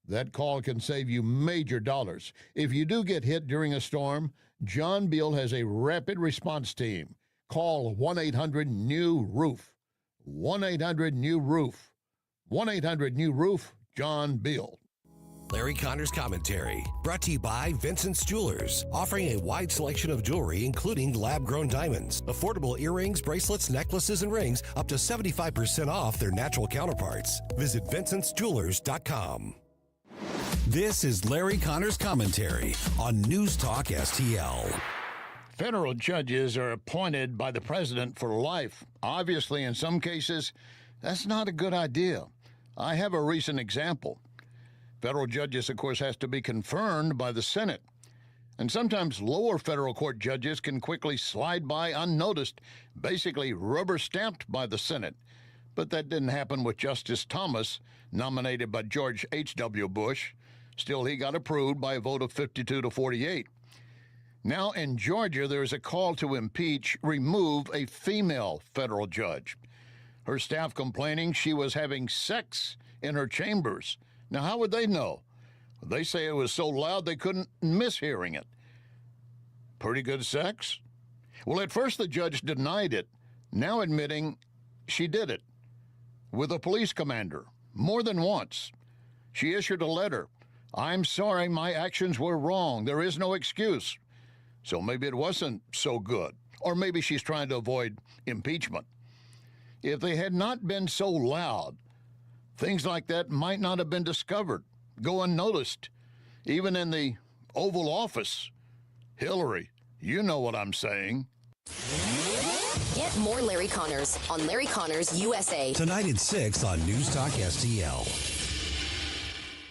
That call can save you major dollars. If you do get hit during a storm, John Bill has a rapid response team. Call 1-800-NEW-ROOF. 1-800-NEW-ROOF. 1-800-NEW-ROOF, John Bill. Larry Connor's Commentary, brought to you by Vincent's Jewelers, offering a wide selection of jewelry, including lab-grown diamonds, affordable earrings, bracelets, necklaces, and rings, up to 75% off their natural counterparts. Visit VincentsJewelers.com. This is Larry Connor's Commentary on News Talk STL. Federal judges are appointed by the president for life. Obviously, in some cases, that's not a good idea. I have a recent example. Federal judges, of course, has to be confirmed by the Senate. And sometimes lower federal court judges can quickly slide by unnoticed, basically rubber stamped by the Senate. But that didn't happen with Justice Thomas, nominated by George H.W. Bush. Still, he got approved by a vote of 52 to 48. Now in Georgia, there is a call to remove a female federal judge. Her staff complaining she was having sex in her chambers. Now, how would they know? They say it was so loud they couldn't miss hearing it. Pretty good sex? Well, at first the judge denied it, now admitting she did it with a police commander more than once. She issued a letter. I'm sorry, my actions were wrong. There is no excuse. So maybe it wasn't so good, or maybe she's trying to avoid impeachment. If they had not been so loud, things like that might not have been discovered, go unnoticed. Even in the Oval Office. Hillary, you know what I'm saying. Get more Larry Connors on Larry Connors USA. Tonight at 6 on News Talk STL.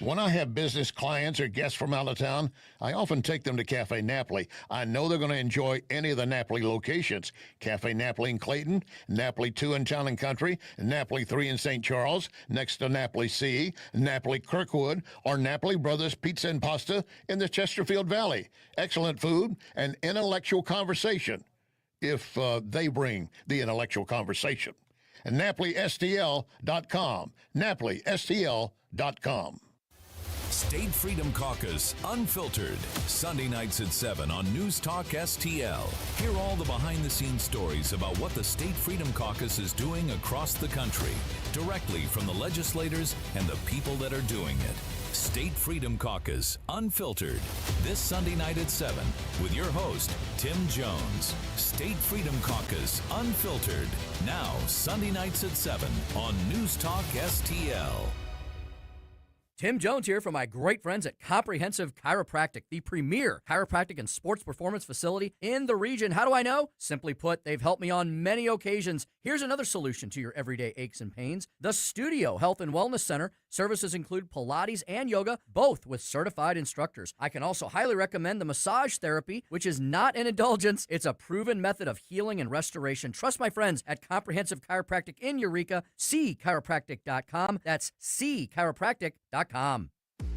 When I have business clients or guests from out of town, I often take them to Cafe Napoli. I know they're going to enjoy any of the Napoli locations. Cafe Napoli in Clayton, Napoli 2 in Town and Country, Napoli 3 in St. Charles, next to Napoli C, Napoli Kirkwood, or Napoli Brothers Pizza and Pasta in the Chesterfield Valley. Excellent food and intellectual conversation, if they bring the intellectual conversation. And NapoliSTL.com. NapoliSTL.com. State Freedom Caucus Unfiltered, Sunday nights at 7 on News Talk STL. Hear all the behind-the-scenes stories about what the State Freedom Caucus is doing across the country, directly from the legislators and the people that are doing it. State Freedom Caucus Unfiltered, this Sunday night at 7 with your host, Tim Jones. State Freedom Caucus Unfiltered, now Sunday nights at 7 on News Talk STL. Tim Jones here from my great friends at Comprehensive Chiropractic, the premier chiropractic and sports performance facility in the region. How do I know? Simply put, they've helped me on many occasions. Here's another solution to your everyday aches and pains. The Studio Health and Wellness Center. Services include Pilates and yoga, both with certified instructors. I can also highly recommend the massage therapy, which is not an indulgence. It's a proven method of healing and restoration. Trust my friends at Comprehensive Chiropractic in Eureka, cchiropractic.com. That's cchiropractic.com.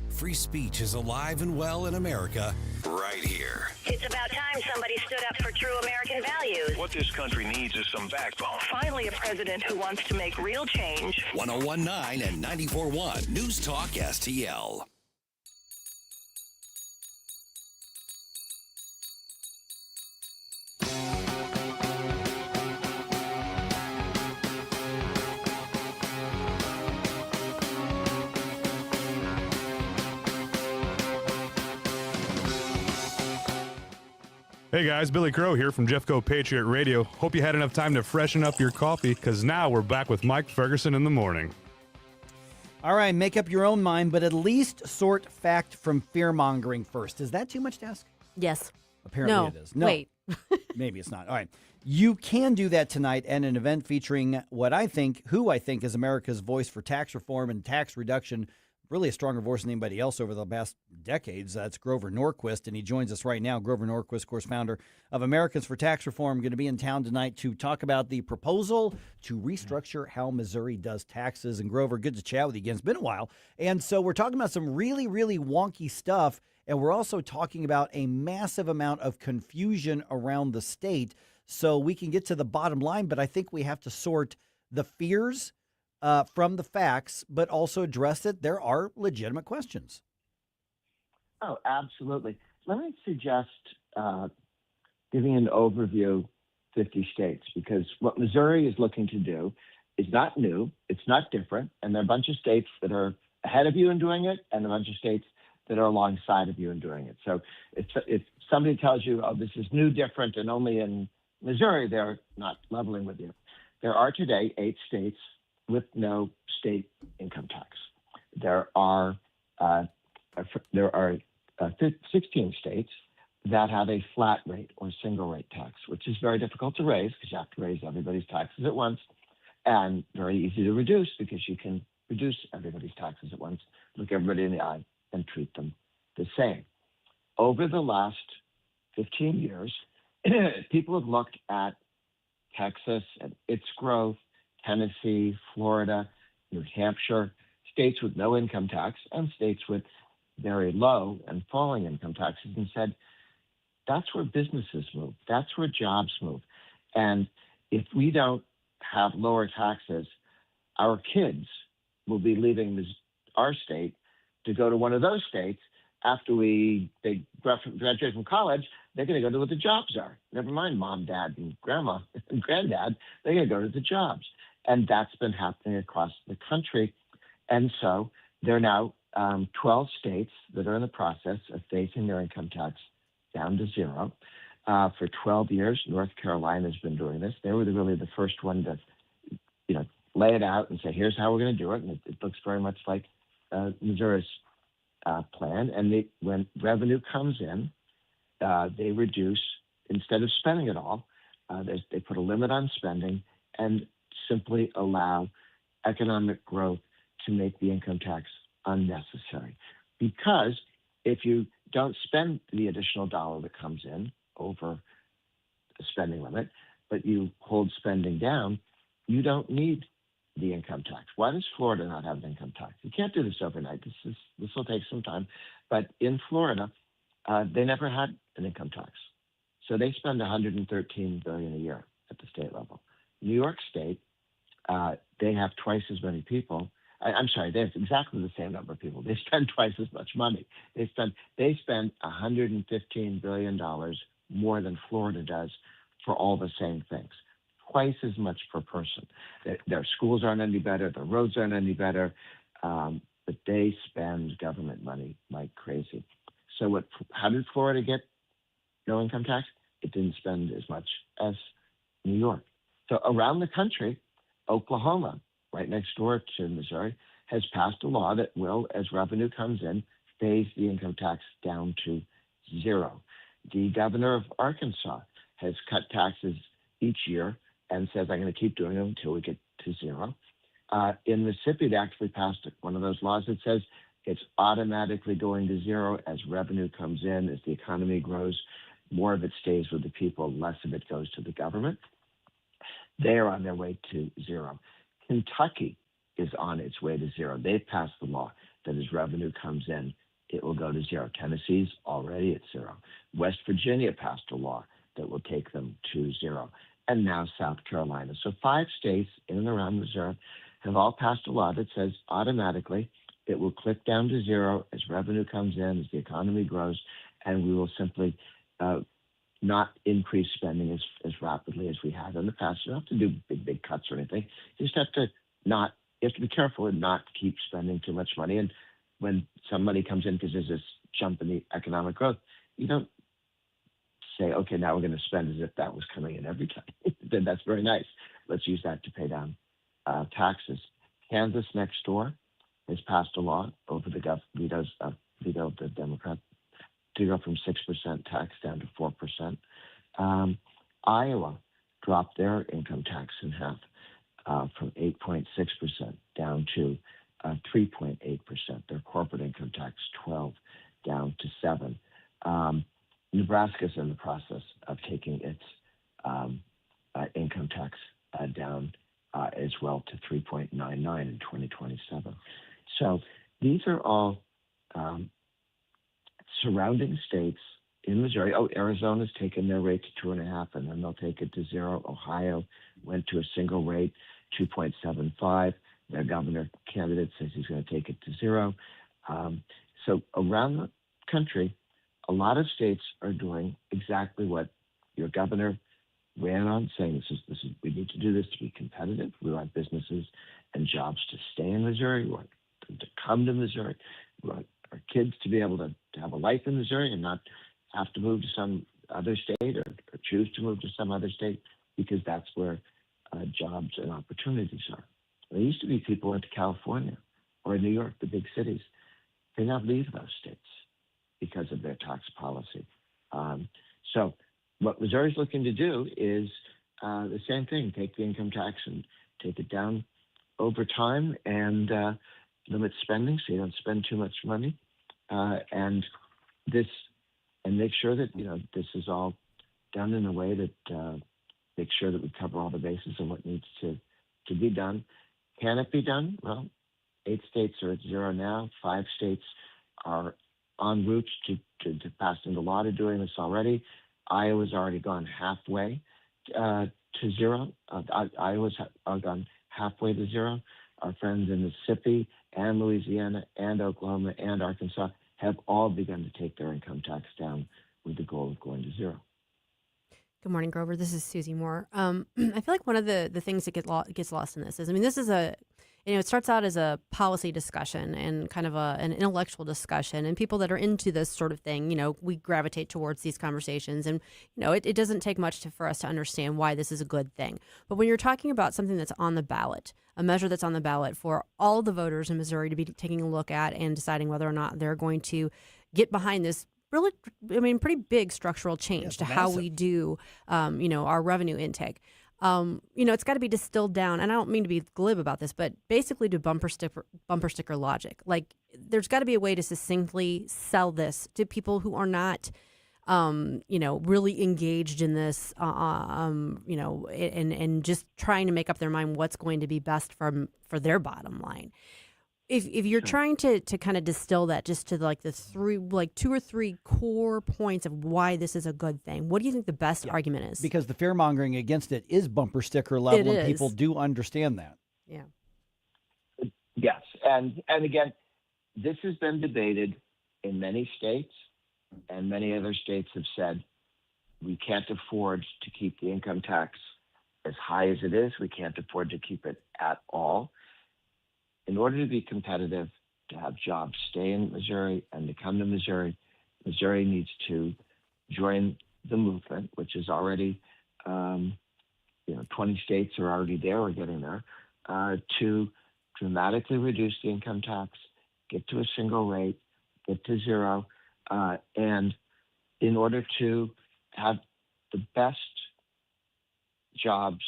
Free speech is alive and well in America right here. It's about time somebody stood up for true American values. What this country needs is some backbone. Finally, a president who wants to make real change. 101.9 and 94.1 News Talk STL. Hey guys, Billy Crow here from Jeffco Patriot Radio. Hope you had enough time to freshen up your coffee, because now we're back with Mike Ferguson in the morning. All right, make up your own mind, but at least sort fact from fear-mongering first. Is that too much to ask? Yes. Apparently it is. No. Wait. Maybe it's not. All right. You can do that tonight at an event featuring who I think is America's voice for tax reform and tax reduction, really a stronger voice than anybody else over the past decades. That's Grover Norquist, and he joins us right now. Grover Norquist, of course, founder of Americans for Tax Reform, going to be in town tonight to talk about the proposal to restructure how Missouri does taxes. And Grover, good to chat with you again. It's been a while. And so we're talking about some really, really wonky stuff, and we're also talking about a massive amount of confusion around the state. So we can get to the bottom line, but I think we have to sort the fears from the facts, but also address that there are legitimate questions. Oh, absolutely. Let me suggest giving an overview 50 states, because what Missouri is looking to do is not new, it's not different, and there are a bunch of states that are ahead of you in doing it, and a bunch of states that are alongside of you in doing it. So if somebody tells you, oh, this is new, different, and only in Missouri, they're not leveling with you. There are today 8 states with no state income tax. There are 16 states that have a flat rate or single rate tax, which is very difficult to raise because you have to raise everybody's taxes at once, and very easy to reduce because you can reduce everybody's taxes at once, look everybody in the eye, and treat them the same. Over the last 15 years, people have looked at Texas and its growth, Tennessee, Florida, New Hampshire, states with no income tax and states with very low and falling income taxes, and said, that's where businesses move. That's where jobs move. And if we don't have lower taxes, our kids will be leaving our state to go to one of those states. After they graduate from college, they're going to go to where the jobs are. Never mind mom, dad, and grandma and granddad. They're going to go to the jobs. And that's been happening across the country. And so there are now 12 states that are in the process of phasing their income tax down to zero. For 12 years, North Carolina has been doing this. They were really the first one to, lay it out and say, here's how we're going to do it. And it looks very much like Missouri's plan. And when revenue comes in, they reduce, instead of spending it all, they put a limit on spending and simply allow economic growth to make the income tax unnecessary. Because if you don't spend the additional dollar that comes in over the spending limit, but you hold spending down, you don't need the income tax. Why does Florida not have an income tax? You can't do this overnight. This will take some time. But in Florida, they never had an income tax. So they spend $113 billion a year at the state level. New York State, they have twice as many people. I'm sorry, they have exactly the same number of people. They spend twice as much money. They spend $115 billion more than Florida does for all the same things. Twice as much per person. Their schools aren't any better, their roads aren't any better, but they spend government money like crazy. So how did Florida get no income tax? It didn't spend as much as New York. So around the country, Oklahoma, right next door to Missouri, has passed a law that will, as revenue comes in, phase the income tax down to zero. The governor of Arkansas has cut taxes each year and says, I'm going to keep doing them until we get to zero. In Mississippi, they actually passed one of those laws that says it's automatically going to zero as revenue comes in, as the economy grows. More of it stays with the people, less of it goes to the government. They are on their way to zero. Kentucky is on its way to zero. They've passed the law that as revenue comes in, it will go to zero. Tennessee's already at zero. West Virginia passed a law that will take them to zero. And now South Carolina. So 5 states in and around Missouri have all passed a law that says automatically it will click down to zero as revenue comes in, as the economy grows, and we will simply not increase spending as rapidly as we have in the past. You don't have to do big cuts or anything. You just have to be careful and not keep spending too much money. And when some money comes in because there's this jump in the economic growth, you don't say, okay, now we're going to spend as if that was coming in every time. Then that's very nice. Let's use that to pay down taxes. Kansas next door has passed a law over the veto of the Democrat to go from 6% tax down to 4%. Iowa dropped their income tax in half from 8.6% down to 3.8%. Their corporate income tax 12 down to 7. Nebraska's in the process of taking its income tax down as well to 3.99 in 2027. So these are all surrounding states in Missouri. Oh, Arizona's taken their rate to 2.5, and then they'll take it to 0. Ohio went to a single rate, 2.75. Their governor candidate says he's going to take it to 0. So around the country, a lot of states are doing exactly what your governor ran on, saying this is we need to do this to be competitive. We want businesses and jobs to stay in Missouri. We want them to come to Missouri. We want our kids to be able to have a life in Missouri and not have to move to some other state or choose to move to some other state, because that's where jobs and opportunities are. There used to be people went to California or New York, the big cities. They now leave those states because of their tax policy. So what Missouri's looking to do is the same thing, take the income tax and take it down over time and limit spending so you don't spend too much money. And make sure that, this is all done in a way that makes sure that we cover all the bases of what needs to be done. Can it be done? Well, 8 states are at 0 now. 5 states are en route to passing the law to doing this already. Iowa's already gone halfway to 0. Iowa's gone halfway to 0. Our friends in Mississippi and Louisiana and Oklahoma and Arkansas have all begun to take their income tax down with the goal of going to 0. Good morning, Grover. This is Susie Moore. I feel like one of the things that gets lost in this is, this is it starts out as a policy discussion and kind of an intellectual discussion, and people that are into this sort of thing, we gravitate towards these conversations, and it doesn't take much for us to understand why this is a good thing. But when you're talking about something that's on the ballot, a measure that's on the ballot for all the voters in Missouri to be taking a look at and deciding whether or not they're going to get behind this really, pretty big structural change to how we do, our revenue intake. It's got to be distilled down, and I don't mean to be glib about this, but basically to bumper sticker logic. Like, there's got to be a way to succinctly sell this to people who are not, really engaged in this, and just trying to make up their mind what's going to be best for their bottom line. If you're trying to kind of distill that just to the 2 or 3 core points of why this is a good thing, what do you think the best argument is? Because the fear mongering against it is bumper sticker level, and people do understand that. Yeah. Yes, and again, this has been debated in many states, and many other states have said we can't afford to keep the income tax as high as it is. We can't afford to keep it at all. In order to be competitive, to have jobs stay in Missouri and to come to Missouri, Missouri needs to join the movement, which is already, 20 states are already there or getting there, to dramatically reduce the income tax, get to a single rate, get to 0, and in order to have the best jobs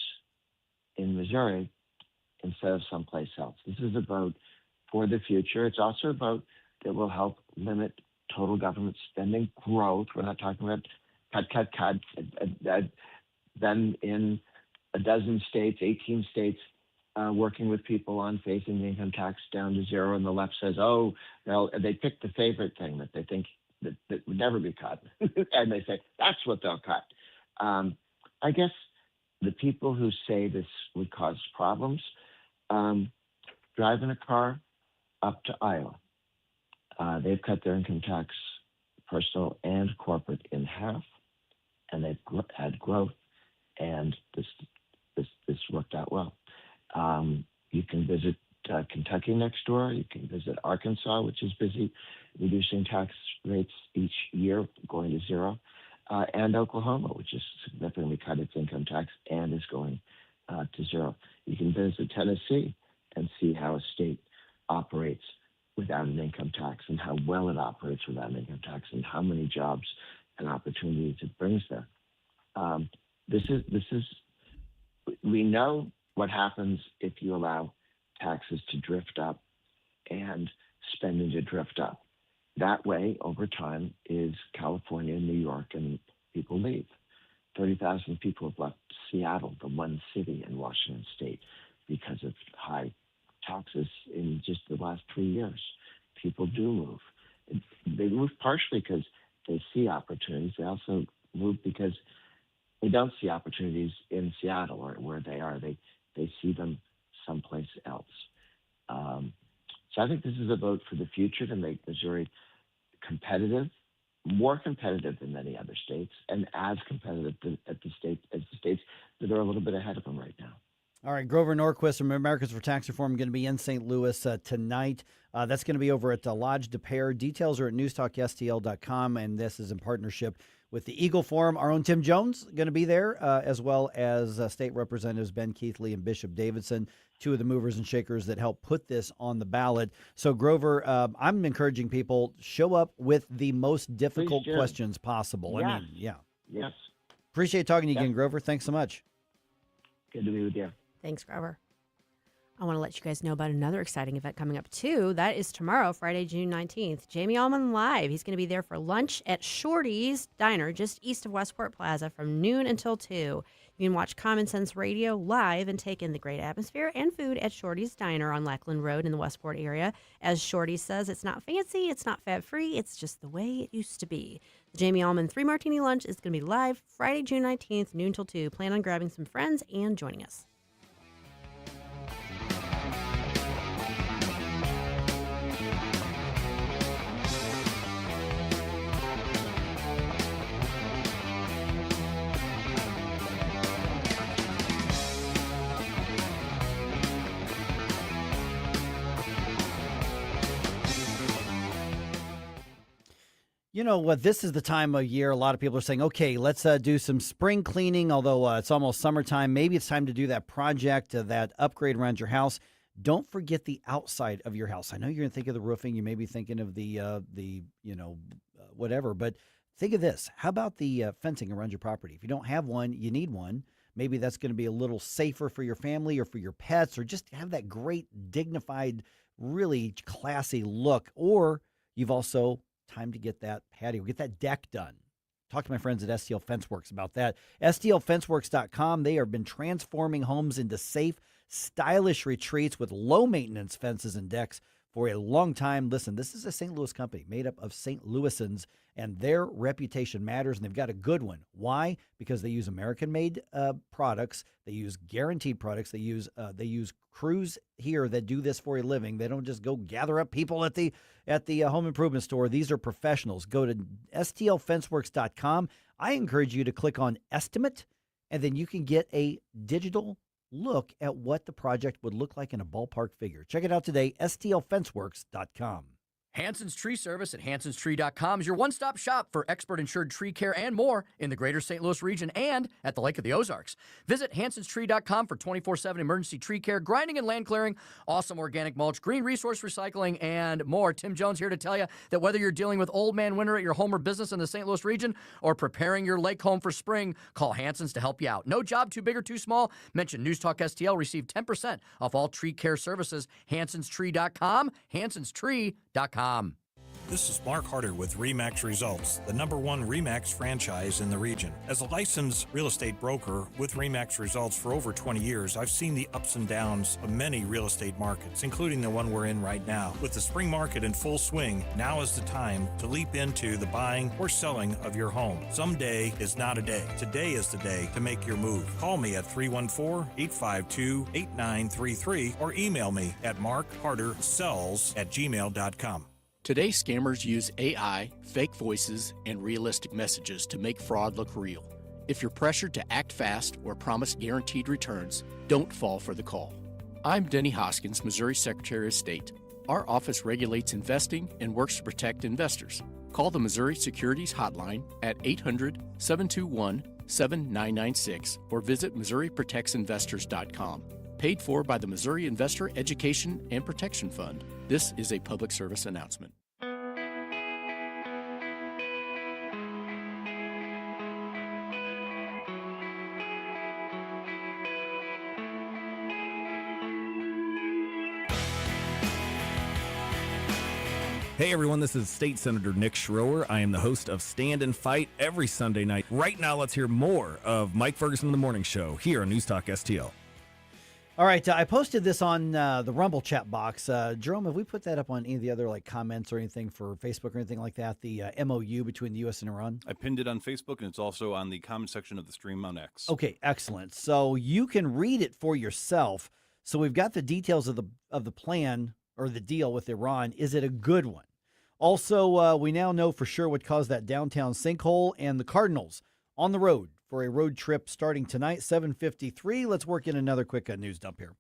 in Missouri instead of someplace else. This is a vote for the future. It's also a vote that will help limit total government spending growth. We're not talking about cut. Then in a dozen states, 18 states, working with people on phasing the income tax down to 0, and the left says, oh, well, they picked the favorite thing that they think that would never be cut. And they say, that's what they'll cut. I guess the people who say this would cause problems, driving a car up to Iowa. They've cut their income tax, personal and corporate, in half, and they've had growth, and this worked out well. You can visit Kentucky next door. You can visit Arkansas, which is busy reducing tax rates each year, going to 0, and Oklahoma, which has significantly cut its income tax and is going to 0. You can visit Tennessee and see how a state operates without an income tax and how well it operates without an income tax and how many jobs and opportunities it brings there. We know what happens if you allow taxes to drift up and spending to drift up. That way, over time, is California, New York, and people leave. 30,000 people have left Seattle, the one city in Washington State, because of high taxes in just the last 3 years. People do move. They move partially because they see opportunities. They also move because they don't see opportunities in Seattle or where they are. They see them someplace else. So I think this is a vote for the future to make Missouri competitive, more competitive than many other states, and as competitive as the states that are a little bit ahead of them right now. All right, Grover Norquist from Americans for Tax Reform going to be in St. Louis tonight. That's going to be over at Lodge de Pere. Details are at NewsTalkSTL.com, and this is in partnership with the Eagle Forum. Our own Tim Jones going to be there, as well as State Representatives Ben Keithley and Bishop Davidson, two of the movers and shakers that helped put this on the ballot. So, Grover, I'm encouraging people, show up with the most difficult questions possible. Yes. I mean, yeah. Yes. Appreciate talking to you again, Grover. Thanks so much. Good to be with you. Thanks, Grover. I want to let you guys know about another exciting event coming up, too. That is tomorrow, Friday, June 19th. Jamie Allman Live. He's going to be there for lunch at Shorty's Diner, just east of Westport Plaza, from noon until 2. You can watch Common Sense Radio live and take in the great atmosphere and food at Shorty's Diner on Lackland Road in the Westport area. As Shorty says, it's not fancy, it's not fat-free, it's just the way it used to be. The Jamie Allman 3-Martini Lunch is going to be live Friday, June 19th, noon till 2. Plan on grabbing some friends and joining us. You know what? This is the time of year a lot of people are saying, okay, let's do some spring cleaning, although it's almost summertime. Maybe it's time to do that project, that upgrade around your house. Don't forget the outside of your house. I know you're going to think of the roofing. You may be thinking of the whatever, but think of this. How about the fencing around your property? If you don't have one, you need one. Maybe that's going to be a little safer for your family or for your pets, or just have that great, dignified, really classy look. Or you've also time to get that patio, get that deck done. Talk to my friends at STL Fenceworks about that. STLFenceworks.com. They have been transforming homes into safe, stylish retreats with low-maintenance fences and decks for a long time. Listen, this is a St. Louis company made up of St. Louisans, and their reputation matters, and they've got a good one. Why? Because they use American-made products. They use guaranteed products. They use crews here that do this for a living. They don't just go gather up people at the home improvement store. These are professionals. Go to STLFenceworks.com. I encourage you to click on Estimate, and then you can get a digital look at what the project would look like in a ballpark figure. Check it out today, STLFenceworks.com. Hanson's Tree Service at hansonstree.com is your one-stop shop for expert-insured tree care and more in the greater St. Louis region and at the Lake of the Ozarks. Visit hansonstree.com for 24/7 emergency tree care, grinding and land clearing, awesome organic mulch, green resource recycling, and more. Tim Jones here to tell you that whether you're dealing with old man winter at your home or business in the St. Louis region or preparing your lake home for spring, call Hanson's to help you out. No job too big or too small. Mention News Talk STL. Receive 10% off all tree care services. hansonstree.com, hansonstree.com. This is Mark Harder with RE/MAX Results, the #1 RE/MAX franchise in the region. As a licensed real estate broker with RE/MAX Results for over 20 years, I've seen the ups and downs of many real estate markets, including the one we're in right now. With the spring market in full swing, now is the time to leap into the buying or selling of your home. Someday is not a day. Today is the day to make your move. Call me at 314-852-8933 or email me at markhardersells@gmail.com. Today, scammers use AI, fake voices, and realistic messages to make fraud look real. If you're pressured to act fast or promise guaranteed returns, don't fall for the call. I'm Denny Hoskins, Missouri Secretary of State. Our office regulates investing and works to protect investors. Call the Missouri Securities Hotline at 800-721-7996 or visit MissouriProtectsInvestors.com. paid for by the Missouri Investor Education and Protection Fund. This is a public service announcement. Hey everyone, this is State Senator Nick Schroer. I am the host of Stand and Fight every Sunday night. Right now, let's hear more of Mike Ferguson in the Morning Show here on News Talk STL. All right, I posted this on the Rumble chat box. Jerome, have we put that up on any of the other comments or anything for Facebook or anything like that? The MoU between the U.S. and Iran? I pinned it on Facebook, and it's also on the comment section of the stream on X. Okay, excellent. So you can read it for yourself. So we've got the details of the plan or the deal with Iran. Is it a good one? Also, we now know for sure what caused that downtown sinkhole, and the Cardinals on the road for a road trip starting tonight, 7:53. Let's work in another quick news dump here.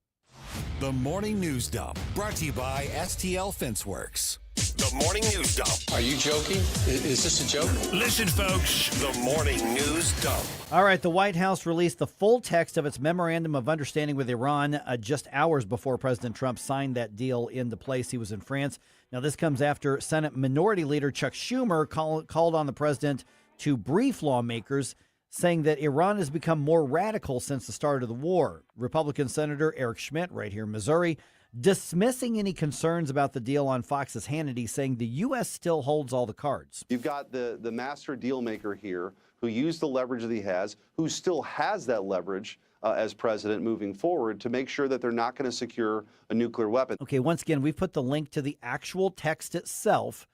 The Morning News Dump, brought to you by STL Fenceworks. The Morning News Dump. Are you joking? Is this a joke? Listen, folks, the Morning News Dump. All right, the White House released the full text of its memorandum of understanding with Iran just hours before President Trump signed that deal into place. He was in France. Now, this comes after Senate Minority Leader Chuck Schumer called on the president to brief lawmakers, saying that Iran has become more radical since the start of the war. Republican Senator Eric Schmidt, right here in Missouri, dismissing any concerns about the deal on Fox's Hannity, saying the U.S. still holds all the cards. You've got the master deal maker here who used the leverage that he has, who still has that leverage as president moving forward to make sure that they're not going to secure a nuclear weapon. Okay, once again, we've put the link to the actual text itself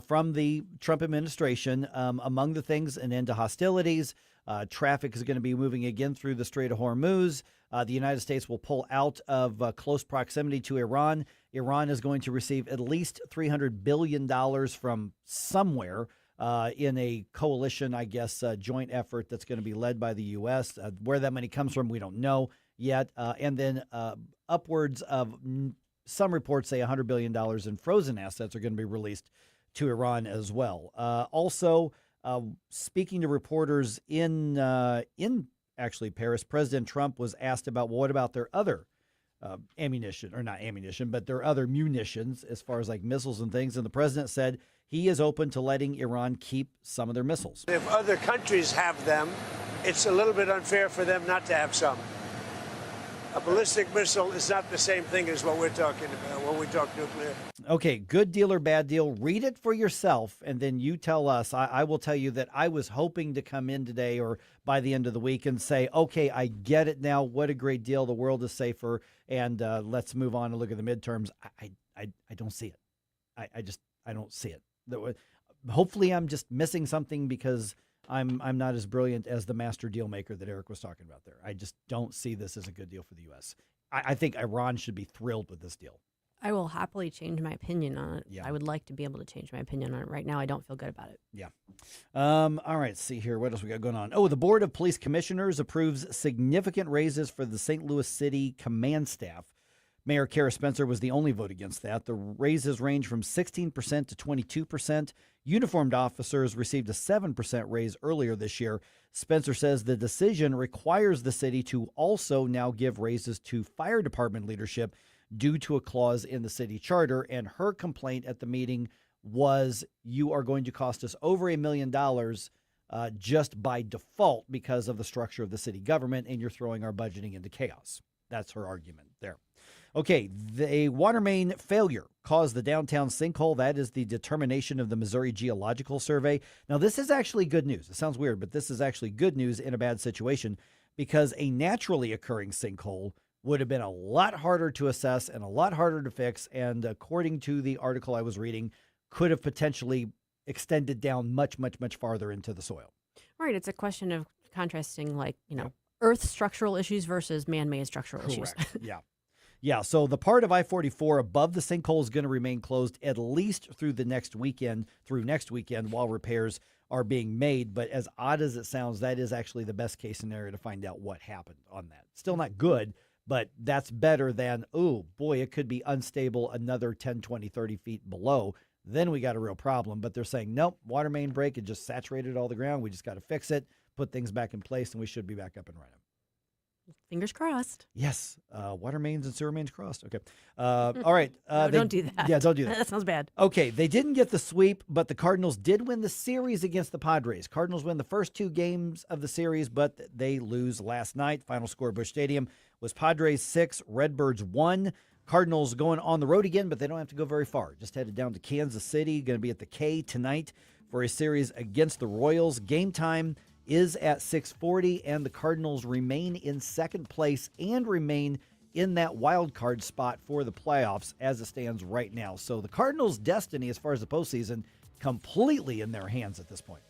from the Trump administration. Among the things, an end to hostilities. Traffic is going to be moving again through the Strait of Hormuz. The United States will pull out of close proximity to Iran. Iran is going to receive at least $300 billion from somewhere in a coalition, I guess, joint effort that's going to be led by the U.S. Where that money comes from, we don't know yet. And then upwards of some reports say $100 billion in frozen assets are going to be released to Iran as well. Also, speaking to reporters in actually Paris, President Trump was asked about, well, what about their other ammunition, or not ammunition, but their other munitions as far as like missiles and things. And the president said he is open to letting Iran keep some of their missiles. If other countries have them, it's a little bit unfair for them not to have some. A ballistic missile is not the same thing as what we're talking about when we talk nuclear. Okay, good deal or bad deal. Read it for yourself, and then you tell us. I will tell you that I was hoping to come in today or by the end of the week and say, okay, I get it now. What a great deal. The world is safer, and let's move on and look at the midterms. I don't see it. I don't see it. Hopefully I'm just missing something because I'm not as brilliant as the master deal maker that Eric was talking about there. I just don't see this as a good deal for the U.S. I think Iran should be thrilled with this deal. I will happily change my opinion on it. Yeah. I would like to be able to change my opinion on it. Right now, I don't feel good about it. Yeah. All right, let's see here. What else we got going on? Oh, the Board of Police Commissioners approves significant raises for the St. Louis City command staff. Mayor Kara Spencer was the only vote against that. The raises range from 16% to 22%. Uniformed officers received a 7% raise earlier this year. Spencer says the decision requires the city to also now give raises to fire department leadership due to a clause in the city charter. And her complaint at the meeting was, you are going to cost us over $1 million just by default because of the structure of the city government, and you're throwing our budgeting into chaos. That's her argument there. Okay, the water main failure caused the downtown sinkhole. That is the determination of the Missouri Geological Survey. Now, this is actually good news. It sounds weird, but this is actually good news in a bad situation, because a naturally occurring sinkhole would have been a lot harder to assess and a lot harder to fix, and according to the article I was reading, could have potentially extended down much, much, much farther into the soil. Right. It's a question of contrasting, Earth structural issues versus man-made structural issues. Yeah. Yeah, so the part of I-44 above the sinkhole is going to remain closed at least through next weekend while repairs are being made. But as odd as it sounds, that is actually the best case scenario to find out what happened on that. Still not good, but that's better than, oh, boy, it could be unstable another 10, 20, 30 feet below. Then we got a real problem. But they're saying, nope, water main break, it just saturated all the ground. We just got to fix it, put things back in place, and we should be back up and running. Fingers crossed. Yes. Water mains and sewer mains crossed. Okay. All right. No, don't do that. Yeah, don't do that. That sounds bad. Okay. They didn't get the sweep, but the Cardinals did win the series against the Padres. Cardinals win the first 2 games of the series, but they lose last night. Final score at Busch Stadium was Padres 6, Redbirds 1. Cardinals going on the road again, but they don't have to go very far. Just headed down to Kansas City. Going to be at the K tonight for a series against the Royals. Game time is at 6:40, and the Cardinals remain in second place and remain in that wild card spot for the playoffs as it stands right now. So the Cardinals' destiny as far as the postseason completely in their hands at this point.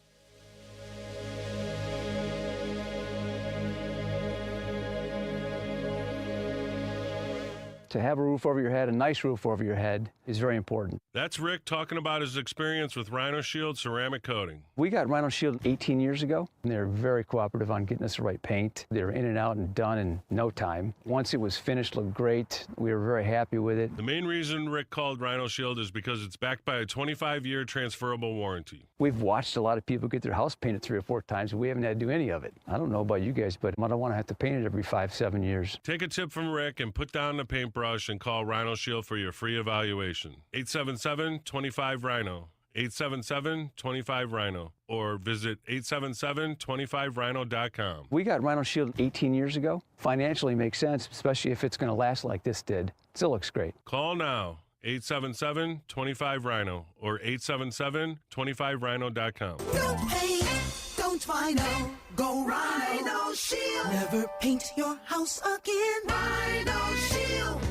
To have a roof over your head, a nice roof over your head, is very important. That's Rick talking about his experience with Rhino Shield ceramic coating. We got Rhino Shield 18 years ago, and they were very cooperative on getting us the right paint. They were in and out and done in no time. Once it was finished, looked great. We were very happy with it. The main reason Rick called Rhino Shield is because it's backed by a 25-year transferable warranty. We've watched a lot of people get their house painted 3 or 4 times, and we haven't had to do any of it. I don't know about you guys, but I don't want to have to paint it every 5-7 years. Take a tip from Rick and put down the paintbrush and call Rhino Shield for your free evaluation. 877-25-RHINO. 877-25-RHINO. Or visit 877-25rhino.com. We got Rhino Shield 18 years ago. Financially makes sense, especially if it's going to last like this did. Still looks great. Call now. 877-25-RHINO or 877-25rhino.com. Don't paint, don't Rhino, go Rhino Shield. Never paint your house again. Rhino Shield.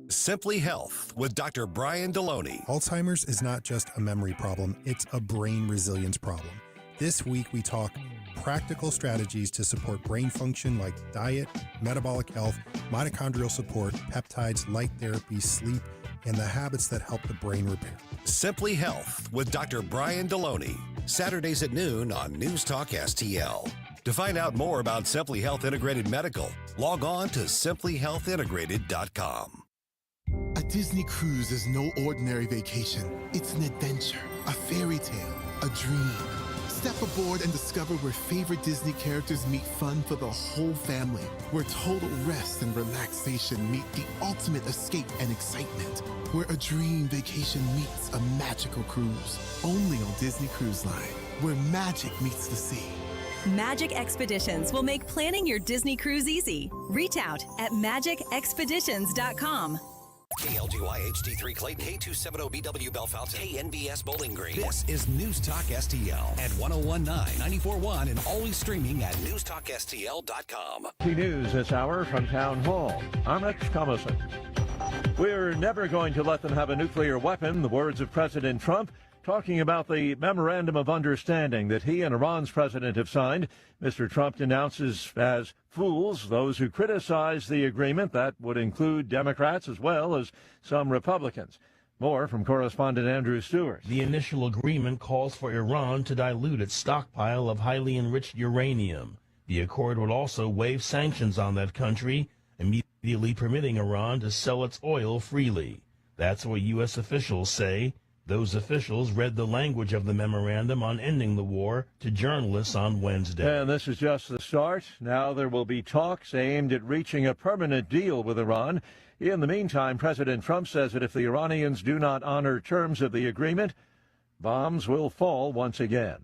Simply Health with Dr. Brian Deloney. Alzheimer's is not just a memory problem, it's a brain resilience problem. This week we talk practical strategies to support brain function like diet, metabolic health, mitochondrial support, peptides, light therapy, sleep, and the habits that help the brain repair. Simply Health with Dr. Brian Deloney. Saturdays at noon on NewsTalkSTL. To find out more about Simply Health Integrated Medical, log on to simplyhealthintegrated.com. A Disney cruise is no ordinary vacation. It's an adventure, a fairy tale, a dream. Step aboard and discover where favorite Disney characters meet fun for the whole family, where total rest and relaxation meet the ultimate escape and excitement, where a dream vacation meets a magical cruise. Only on Disney Cruise Line, where magic meets the sea. Magic Expeditions will make planning your Disney cruise easy. Reach out at magicexpeditions.com. KLGY HD3 Clayton, K270BW Bellefonte, KNBS Bowling Green. This is News Talk STL at 1019, 94.1, and always streaming at NewsTalkSTL.com. Key news this hour from Town Hall. I'm Rich Thomason. We're never going to let them have a nuclear weapon, the words of President Trump, talking about the memorandum of understanding that he and Iran's president have signed. Mr. Trump denounces as fools those who criticize the agreement. That would include Democrats as well as some Republicans. More from correspondent Andrew Stewart. The initial agreement calls for Iran to dilute its stockpile of highly enriched uranium. The accord would also waive sanctions on that country, immediately permitting Iran to sell its oil freely. That's what U.S. officials say. Those officials read the language of the memorandum on ending the war to journalists on Wednesday. And this is just the start. Now there will be talks aimed at reaching a permanent deal with Iran. In the meantime, President Trump says that if the Iranians do not honor terms of the agreement, bombs will fall once again.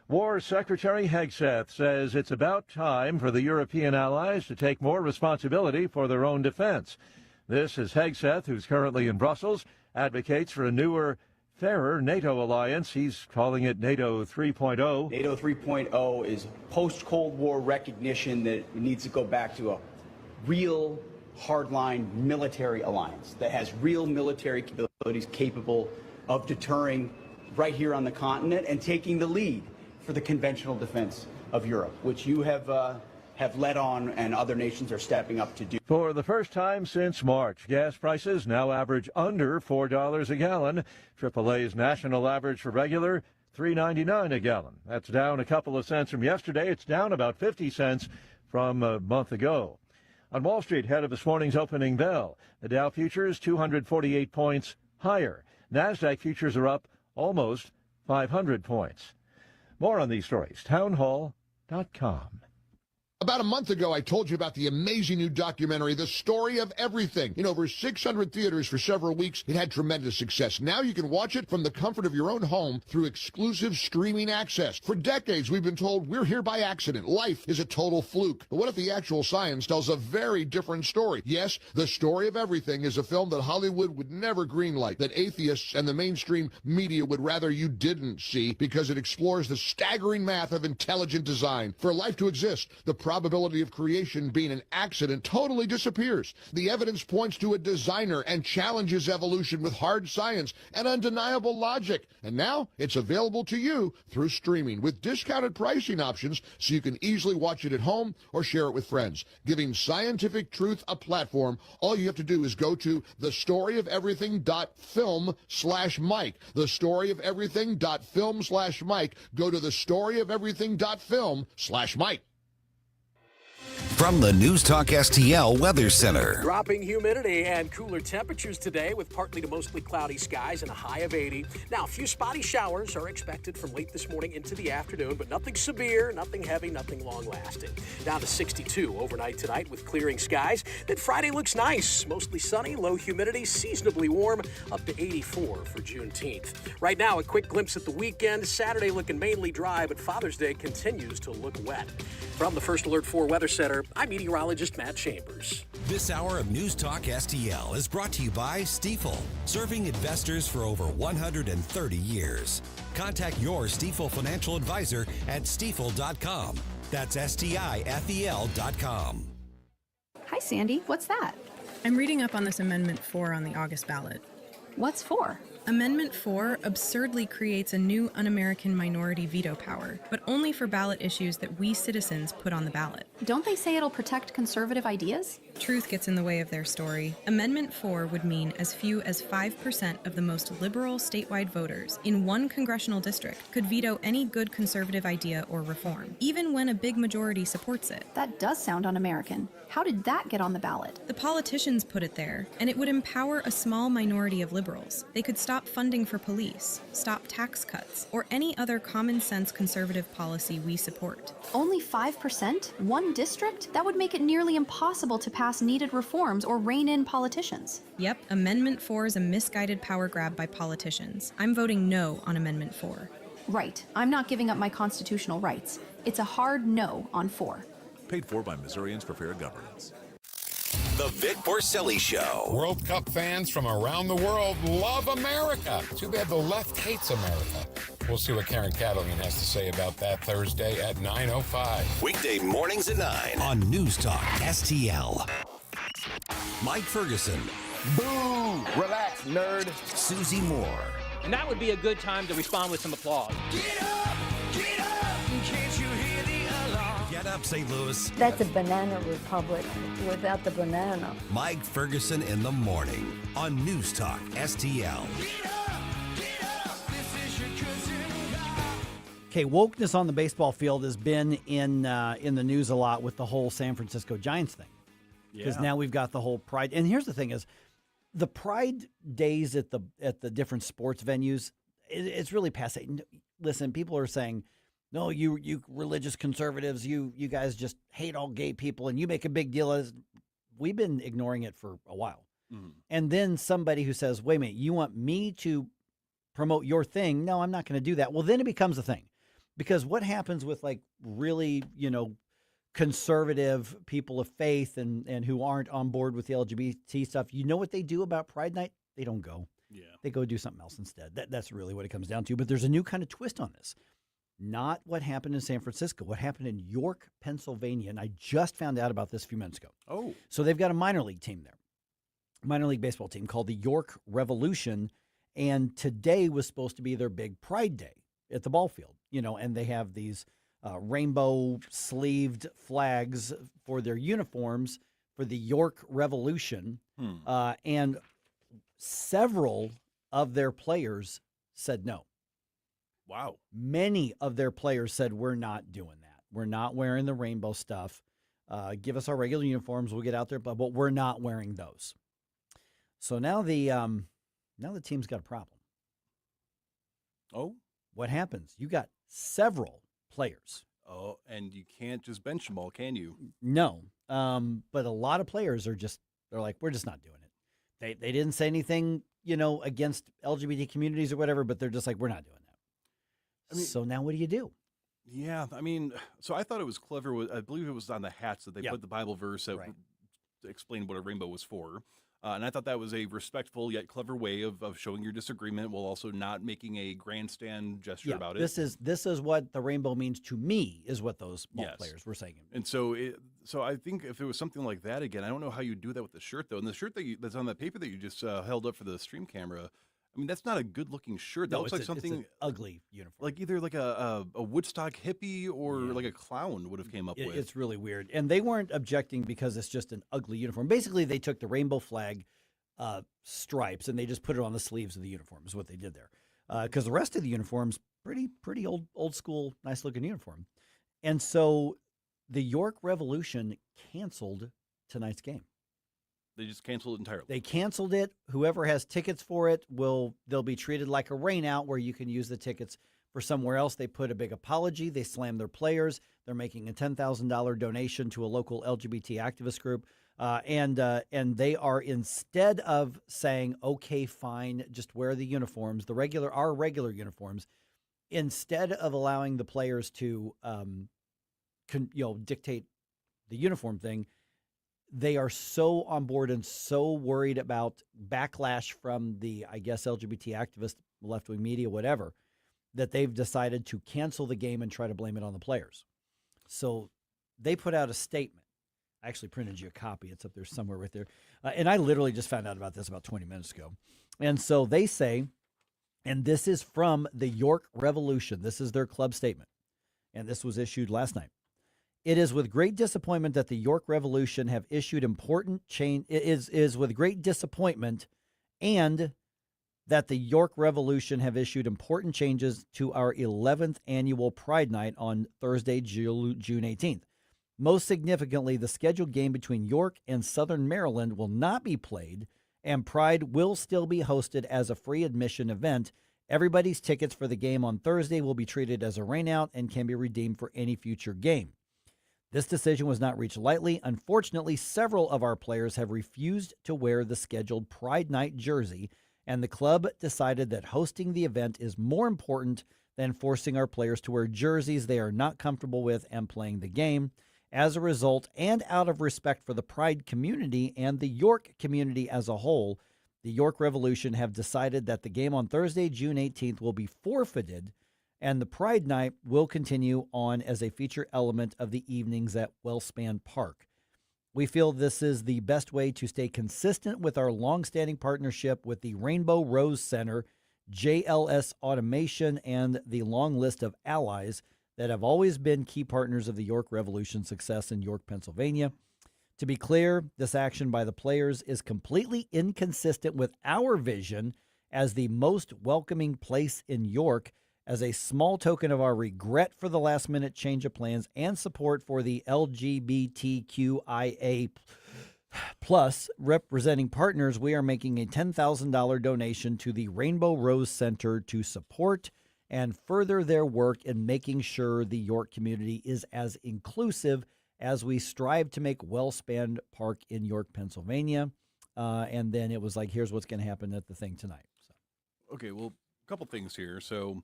War Secretary Hegseth says it's about time for the European allies to take more responsibility for their own defense. This is Hegseth, who's currently in Brussels, advocates for a newer, fairer NATO alliance. He's calling it NATO 3.0. NATO 3.0 is post-Cold War recognition that needs to go back to a real hardline military alliance that has real military capabilities capable of deterring right here on the continent and taking the lead for the conventional defense of Europe, which you have led on and other nations are stepping up to do. For the first time since March, gas prices now average under $4 a gallon. AAA's national average for regular, $3.99 a gallon. That's down a couple of cents from yesterday. It's down about 50 cents from a month ago. On Wall Street, ahead of this morning's opening bell, the Dow futures 248 points higher. NASDAQ futures are up almost 500 points. More on these stories, townhall.com. About a month ago, I told you about the amazing new documentary, The Story of Everything. In over 600 theaters for several weeks, it had tremendous success. Now you can watch it from the comfort of your own home through exclusive streaming access. For decades, we've been told we're here by accident. Life is a total fluke. But what if the actual science tells a very different story? Yes, The Story of Everything is a film that Hollywood would never greenlight, that atheists and the mainstream media would rather you didn't see, because it explores the staggering math of intelligent design. For life to exist, the probability of creation being an accident totally disappears. The evidence points to a designer and challenges evolution with hard science and undeniable logic. And now it's available to you through streaming with discounted pricing options, so you can easily watch it at home or share it with friends. Giving scientific truth a platform, all you have to do is go to thestoryofeverything.film/Mike. Thestoryofeverything.film/Mike. Go to thestoryofeverything.film/Mike. From the News Talk STL Weather Center. Dropping humidity and cooler temperatures today with partly to mostly cloudy skies and a high of 80. Now, a few spotty showers are expected from late this morning into the afternoon, but nothing severe, nothing heavy, nothing long-lasting. Down to 62 overnight tonight with clearing skies. Then Friday looks nice, mostly sunny, low humidity, seasonably warm, up to 84 for Juneteenth. Right now, a quick glimpse at the weekend. Saturday looking mainly dry, but Father's Day continues to look wet. From the First Alert 4 Weather Center, I'm meteorologist Matt Chambers. This hour of News Talk STL is brought to you by Stifel, serving investors for over 130 years. Contact your Stifel financial advisor at stifel.com. That's STIFEL.com. Hi, Sandy. What's that? I'm reading up on this Amendment 4 on the August ballot. What's 4? Amendment 4 absurdly creates a new un-American minority veto power, but only for ballot issues that we citizens put on the ballot. Don't they say it'll protect conservative ideas? Truth gets in the way of their story. Amendment 4 would mean as few as 5% of the most liberal statewide voters in one congressional district could veto any good conservative idea or reform, even when a big majority supports it. That does sound un-American. How did that get on the ballot? The politicians put it there, and it would empower a small minority of liberals. They could stop funding for police, stop tax cuts, or any other common sense conservative policy we support. Only 5%? One district? That would make it nearly impossible to pass needed reforms or rein in politicians. Yep, Amendment 4 is a misguided power grab by politicians. I'm voting no on Amendment 4. Right. I'm not giving up my constitutional rights. It's a hard no on 4. Paid for by Missourians for Fair Governance. The Vic Porcelli Show. World Cup fans from around the world love America. Too bad the left hates America. We'll see what Karen Catalina has to say about that Thursday at 9:05. Weekday mornings at 9 on News Talk STL. Mike Ferguson. Boo! Relax, nerd. Susie Moore. And that would be a good time to respond with some applause. Get up, can't you hear the alarm? Get up, St. Louis. That's a banana republic without the banana. Mike Ferguson in the morning on News Talk STL. Okay, wokeness on the baseball field has been in the news a lot with the whole San Francisco Giants thing. Because now we've got the whole Pride. And here's the thing is, the Pride days at the different sports venues, it's really passe. Listen, people are saying, no, you religious conservatives, you guys just hate all gay people and you make a big deal of it. We've been ignoring it for a while. Mm-hmm. And then somebody who says, wait a minute, you want me to promote your thing? No, I'm not going to do that. Well, then it becomes a thing. Because what happens with like really, conservative people of faith and who aren't on board with the LGBT stuff, you know what they do about Pride Night? They don't go. Yeah. They go do something else instead. That's really what it comes down to. But there's a new kind of twist on this. Not what happened in San Francisco, what happened in York, Pennsylvania. And I just found out about this a few minutes ago. Oh. So they've got a minor league team there, minor league baseball team called the York Revolution. And today was supposed to be their big Pride Day at the ball field, and they have these rainbow sleeved flags for their uniforms for the York Revolution. And several of their players said no. Wow. Many of their players said, we're not doing that. We're not wearing the rainbow stuff. Give us our regular uniforms. We'll get out there, but we're not wearing those. So now the team's got a problem. Oh? What happens? You got several players Oh, and you can't just bench them all, can you? No. But a lot of players they're like, we're just not doing it. They didn't say anything, against LGBT communities or whatever, but they're just like, we're not doing that. So now what do you do? Yeah, so I thought it was clever. I believe it was on the hats that they put the Bible verse that explained what a rainbow was for. And I thought that was a respectful yet clever way of showing your disagreement while also not making a grandstand gesture about it. This is what the rainbow means to me, is what those players were saying. And so I think if it was something like that again, I don't know how you do that with the shirt though. And the shirt that's on that paper that you just held up for the stream camera, that's not a good looking shirt. That looks like something it's an ugly uniform, like either like a Woodstock hippie or like a clown would have came up with. It's really weird, and they weren't objecting because it's just an ugly uniform. Basically, they took the rainbow flag stripes and they just put it on the sleeves of the uniform. Is what they did there, because the rest of the uniform's pretty old school, nice looking uniform. And so the York Revolution canceled tonight's game. They just canceled it entirely. They canceled it. Whoever has tickets for it they'll be treated like a rain out where you can use the tickets for somewhere else. They put a big apology. They slammed their players. They're making a $10,000 donation to a local LGBT activist group. And they are, instead of saying, okay, fine, just wear the uniforms, our regular uniforms, instead of allowing the players to dictate the uniform thing, they are so on board and so worried about backlash from the, I guess, LGBT activists, left-wing media, whatever, that they've decided to cancel the game and try to blame it on the players. So they put out a statement. I actually printed you a copy. It's up there somewhere right there. And I literally just found out about this about 20 minutes ago. And so they say, and this is from the York Revolution. This is their club statement. And this was issued last night. It is with great disappointment that the York Revolution have issued important change. It is with great disappointment, and that the York Revolution have issued important changes to our 11th annual Pride Night on Thursday, June 18th. Most significantly, the scheduled game between York and Southern Maryland will not be played, and Pride will still be hosted as a free admission event. Everybody's tickets for the game on Thursday will be treated as a rainout and can be redeemed for any future game. This decision was not reached lightly. Unfortunately, several of our players have refused to wear the scheduled Pride Night jersey, and the club decided that hosting the event is more important than forcing our players to wear jerseys they are not comfortable with and playing the game. As a result, and out of respect for the Pride community and the York community as a whole, the York Revolution have decided that the game on Thursday, June 18th, will be forfeited, and the Pride Night will continue on as a feature element of the evenings at Wellspan Park. We feel this is the best way to stay consistent with our longstanding partnership with the Rainbow Rose Center, JLS Automation, and the long list of allies that have always been key partners of the York Revolution's success in York, Pennsylvania. To be clear, this action by the players is completely inconsistent with our vision as the most welcoming place in York, as a small token of our regret for the last-minute change of plans and support for the LGBTQIA plus representing partners. We are making a $10,000 donation to the Rainbow Rose Center to support and further their work in making sure the York community is as inclusive as we strive to make Wellspan Park in York, Pennsylvania. And then it was like, here's what's going to happen at the thing tonight. So. Okay, well, a couple things here. So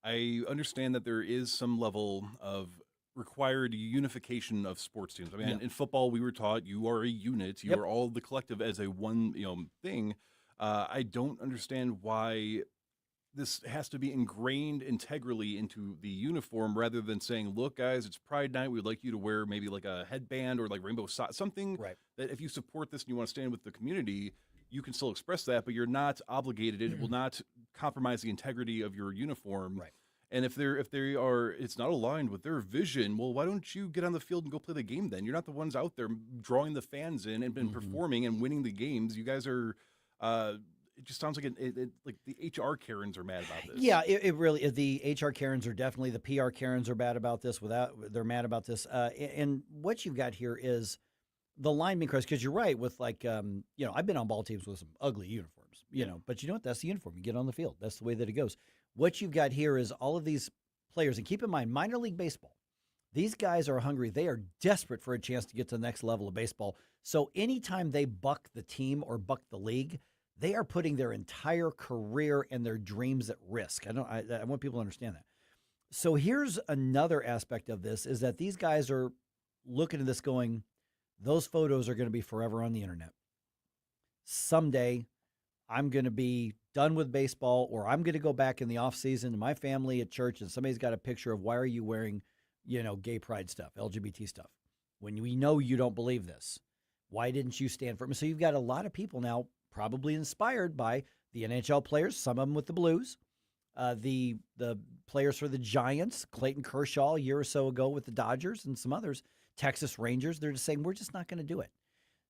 I understand that there is some level of required unification of sports teams. I mean, in football, we were taught you are a unit. You are all the collective as a one, thing. I don't understand why this has to be ingrained integrally into the uniform rather than saying, look, guys, it's Pride Night. We'd like you to wear maybe like a headband or like rainbow socks, something that if you support this and you want to stand with the community, you can still express that, but you're not obligated. It will not compromise the integrity of your uniform. Right. And if it's not aligned with their vision, well, why don't you get on the field and go play the game then? You're not the ones out there drawing the fans in and been performing and winning the games. You guys are, it just sounds like like the HR Karens are mad about this. Yeah, it really is. The HR Karens are definitely, the PR Karens are bad about this. They're mad about this. And what you've got here is the line being crossed, because you're right with like, I've been on ball teams with some ugly uniforms, but you know what? That's the uniform. You get on the field. That's the way that it goes. What you've got here is all of these players, and keep in mind, minor league baseball, These guys are hungry. They are desperate for a chance to get to the next level of baseball. So anytime they buck the team or buck the league, they are putting their entire career and their dreams at risk. I want people to understand that. So here's another aspect of this is that these guys are looking at this going, those photos are going to be forever on the internet. Someday I'm going to be done with baseball, or I'm going to go back in the off season to my family at church and somebody's got a picture of, why are you wearing, gay pride stuff, LGBT stuff, when we know you don't believe this? Why didn't you stand for it? So you've got a lot of people now probably inspired by the NHL players, some of them with the Blues, the players for the Giants, Clayton Kershaw a year or so ago with the Dodgers, and some others, Texas Rangers. They're just saying, we're just not going to do it.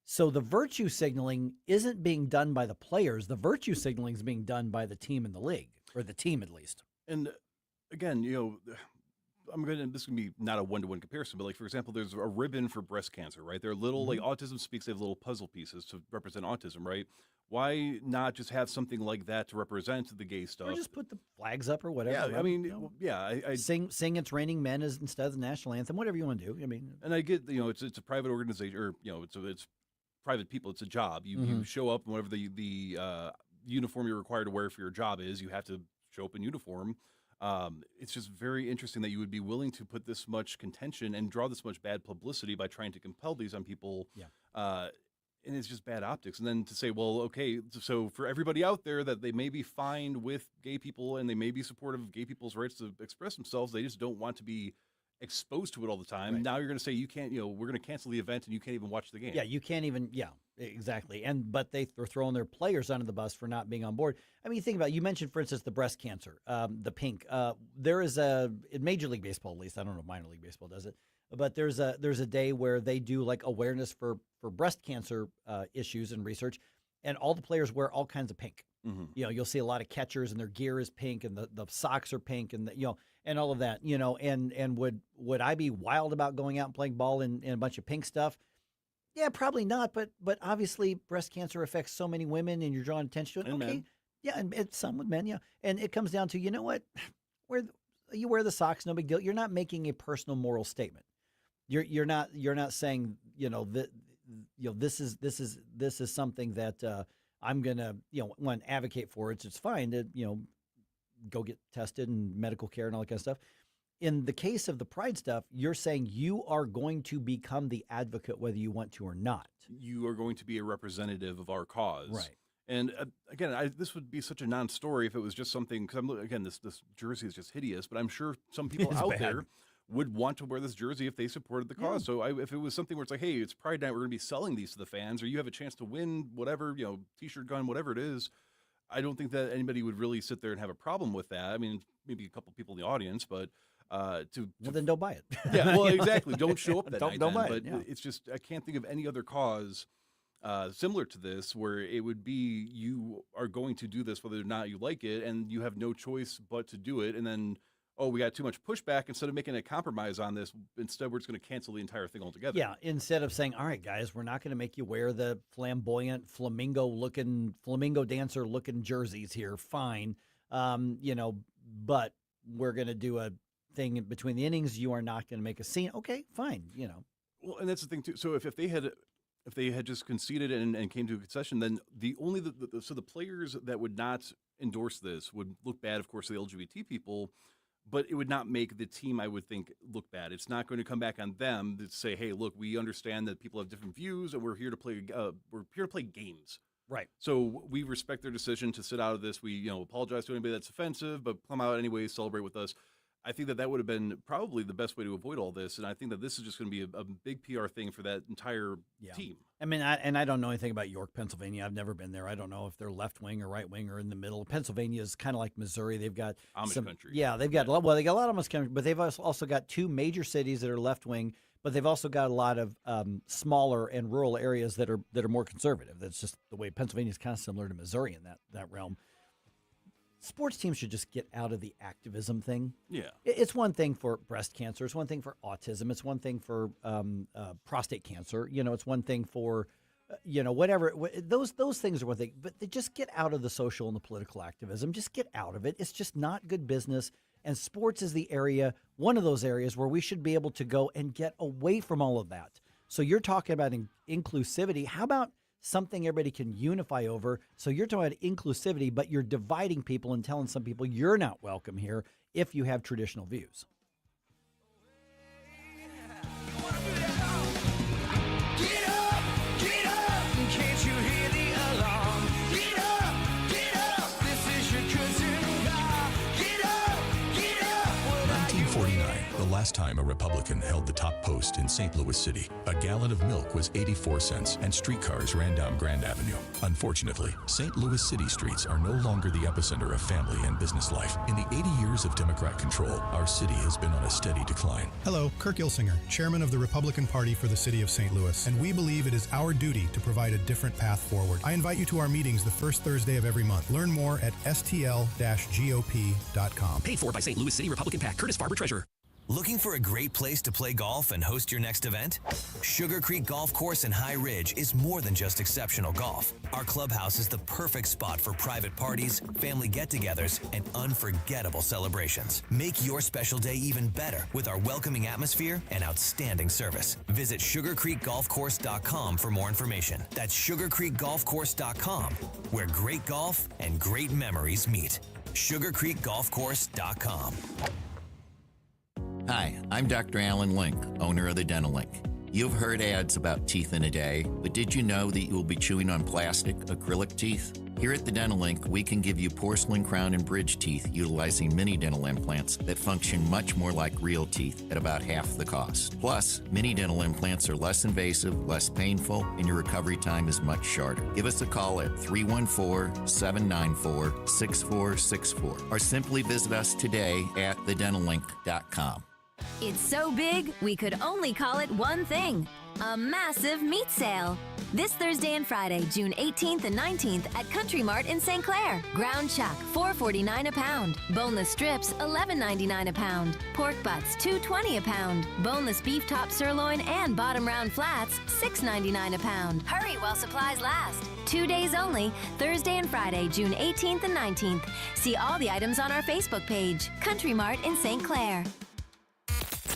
So the virtue signaling isn't being done by the players. The virtue signaling is being done by the team in the league, or the team at least. And again, this is going to be not a one-to-one comparison, but like, for example, there's a ribbon for breast cancer, right? They're little, like Autism Speaks, they have little puzzle pieces to represent autism, right? Why not just have something like that to represent the gay stuff? Or just put the flags up or whatever. Yeah, I mean, I sing "It's Raining Men" as instead of the national anthem, whatever you want to do. I mean, and I get, it's a private organization, or it's private people. It's a job. You show up, and whatever the uniform you're required to wear for your job is, you have to show up in uniform. It's just very interesting that you would be willing to put this much contention and draw this much bad publicity by trying to compel these on people. Yeah. And it's just bad optics. And then to say, well, okay, so for everybody out there that they may be fine with gay people and they may be supportive of gay people's rights to express themselves, they just don't want to be exposed to it all the time. Right. Now you're going to say you can't, we're going to cancel the event and you can't even watch the game. Yeah, you can't even, exactly. But they're throwing their players under the bus for not being on board. I mean, you think about it, you mentioned, for instance, the breast cancer, the pink. There is in Major League Baseball, at least, I don't know if minor league baseball does it, but there's a day where they do like awareness for breast cancer issues and research, and all the players wear all kinds of pink. Mm-hmm. You'll see a lot of catchers and their gear is pink, and the socks are pink, and and all of that. And would I be wild about going out and playing ball in a bunch of pink stuff? Yeah, probably not. But obviously, breast cancer affects so many women, and you're drawing attention to it. And okay, men. Yeah, and some with men. Yeah, and it comes down to, you know what, you wear the socks, no big deal. You're not making a personal moral statement. You're not saying this is something that I'm gonna want to advocate for. It's fine to go get tested and medical care and all that kind of stuff. In the case of the pride stuff, you're saying you are going to become the advocate whether you want to or not. You are going to be a representative of our cause, right? And again, this would be such a non-story if it was just something. Because this jersey is just hideous, but I'm sure some people out there would want to wear this jersey if they supported the cause. So if it was something where it's like, hey, it's Pride Night, we're going to be selling these to the fans, or you have a chance to win whatever, T-shirt, gun, whatever it is, I don't think that anybody would really sit there and have a problem with that. I mean, maybe a couple people in the audience, but well, then don't buy it. Yeah, well, exactly. Don't show up that night. Don't buy it. But it's just, I can't think of any other cause similar to this where it would be you are going to do this whether or not you like it, and you have no choice but to do it, and then we got too much pushback. Instead of making a compromise on this, instead we're just going to cancel the entire thing altogether. Yeah, instead of saying, all right, guys, we're not going to make you wear the flamboyant flamingo dancer-looking jerseys here, fine. But we're going to do a thing between the innings. You are not going to make a scene. Okay, fine, Well, and that's the thing, too. So if they had just conceded and came to a concession, then the players that would not endorse this would look bad, of course, to the LGBT people, but it would not make the team, I would think, look bad. It's not going to come back on them to say, "Hey, look, we understand that people have different views, and we're here to play. We're here to play games." Right. So we respect their decision to sit out of this. We, apologize to anybody that's offensive, but come out anyway, celebrate with us. I think that would have been probably the best way to avoid all this, and I think that this is just going to be a big PR thing for that entire team. I mean, I don't know anything about York, Pennsylvania. I've never been there. I don't know if they're left wing or right wing or in the middle. Pennsylvania is kind of like Missouri. They've got Amish country. Yeah, they've got they got a lot of Amish country, but they've also got two major cities that are left wing. But they've also got a lot of smaller and rural areas that are more conservative. That's just the way Pennsylvania is kind of similar to Missouri in that realm. Sports teams should just get out of the activism thing. Yeah. It's one thing for breast cancer. It's one thing for autism. It's one thing for prostate cancer. It's one thing for, whatever. Those things are one thing. But they just get out of the social and the political activism. Just get out of it. It's just not good business. And sports is the area, one of those areas where we should be able to go and get away from all of that. So you're talking about inclusivity. How about something everybody can unify over? So you're talking about inclusivity, but you're dividing people and telling some people you're not welcome here if you have traditional views. Get up, can't you hear the alarm? Get up, this is your cousin God. Get up, 1949, the last time a Republican held the top post in St. Louis City. A gallon of milk was 84 cents, and streetcars ran down Grand Avenue. Unfortunately, St. Louis City streets are no longer the epicenter of family and business life. In the 80 years of Democrat control, our city has been on a steady decline. Hello, Kirk Ilsinger, chairman of the Republican Party for the city of St. Louis, and we believe it is our duty to provide a different path forward. I invite you to our meetings the first Thursday of every month. Learn more at stl-gop.com. Paid for by St. Louis City Republican PAC. Curtis Farber, Treasurer. Looking for a great place to play golf and host your next event? Sugar Creek Golf Course in High Ridge is more than just exceptional golf. Our clubhouse is the perfect spot for private parties, family get-togethers, and unforgettable celebrations. Make your special day even better with our welcoming atmosphere and outstanding service. Visit sugarcreekgolfcourse.com for more information. That's sugarcreekgolfcourse.com, where great golf and great memories meet. sugarcreekgolfcourse.com. Hi, I'm Dr. Alan Link, owner of the Dental Link. You've heard ads about teeth in a day, but did you know that you will be chewing on plastic, acrylic teeth? Here at the Dental Link, we can give you porcelain crown and bridge teeth utilizing mini dental implants that function much more like real teeth at about half the cost. Plus, mini dental implants are less invasive, less painful, and your recovery time is much shorter. Give us a call at 314-794-6464 or simply visit us today at thedentallink.com. It's so big, we could only call it one thing. A massive meat sale. This Thursday and Friday, June 18th and 19th at Country Mart in St. Clair. Ground chuck, $4.49 a pound. Boneless strips, $11.99 a pound. Pork butts, $2.20 a pound. Boneless beef top sirloin and bottom round flats, $6.99 a pound. Hurry while supplies last. 2 days only, Thursday and Friday, June 18th and 19th. See all the items on our Facebook page. Country Mart in St. Clair.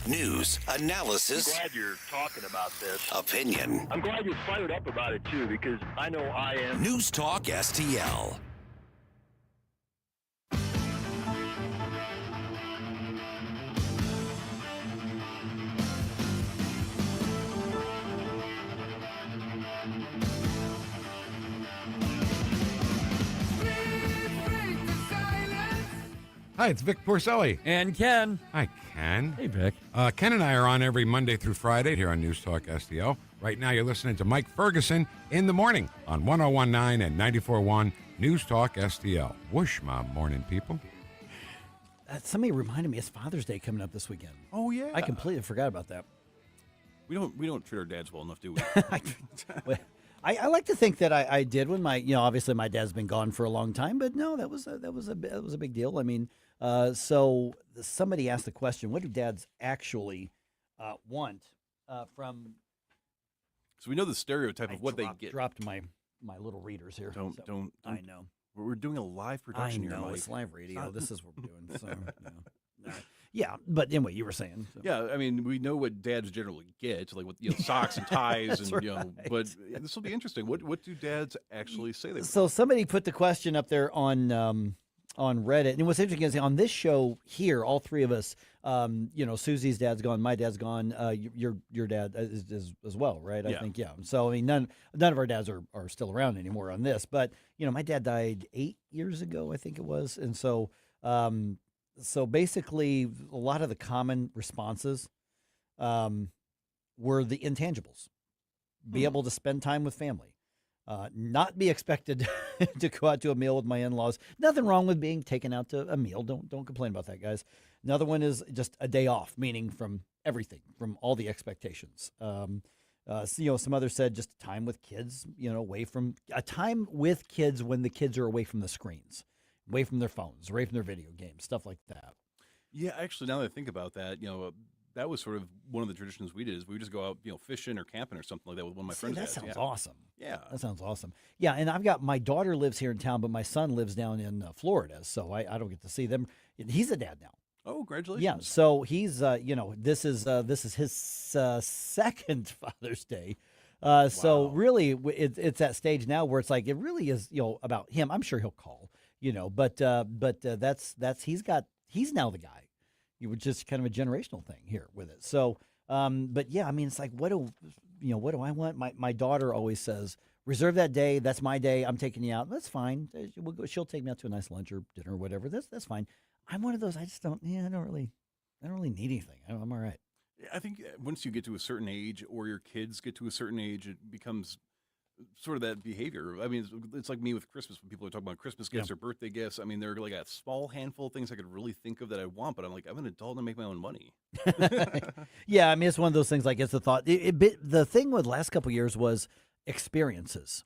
News, analysis, I'm glad you're talking about this. Opinion. I'm glad you're fired up about it, too, because I know I am. News Talk STL. Hi, it's Vic Porcelli. And Ken. Hi, Ken. Hey, Vic. Ken and I are on every Monday through Friday here on News Talk STL. Right now, you're listening to Mike Ferguson in the morning on 101.9 and 94.1 News Talk STL. Whoosh, my morning people. Somebody reminded me it's Father's Day coming up this weekend. Oh, yeah. I completely forgot about that. We don't treat our dads well enough, do we? I like to think that I did when obviously my dad's been gone for a long time, but no, that was a big deal. I mean, so somebody asked the question, what do dads actually want from? So we know the stereotype of what they get. Dropped my little readers here. Don't. I know. We're doing a live production here, Mike. It's live radio. This is what we're doing. So, yeah, but anyway, you were saying. So. Yeah, I mean, we know what dads generally get, like with socks and ties, and right. But this will be interesting. What do dads actually say? They so somebody put the question up there on Reddit, and what's interesting is on this show here, all three of us, Susie's dad's gone, my dad's gone, your dad is as well, right? I think, yeah. So I mean, none of our dads are still around anymore on this, but my dad died 8 years ago, I think it was, and so. So basically, a lot of the common responses were the intangibles. Be able to spend time with family. Not be expected to go out to a meal with my in-laws. Nothing wrong with being taken out to a meal. Don't complain about that, guys. Another one is just a day off, meaning from everything, from all the expectations. Some others said just time with kids, away from a time with kids when the kids are away from the screens. Away from their phones, away from their video games, stuff like that. Yeah, actually, now that I think about that, that was sort of one of the traditions we did. Is we would just go out, fishing or camping or something like that with one of my friends. That sounds awesome. Yeah, that sounds awesome. Yeah, and I've got my daughter lives here in town, but my son lives down in Florida, so I don't get to see them. He's a dad now. Oh, congratulations! Yeah, so he's this is his second Father's Day. So really, it's that stage now where it's like it really is about him. I'm sure he'll call, but that's he's now the guy. It was just kind of a generational thing here with it. So, but yeah, I mean, it's like what do I want? My daughter always says, reserve that day. That's my day. I'm taking you out. That's fine. She'll take me out to a nice lunch or dinner or whatever. That's fine. I'm one of those. I just don't. Yeah, I don't really need anything. I'm all right. I think once you get to a certain age, or your kids get to a certain age, it becomes sort of that behavior. I mean, it's like me with Christmas when people are talking about Christmas gifts or birthday gifts. I mean, they're like a small handful of things I could really think of that I want, but I'm like, I'm an adult and I make my own money. Yeah, I mean, it's one of those things. Like it's the thought. The thing with the last couple of years was experiences.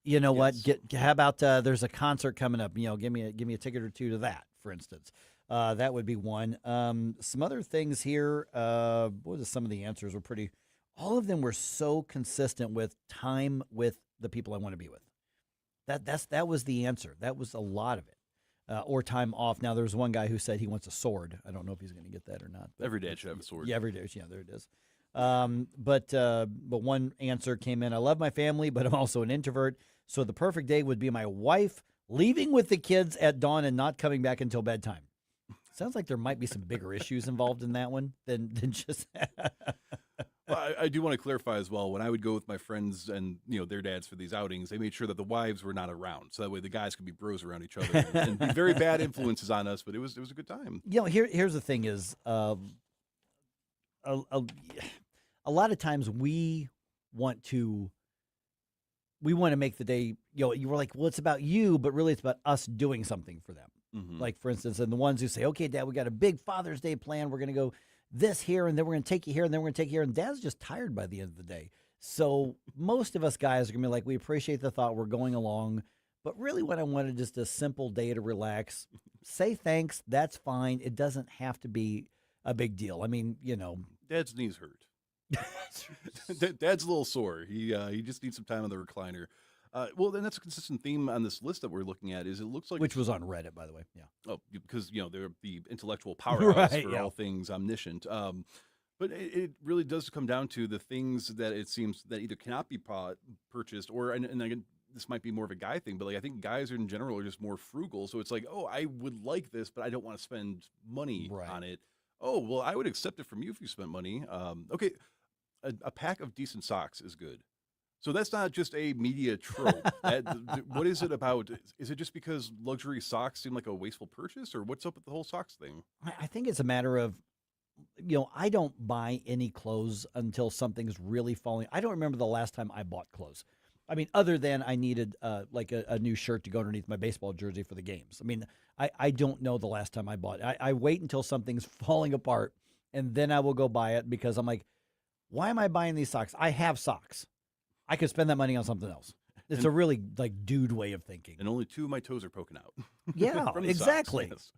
You know what? How about there's a concert coming up? Give me a ticket or two to that, for instance. That would be one. Some other things here. What was some of the answers were pretty. All of them were so consistent with time with the people I want to be with. That was the answer. That was a lot of it. Or time off. Now there's one guy who said he wants a sword. I don't know if he's going to get that or not. Every dad should have a sword. Yeah, every day. Yeah, there it is. But one answer came in. I love my family, but I'm also an introvert. So the perfect day would be my wife leaving with the kids at dawn and not coming back until bedtime. Sounds like there might be some bigger issues involved in that one than just. Well, I do want to clarify as well. When I would go with my friends and their dads for these outings, they made sure that the wives were not around, so that way the guys could be bros around each other and be very bad influences on us. But it was a good time. Here's the thing: is a lot of times we want to make the day. You were like, well, it's about you, but really it's about us doing something for them. Mm-hmm. Like for instance, and the ones who say, okay, Dad, we got a big Father's Day plan. We're going to go this here, and then we're going to take you here, and then we're going to take you here. And Dad's just tired by the end of the day. So most of us guys are going to be like, we appreciate the thought, we're going along. But really what I wanted is just a simple day to relax. Say thanks. That's fine. It doesn't have to be a big deal. I mean, Dad's knees hurt. Dad's a little sore. He just needs some time on the recliner. Well, then that's a consistent theme on this list that we're looking at. Is it looks like which was on Reddit, by the way. Yeah. Oh, because they're the intellectual powerhouse right, for all things omniscient. But it really does come down to the things that it seems that either cannot be purchased, or and again, this might be more of a guy thing, but like I think guys in general are just more frugal. So it's like, oh, I would like this, but I don't want to spend money on it. Oh, well, I would accept it from you if you spent money. Okay, a pack of decent socks is good. So that's not just a media trope. What is it about? Is it just because luxury socks seem like a wasteful purchase, or what's up with the whole socks thing? I think it's a matter of, I don't buy any clothes until something's really falling. I don't remember the last time I bought clothes. I mean, other than I needed like a new shirt to go underneath my baseball jersey for the games. I mean, I don't know the last time I bought it. I wait until something's falling apart, and then I will go buy it because I'm like, why am I buying these socks? I have socks. I could spend that money on something else. It's a really dude way of thinking. And only 2 of my toes are poking out. Yeah, exactly. Socks,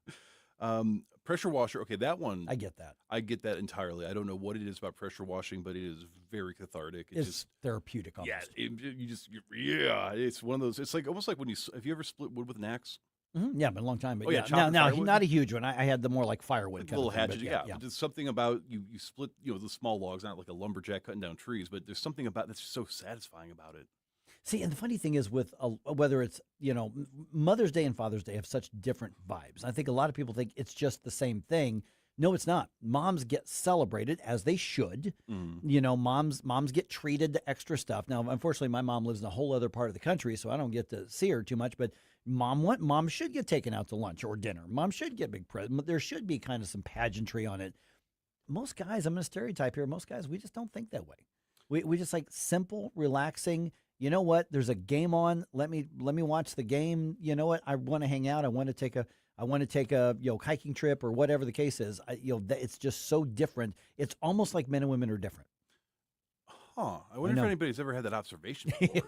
yes. Pressure washer. Okay, that one. I get that. I get that entirely. I don't know what it is about pressure washing, but it is very cathartic. It's just therapeutic almost. Yeah, it's one of those. It's like almost like when have you ever split wood with an axe? Mm-hmm. Yeah, been a long time. But now not a huge one. I had the more like firewood like kind little of thing, hatchet. Yeah. There's something about you split the small logs, not like a lumberjack cutting down trees, but there's something about that's so satisfying about it. See, and the funny thing is with whether it's Mother's Day and Father's Day have such different vibes. I think a lot of people think it's just the same thing. No, it's not. Moms get celebrated as they should. Moms get treated to extra stuff. Now, unfortunately, my mom lives in a whole other part of the country, so I don't get to see her too much. But mom should get taken out to lunch or dinner. Mom should get a big present. There should be kind of some pageantry on it. Most guys, I'm going to stereotype here. Most guys, we just don't think that way. We just like simple, relaxing. You know what? There's a game on. Let me watch the game. You know what? I want to hang out. I want to take a hiking trip or whatever the case is. It's just so different. It's almost like men and women are different. Huh. I wonder if anybody's ever had that observation before.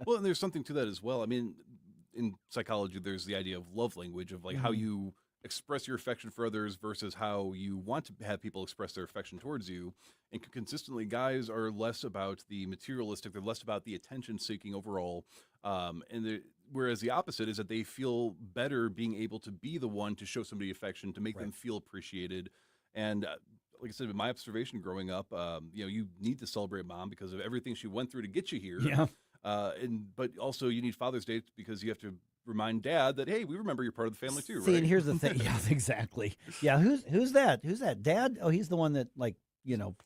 Well, and there's something to that as well. I mean, in psychology, there's the idea of love language, of like how you express your affection for others versus how you want to have people express their affection towards you. And consistently, guys are less about the materialistic. They're less about the attention seeking overall. And whereas the opposite is that they feel better being able to be the one to show somebody affection, to make them feel appreciated. And like I said, in my observation growing up, you need to celebrate mom because of everything she went through to get you here. Yeah. But also you need Father's Day because you have to remind Dad that, hey, we remember you're part of the family too, See, right? and here's the thing. Yeah, exactly. Yeah, who's that? Who's that? Dad? Oh, he's the one that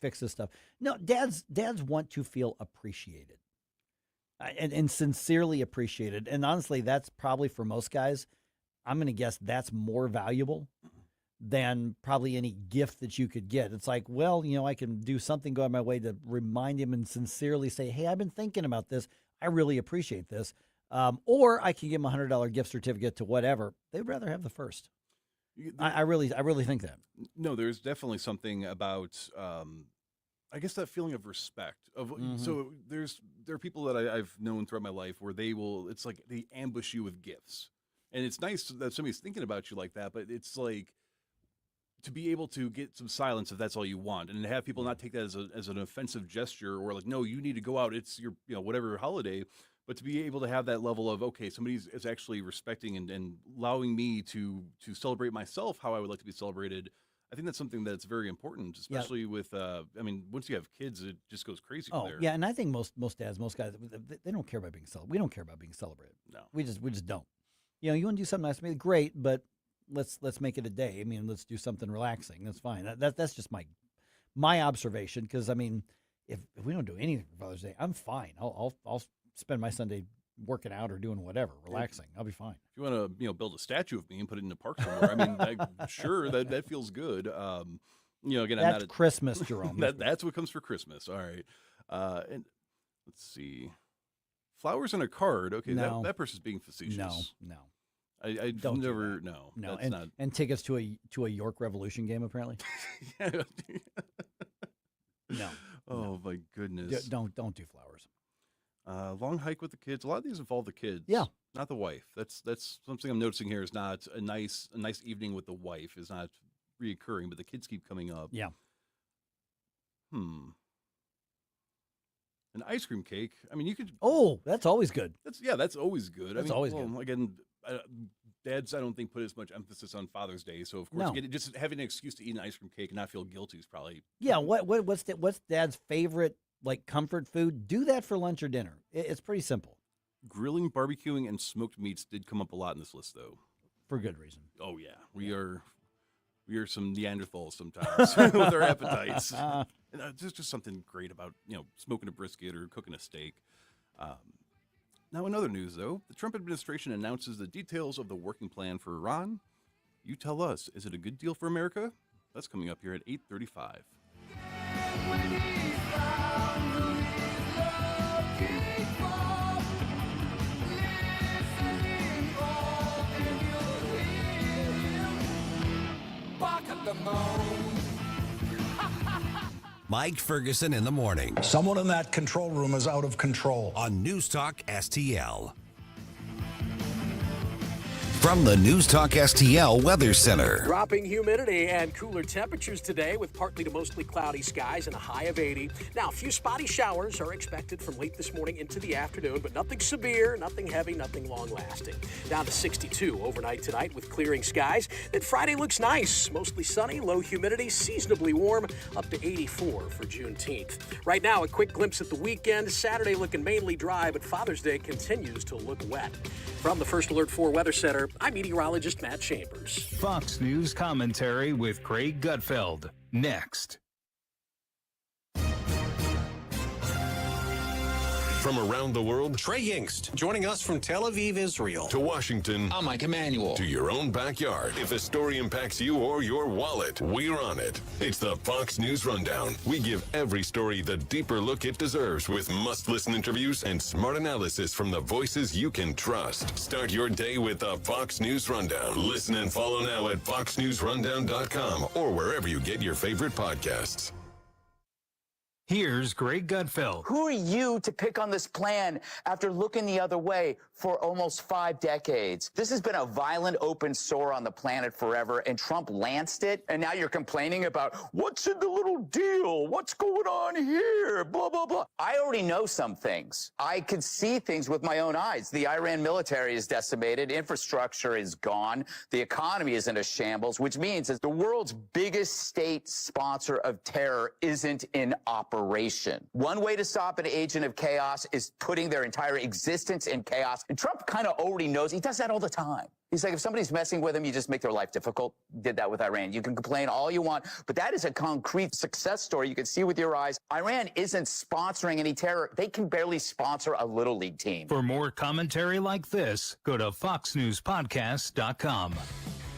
fixes stuff. No, dads want to feel appreciated. And sincerely appreciated. And honestly, that's probably for most guys, I'm going to guess that's more valuable than probably any gift that you could get. It's like, well, I can do something, go out of my way to remind him and sincerely say, hey, I've been thinking about this. I really appreciate this. Or I can give him a $100 gift certificate to whatever. They'd rather have the first. I really think that. No, there's definitely something about, I guess, that feeling of respect. So there are people that I've known throughout my life where it's like they ambush you with gifts. And it's nice that somebody's thinking about you like that, but it's like to be able to get some silence if that's all you want, and to have people not take that as an offensive gesture or like, no, you need to go out. It's your, whatever holiday. But to be able to have that level of, okay, somebody is actually respecting and allowing me to celebrate myself how I would like to be celebrated, I think that's something that's very important, especially with, once you have kids, it just goes crazy from there. Yeah, and I think most dads, most guys, they don't care about being celebrated. We don't care about being celebrated. No. We just don't. You want to do something nice to me, great, but let's make it a day. Let's do something relaxing. That's fine. That's just my observation, because, if we don't do anything for Father's Day, I'm fine. I'll spend my Sunday working out or doing whatever, relaxing. I'll be fine. If you want to, build a statue of me and put it in a park somewhere, sure, that feels good. Again, that's Christmas, Jerome. That's what comes for Christmas. All right. And let's see. Flowers and a card. Okay, no. that person's being facetious. No. I don't never. Do no. No. That's not. And tickets to a York Revolution game, apparently. No. Oh my goodness. Don't do flowers. Long hike with the kids. A lot of these involve the kids. Yeah. Not the wife. That's something I'm noticing here is not a nice evening with the wife is not reoccurring, but the kids keep coming up. Yeah. An ice cream cake. You could. Oh, that's always good. That's always good. That's always good. Again, dads, I don't think put as much emphasis on Father's Day. So of course, just having an excuse to eat an ice cream cake and not feel guilty is probably. Yeah. What's Dad's favorite comfort food? Do that for lunch or dinner. It's pretty simple. Grilling, barbecuing, and smoked meats did come up a lot in this list, though. For good reason. Oh yeah, we are some Neanderthals sometimes with our appetites. And there's just something great about smoking a brisket or cooking a steak. Now, in other news, though, the Trump administration announces the details of the working plan for Iran. You tell us, is it a good deal for America? That's coming up here at 8:35. Mike Ferguson in the morning. Someone in that control room is out of control. On News Talk STL. From the News Talk STL Weather Center. Dropping humidity and cooler temperatures today with partly to mostly cloudy skies and a high of 80. Now, a few spotty showers are expected from late this morning into the afternoon, but nothing severe, nothing heavy, nothing long-lasting. Down to 62 overnight tonight with clearing skies. Then Friday looks nice, mostly sunny, low humidity, seasonably warm, up to 84 for Juneteenth. Right now, a quick glimpse at the weekend. Saturday looking mainly dry, but Father's Day continues to look wet. From the First Alert 4 Weather Center, I'm meteorologist Matt Chambers. Fox News commentary with Craig Gutfeld. Next. From around the world, Trey Yingst, joining us from Tel Aviv, Israel. To Washington. I'm Mike Emanuel. To your own backyard. If a story impacts you or your wallet, we're on it. It's the Fox News Rundown. We give every story the deeper look it deserves with must-listen interviews and smart analysis from the voices you can trust. Start your day with the Fox News Rundown. Listen and follow now at foxnewsrundown.com or wherever you get your favorite podcasts. Here's Greg Gutfeld. Who are you to pick on this plan after looking the other way for almost 5 decades? This has been a violent open sore on the planet forever, and Trump lanced it, and now you're complaining about what's in the little deal, what's going on here, blah, blah, blah. I already know some things. I could see things with my own eyes. The Iran military is decimated, infrastructure is gone, the economy is in a shambles, which means that the world's biggest state sponsor of terror isn't in operation. One way to stop an agent of chaos is putting their entire existence in chaos. And Trump kind of already knows. He does that all the time. He's like, if somebody's messing with him, you just make their life difficult. Did that with Iran. You can complain all you want, but that is a concrete success story you can see with your eyes. Iran isn't sponsoring any terror. They can barely sponsor a little league team. For more commentary like this, go to foxnewspodcast.com.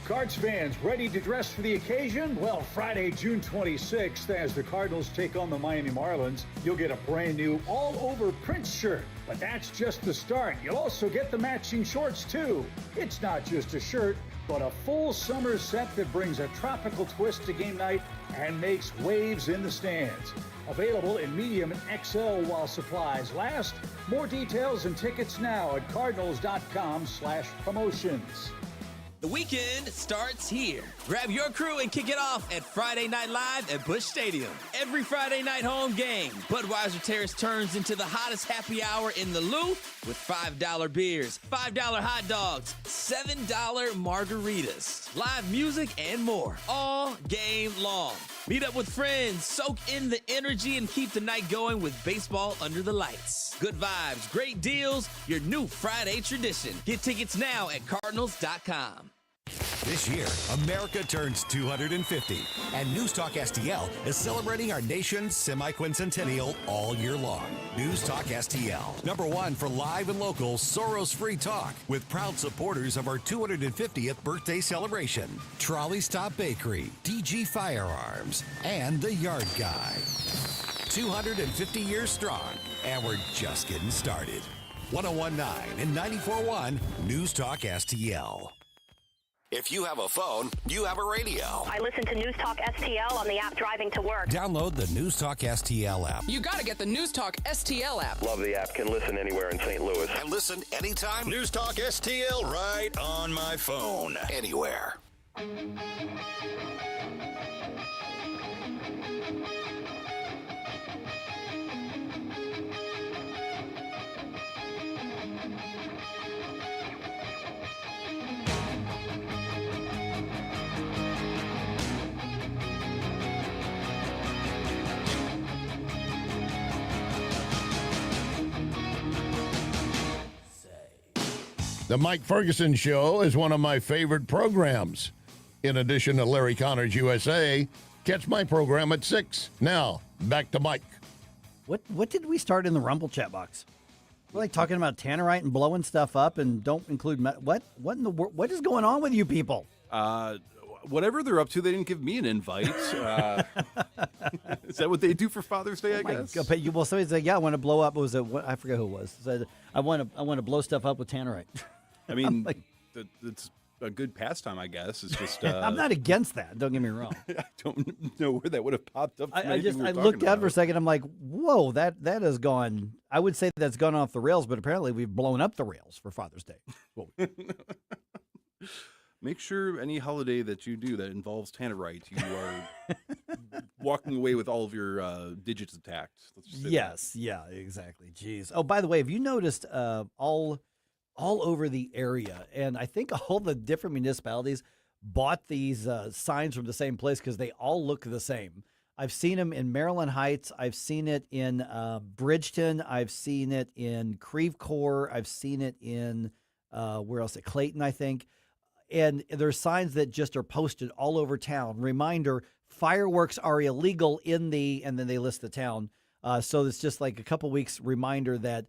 Cards fans ready to dress for the occasion? Well, Friday, June 26th, as the Cardinals take on the Miami Marlins, you'll get a brand new all-over Prince shirt. But that's just the start. You'll also get the matching shorts, too. It's not just a shirt, but a full summer set that brings a tropical twist to game night and makes waves in the stands. Available in medium and XL while supplies last. More details and tickets now at cardinals.com/promotions. The weekend starts here. Grab your crew and kick it off at Friday Night Live at Busch Stadium. Every Friday night home game, Budweiser Terrace turns into the hottest happy hour in the Lou with $5 beers, $5 hot dogs, $7 margaritas, live music, and more all game long. Meet up with friends, soak in the energy, and keep the night going with baseball under the lights. Good vibes, great deals, your new Friday tradition. Get tickets now at Cardinals.com. This year, America turns 250, and News Talk STL is celebrating our nation's semi-quincentennial all year long. News Talk STL, #1 for live and local Soros-free talk, with proud supporters of our 250th birthday celebration. Trolley Stop Bakery, DG Firearms, and The Yard Guy. 250 years strong, and we're just getting started. 101.9 and 94.1 News Talk STL. If you have a phone, you have a radio. I listen to News Talk STL on the app driving to work. Download the News Talk STL app. You got to get the News Talk STL app. Love the app. Can listen anywhere in St. Louis. And listen anytime. News Talk STL right on my phone. Anywhere. The Mike Ferguson Show is one of my favorite programs. In addition to Larry Connor's USA, catch my program at 6. Now, back to Mike. What did we start in the Rumble chat box? We're like talking about tannerite and blowing stuff up and don't include what in the world? What is going on with you people? Whatever they're up to, they didn't give me an invite. Is that what they do for Father's Day? I guess. Well, somebody said, "Yeah, I want to blow up." What was it? I forget who it was. Said, "I want to blow stuff up with tannerite." I mean, it's a good pastime, I guess. It's just I'm not against that. Don't get me wrong. I don't know where that would have popped up. I looked out for a second. I'm like, whoa, that has gone. I would say that's gone off the rails, but apparently we've blown up the rails for Father's Day. Make sure any holiday that you do that involves tannerite, you are walking away with all of your digits intact. Let's just say yes, that. Yeah, exactly. Jeez. Oh, by the way, have you noticed all over the area, and I think all the different municipalities bought these signs from the same place because they all look the same. I've seen them in Maryland Heights. I've seen it in Bridgeton. I've seen it in Creve Coeur. I've seen it in, where else? At Clayton, I think. And there's signs that just are posted all over town. Reminder, fireworks are illegal and then they list the town. So it's just like a couple weeks reminder that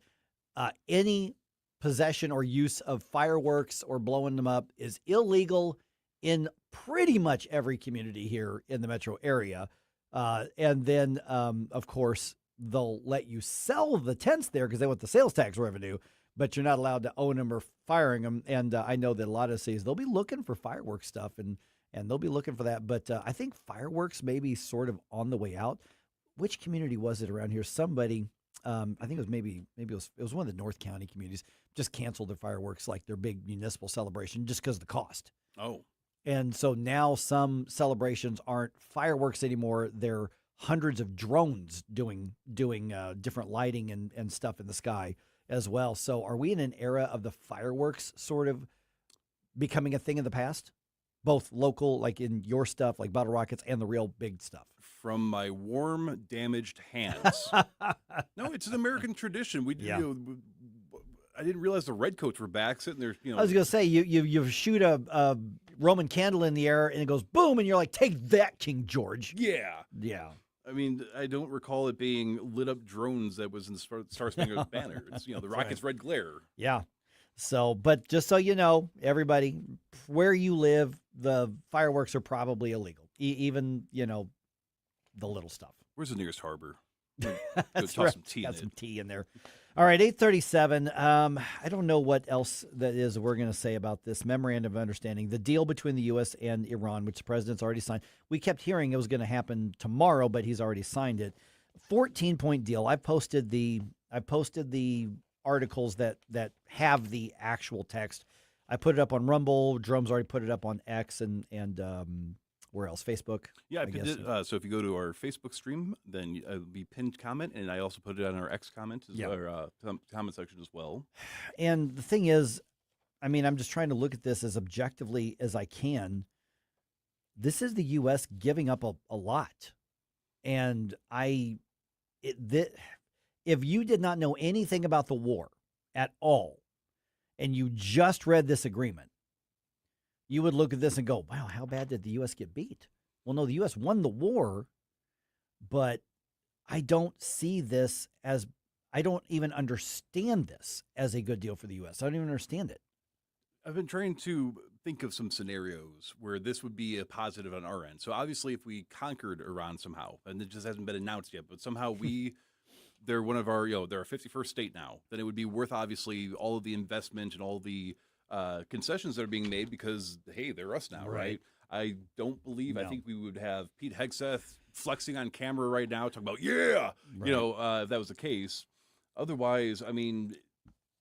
any possession or use of fireworks or blowing them up is illegal in pretty much every community here in the metro area. And then, of course, they'll let you sell the tents there because they want the sales tax revenue, but you're not allowed to own them or firing them. And I know that a lot of cities, they'll be looking for fireworks stuff and they'll be looking for that. But I think fireworks may be sort of on the way out. which community was it around here? Somebody, I think it was maybe it was one of the North County communities, just canceled their fireworks, like their big municipal celebration, just because of the cost. Oh. And so now some celebrations aren't fireworks anymore. They're hundreds of drones doing different lighting and stuff in the sky as well. So are we in an era of the fireworks sort of becoming a thing of the past? Both local, like in your stuff, like bottle rockets, and the real big stuff. From my warm, damaged hands. No, it's an American tradition. I didn't realize the redcoats were back sitting there. I was going to say, you shoot a Roman candle in the air and it goes boom, and you're like, take that, King George. Yeah. Yeah. I mean, I don't recall it being lit up drones that was in the Star Spangled Banner. It's, the rocket's red glare. Yeah. So, but just so you know, everybody, where you live, the fireworks are probably illegal. Even, the little stuff. Where's the nearest harbor? That's toss right. some tea Got in it. some tea in there. All right, 8:37. I don't know what else that is we're going to say about this memorandum of understanding, the deal between the U.S. and Iran, which the president's already signed. We kept hearing it was going to happen tomorrow, but he's already signed it. 14-point deal. I posted the articles that have the actual text. I put it up on Rumble. Jerome's already put it up on X and where else? Facebook? Yeah, I did. So if you go to our Facebook stream, then it'll be pinned comment, and I also put it on our X comment, comment section as well. And the thing is, I mean, I'm just trying to look at this as objectively as I can. This is the U.S. giving up a lot. And if you did not know anything about the war at all, and you just read this agreement, you would look at this and go, wow, how bad did the U.S. get beat? Well, no, the U.S. won the war, but I don't see this as, I don't even understand this as a good deal for the U.S. I don't even understand it. I've been trying to think of some scenarios where this would be a positive on our end. So obviously if we conquered Iran somehow, and it just hasn't been announced yet, but somehow they're one of our, they're a 51st state now, then it would be worth obviously all of the investment and all the concessions that are being made because, hey, they're us now, right? I don't believe, I think we would have Pete Hegseth flexing on camera right now, talking about, if that was the case. Otherwise, I mean,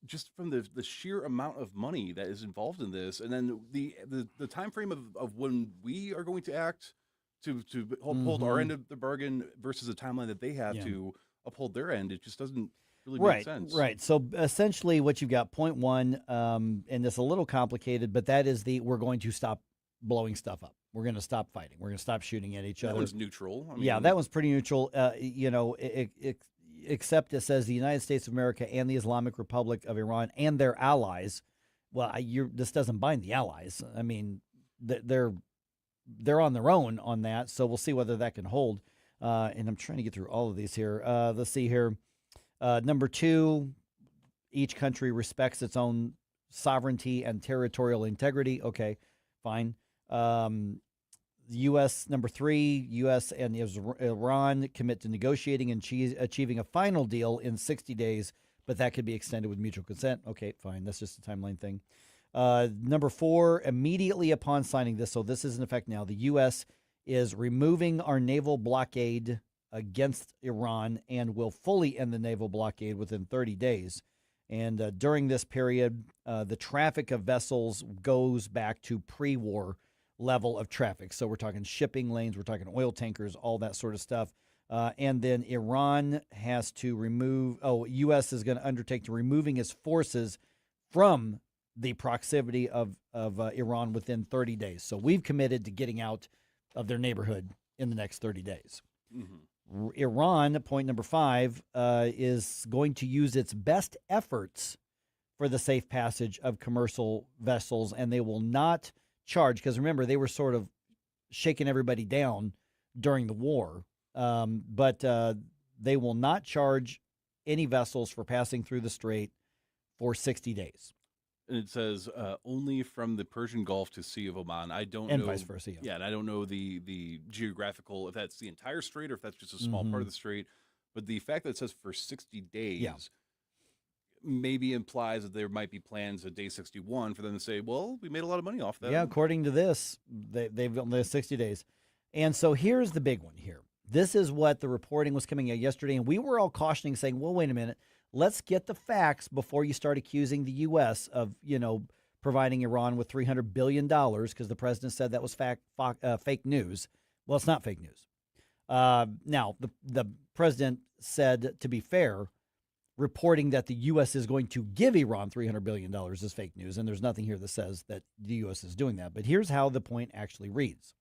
just from the sheer amount of money that is involved in this, and then the time frame of when we are going to act to uphold our end of the bargain versus the timeline that they have to uphold their end, it just doesn't really make sense. Right. So essentially what you've got, point one, and it's a little complicated, but that is we're going to stop blowing stuff up. We're going to stop fighting. We're going to stop shooting at each other. That one's neutral. I mean, yeah, that one's pretty neutral. Except it says the United States of America and the Islamic Republic of Iran and their allies. Well, this doesn't bind the allies. I mean, they're on their own on that. So we'll see whether that can hold. And I'm trying to get through all of these here. Let's see here. Number two, each country respects its own sovereignty and territorial integrity. Okay, fine. U.S. Number three, U.S. and Iran commit to negotiating and achieving a final deal in 60 days, but that could be extended with mutual consent. Okay, fine. That's just a timeline thing. Number four, immediately upon signing this, so this is in effect now, the U.S. is removing our naval blockade against Iran and will fully end the naval blockade within 30 days. And during this period, the traffic of vessels goes back to pre-war level of traffic. So we're talking shipping lanes, we're talking oil tankers, all that sort of stuff. And then Iran has to U.S. is going to undertake to removing its forces from the proximity of Iran within 30 days. So we've committed to getting out of their neighborhood in the next 30 days. Mm-hmm. Iran, point number five, is going to use its best efforts for the safe passage of commercial vessels, and they will not charge, because remember, they were sort of shaking everybody down during the war, but they will not charge any vessels for passing through the strait for 60 days. And it says only from the Persian Gulf to Sea of Oman. I don't know. And vice versa. Yeah, and I don't know the geographical, if that's the entire strait or if that's just a small part of the strait. But the fact that it says for 60 days maybe implies that there might be plans at day 61 for them to say, well, we made a lot of money off that. Yeah, according to this, they've got 60 days. And so here's the big one here. This is what the reporting was coming out yesterday, and we were all cautioning, saying, well, wait a minute. Let's get the facts before you start accusing the U.S. of, providing Iran with $300 billion, because the president said that was fake news. Well, it's not fake news. Now, the president said, to be fair, reporting that the U.S. is going to give Iran $300 billion is fake news, and there's nothing here that says that the U.S. is doing that. But here's how the point actually reads.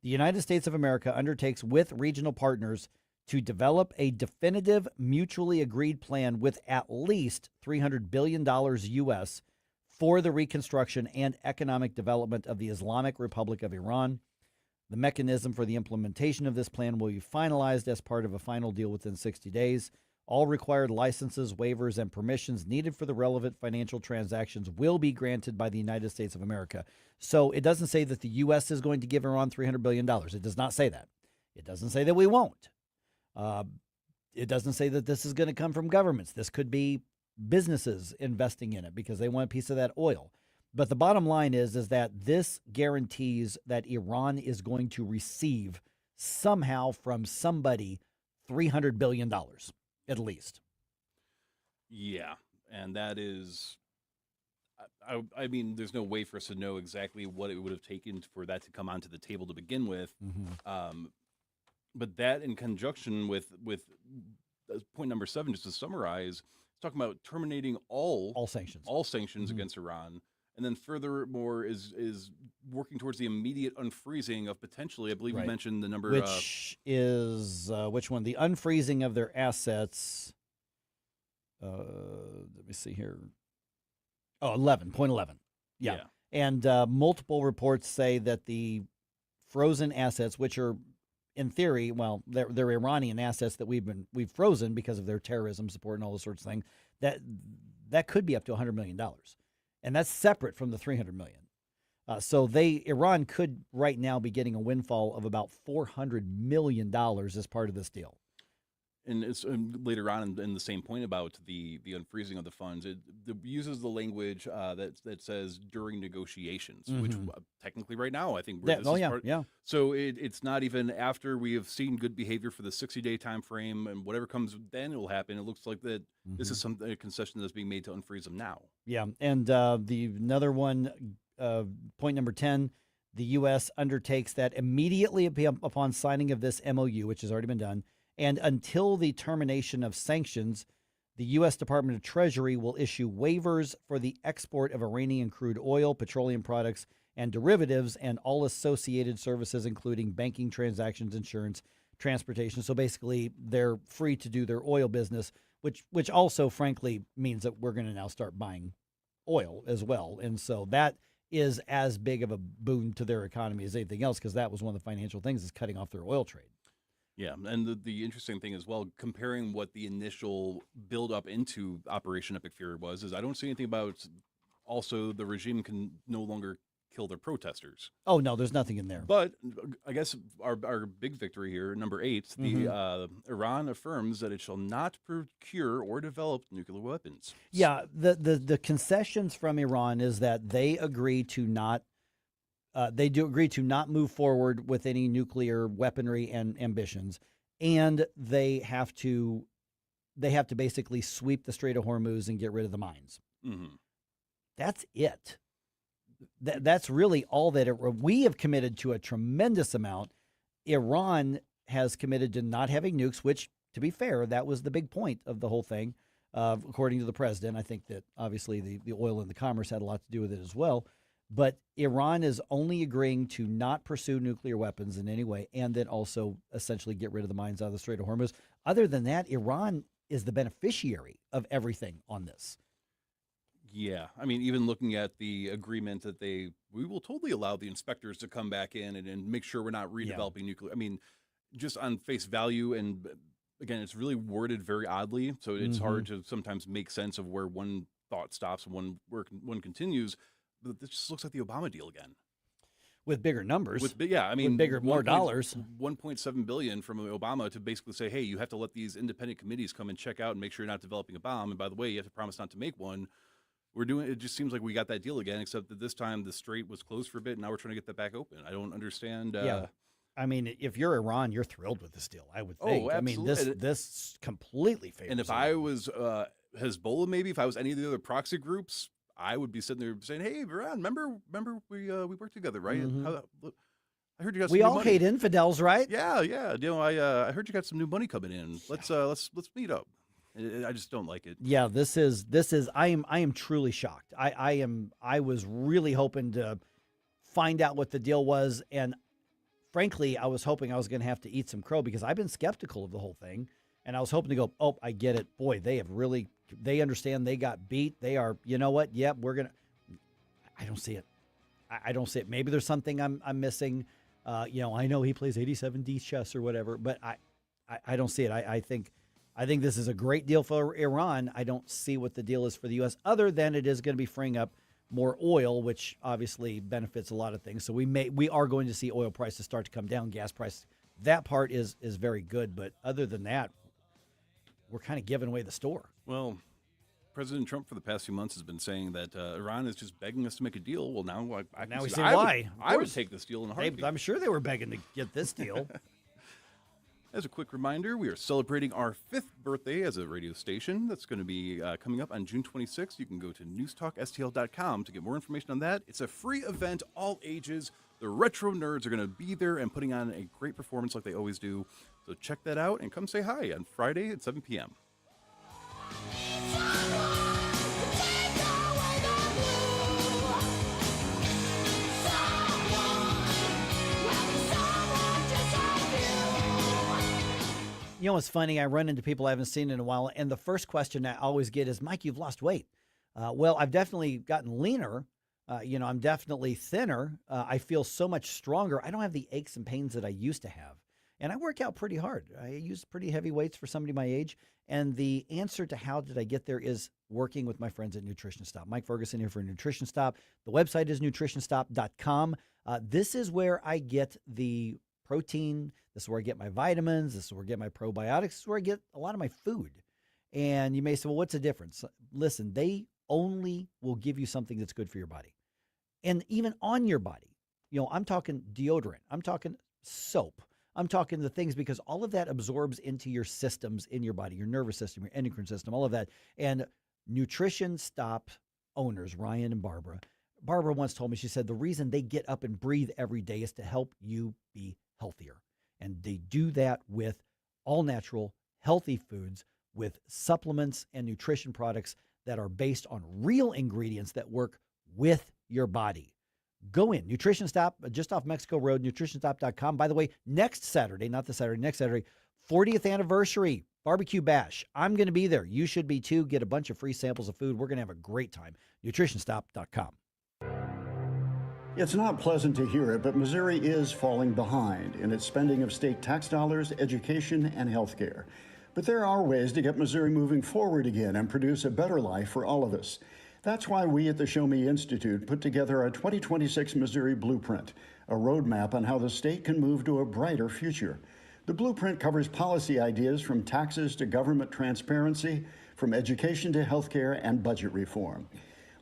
The United States of America undertakes with regional partners to develop a definitive, mutually agreed plan with at least $300 billion U.S. for the reconstruction and economic development of the Islamic Republic of Iran. The mechanism for the implementation of this plan will be finalized as part of a final deal within 60 days. All required licenses, waivers, and permissions needed for the relevant financial transactions will be granted by the United States of America. So it doesn't say that the U.S. is going to give Iran $300 billion. It does not say that. It doesn't say that we won't. It doesn't say that this is going to come from governments. This could be businesses investing in it because they want a piece of that oil. But the bottom line is that this guarantees that Iran is going to receive somehow from somebody $300 billion. At least. Yeah, and that is, I mean, there's no way for us to know exactly what it would have taken for that to come onto the table to begin with. Mm-hmm. But that in conjunction with point number 7, just to summarize, it's talking about terminating all sanctions mm-hmm. against Iran. And then furthermore is working towards the immediate unfreezing of potentially, I believe you mentioned the number. Which is, which one? The unfreezing of their assets. Let me see here. Oh, 11.11. Yeah. And multiple reports say that the frozen assets, which are in theory, well, they're Iranian assets that we've frozen because of their terrorism support and all those sorts of things, that could be up to $100 million. And that's separate from the $300 million. So Iran could right now be getting a windfall of about $400 million as part of this deal. And it's later on in the same point about the unfreezing of the funds, it uses the language that says during negotiations, mm-hmm. which technically right now I think yeah. So it's not even after we have seen good behavior for the 60-day time frame and whatever comes then will happen. It looks like that mm-hmm. this is a concession that's being made to unfreeze them now. Yeah, and another one, point number 10. The U.S. undertakes that immediately upon signing of this MoU, which has already been done, and until the termination of sanctions, the U.S. Department of Treasury will issue waivers for the export of Iranian crude oil, petroleum products, and derivatives, and all associated services, including banking transactions, insurance, transportation. So basically, they're free to do their oil business, which also, frankly, means that we're going to now start buying oil as well. And so that is as big of a boon to their economy as anything else, because that was one of the financial things, is cutting off their oil trade. Yeah, and the interesting thing as well, comparing what the initial build-up into Operation Epic Fury was, is I don't see anything about also the regime can no longer kill their protesters. Oh, no, there's nothing in there. But I guess our big victory here, number 8, mm-hmm. Iran affirms that it shall not procure or develop nuclear weapons. Yeah, the concessions from Iran is that they agree to not They do agree to not move forward with any nuclear weaponry and ambitions, and they have to basically sweep the Strait of Hormuz and get rid of the mines. Mm-hmm. That's it. That's really all that we have committed to a tremendous amount. Iran has committed to not having nukes, which, to be fair, that was the big point of the whole thing, according to the president. I think that obviously the oil and the commerce had a lot to do with it as well. But Iran is only agreeing to not pursue nuclear weapons in any way, and then also essentially get rid of the mines out of the Strait of Hormuz. Other than that, Iran is the beneficiary of everything on this. Yeah. I mean, even looking at the agreement that we will totally allow the inspectors to come back in and make sure we're not redeveloping nuclear. I mean, just on face value, and again, it's really worded very oddly, so it's mm-hmm. hard to sometimes make sense of where one thought stops and one continues. But this just looks like the Obama deal again, with bigger numbers. With bigger, more dollars. $1.7 billion from Obama to basically say, hey, you have to let these independent committees come and check out and make sure you're not developing a bomb. And by the way, you have to promise not to make one. It just seems like we got that deal again, except that this time the strait was closed for a bit, and now we're trying to get that back open. I don't understand. I mean, if you're Iran, you're thrilled with this deal, I would think. Oh, I mean, this completely favors And if I was Hezbollah, maybe if I was any of the other proxy groups, I would be sitting there saying, "Hey, Iran, remember we worked together, right? I heard you got some we new all money." hate infidels, right? Yeah. You know, I heard you got some new money coming in. Let's meet up. I just don't like it. Yeah, this is. I am truly shocked. I was really hoping to find out what the deal was, and frankly, I was hoping I was going to have to eat some crow because I've been skeptical of the whole thing, and I was hoping to go, oh, I get it. Boy, they understand they got beat. They are, you know what? Yep, we're gonna. I don't see it. I don't see it. Maybe there's something I'm missing. You know, I know he plays 87D chess or whatever, but I don't see it. I think this is a great deal for Iran. I don't see what the deal is for the U.S. other than it is going to be freeing up more oil, which obviously benefits a lot of things. So we are going to see oil prices start to come down, gas prices. That part is very good, but other than that, we're kind of giving away the store. Well, President Trump for the past few months has been saying that Iran is just begging us to make a deal. Well, now we see why. I would take this deal in a heartbeat. I'm sure they were begging to get this deal. As a quick reminder, we are celebrating our 5th birthday as a radio station. That's going to be coming up on June 26th. You can go to NewsTalkSTL.com to get more information on that. It's a free event, all ages. The retro nerds are going to be there and putting on a great performance like they always do. So check that out and come say hi on Friday at 7 p.m. You know what's funny? I run into people I haven't seen in a while, and the first question I always get is, Mike, you've lost weight. Well, I've definitely gotten leaner. I'm definitely thinner. I feel so much stronger. I don't have the aches and pains that I used to have. And I work out pretty hard. I use pretty heavy weights for somebody my age. And the answer to how did I get there is working with my friends at Nutrition Stop. Mike Ferguson here for Nutrition Stop. The website is nutritionstop.com. This is where I get the protein. This is where I get my vitamins. This is where I get my probiotics. This is where I get a lot of my food. And you may say, well, what's the difference? Listen, they only will give you something that's good for your body. And even on your body, I'm talking deodorant. I'm talking soap. I'm talking the things because all of that absorbs into your systems in your body, your nervous system, your endocrine system, all of that. And Nutrition Stop owners, Ryan and Barbara once told me, she said, the reason they get up and breathe every day is to help you be healthier. And they do that with all natural, healthy foods, with supplements and nutrition products that are based on real ingredients that work with your body. Go in. Nutrition Stop, just off Mexico Road, nutritionstop.com. By the way, next Saturday, 40th anniversary barbecue bash. I'm going to be there. You should be too. Get a bunch of free samples of food. We're going to have a great time. nutritionstop.com. It's not pleasant to hear it, but Missouri is falling behind in its spending of state tax dollars, education, and health care. But there are ways to get Missouri moving forward again and produce a better life for all of us. That's why we at the Show Me Institute put together a 2026 Missouri Blueprint, a roadmap on how the state can move to a brighter future. The blueprint covers policy ideas from taxes to government transparency, from education to healthcare and budget reform.